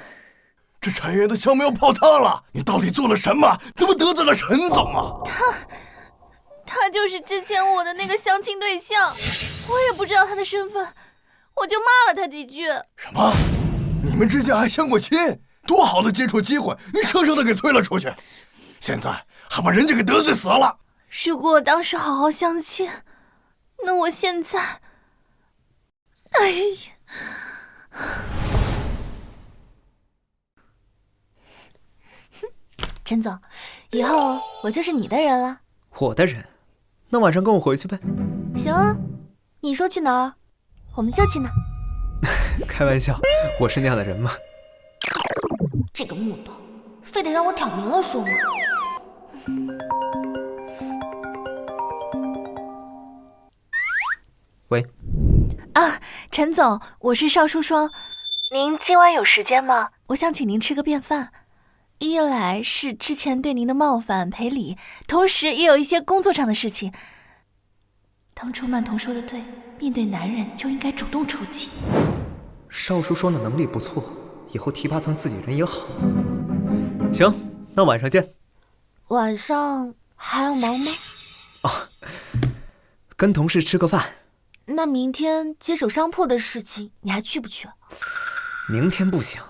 这产业园的项目要泡汤了！你到底做了什么？怎么得罪了陈总啊？他就是之前我的那个相亲对象，我也不知道他的身份，我就骂了他几句。什么？你们之间还相过亲？多好的接触机会，你生生的给推了出去，现在还把人家给得罪死了。如果我当时好好相亲，那我现在……哎呀！陈总，以后我就是你的人了。我的人？那晚上跟我回去呗。行啊，你说去哪儿，我们就去哪儿。开玩笑，我是那样的人吗？这个木头，非得让我挑明了说吗？喂。啊，陈总，我是邵淑双，您今晚有时间吗？我想请您吃个便饭，一来是之前对您的冒犯赔礼，同时也有一些工作上的事情。当初曼童说的对，面对男人就应该主动出击。邵淑双的能力不错，以后提拔成自己人也好。行，那晚上见。晚上还要忙吗？跟同事吃个饭。那明天接手商铺的事情，你还去不去？明天不行，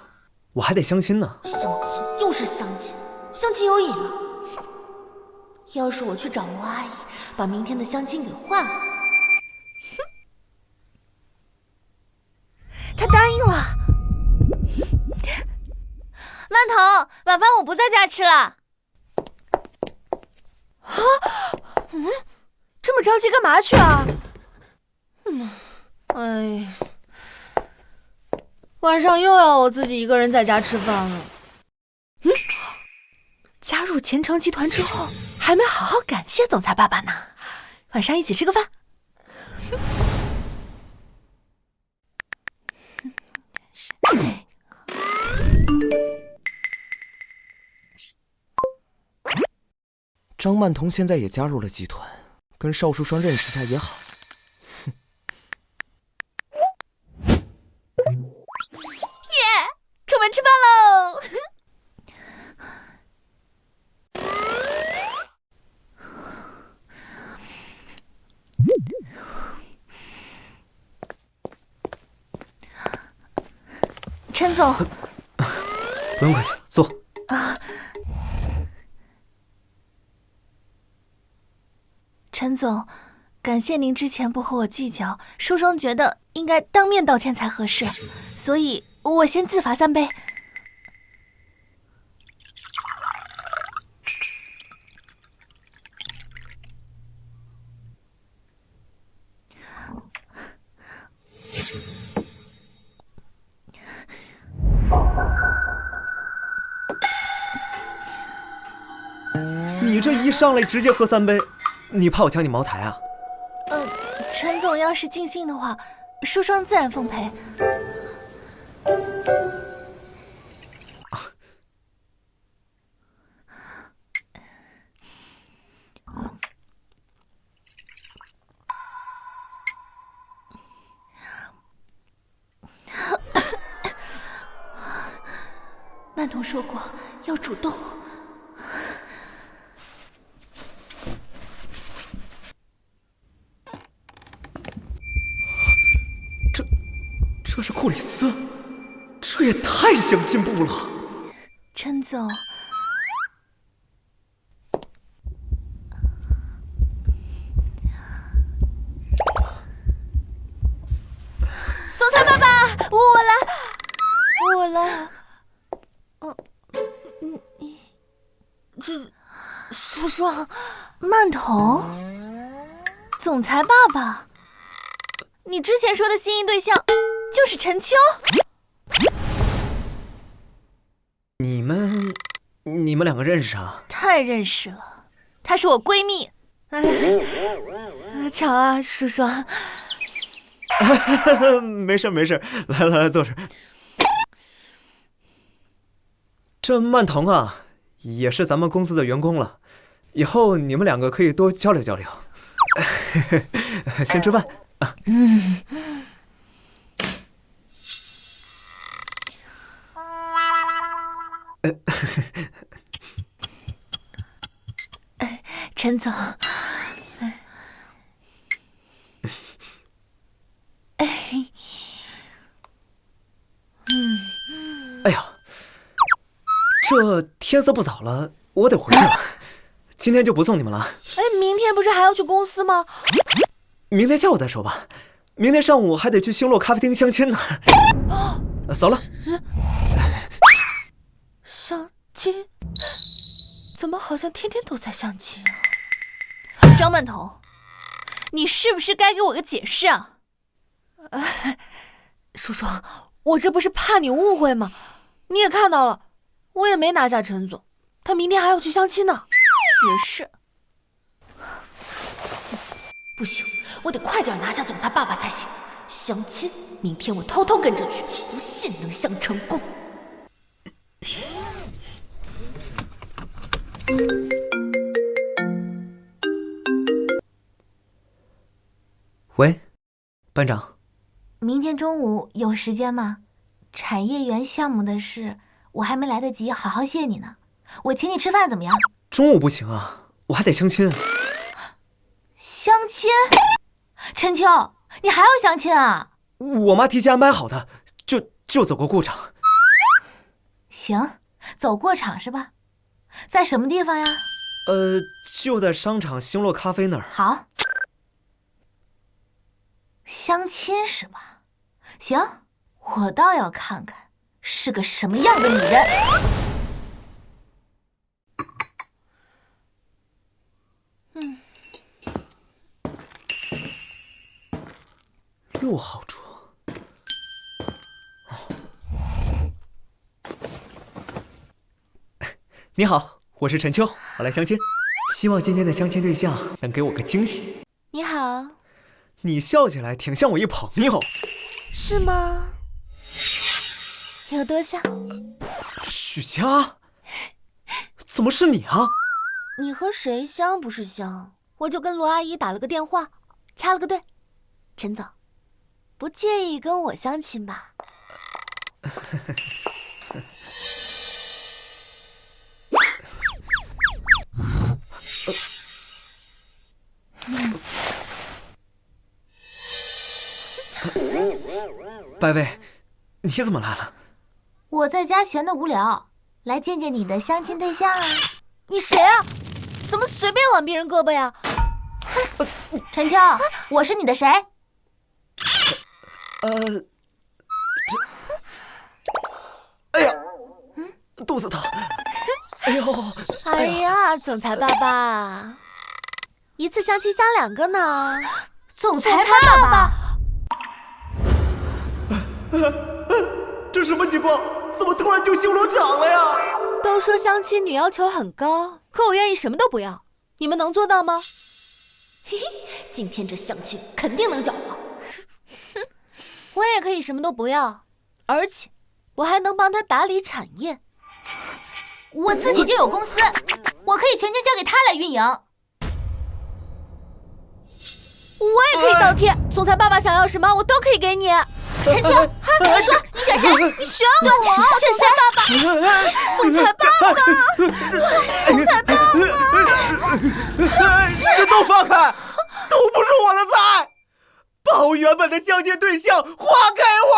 我还得相亲呢。相亲又是相亲，相亲有瘾了。哼！要是我去找罗阿姨，把明天的相亲给换了。哼！他答应了。曼童，晚饭我不在家吃了。啊？这么着急干嘛去啊？哎，晚上又要我自己一个人在家吃饭了。加入前程集团之后，还没好好感谢总裁爸爸呢。晚上一起吃个饭。张曼童现在也加入了集团，跟邵淑双认识下也好。出门吃饭喽！陈总，不用客气，坐。陈总，感谢您之前不和我计较，淑双觉得应该当面道歉才合适，所以我先自罚3杯。你这一上来直接喝3杯，你怕我抢你茅台啊？陈总要是尽兴的话，淑双自然奉陪。曼童说过要主动。这是库里斯，这也太想进步了。陈总，总裁爸爸，我来。这淑双，曼童，总裁爸爸，你之前说的心仪对象就是陈秋？你们两个认识啊？太认识了，她是我闺蜜。巧啊，淑双。没事，来坐这。这曼童啊，也是咱们公司的员工了，以后你们两个可以多交流交流。先吃饭啊。陈总，哎呀，这天色不早了，我得回去了。今天就不送你们了。明天不是还要去公司吗？明天下午再说吧。明天上午还得去星落咖啡厅相亲呢。走了。相亲？怎么好像天天都在相亲啊？张曼童，你是不是该给我个解释啊？叔叔，我这不是怕你误会吗？你也看到了，我也没拿下陈总，他明天还要去相亲呢。也是。不行，我得快点拿下总裁爸爸才行。相亲，明天我偷偷跟着去，不信能相成功。喂，班长。明天中午有时间吗？产业园项目的事，我还没来得及好好谢你呢。我请你吃饭怎么样？中午不行啊，我还得相亲。相亲？陈秋，你还要相亲啊？我妈提前安排好的，就走过顾场。行，走过场是吧？在什么地方呀？就在商场星落咖啡那儿。好。相亲是吧？行，我倒要看看是个什么样的女人。6号桌。你好，我是陈秋，我来相亲，希望今天的相亲对象能给我个惊喜。你好。你笑起来挺像我一朋友。是吗？有多像？许佳，怎么是你啊？你和谁像不是像？我就跟罗阿姨打了个电话，插了个队。陈总，不介意跟我相亲吧？白薇，你怎么来了？我在家闲得无聊，来见见你的相亲对象啊。你谁啊？怎么随便挽别人胳膊呀？陈秋，我是你的谁？哎呀，肚子疼。哎呦，哎呀，总裁爸爸，一次相亲相2个呢。总裁爸爸。这什么情况？怎么突然就修罗场了呀？都说相亲女要求很高，可我愿意什么都不要，你们能做到吗？嘿嘿，今天这相亲肯定能搅和。我也可以什么都不要，而且我还能帮他打理产业。我自己就有公司，我可以全权交给他来运营。我也可以倒贴，总裁爸爸想要什么，我都可以给你。陈秋，你说你选谁？你选我，选谁？爸爸，总裁爸爸，总裁爸爸，你们都放开，都不是我的菜，把我原本的相亲对象还给我。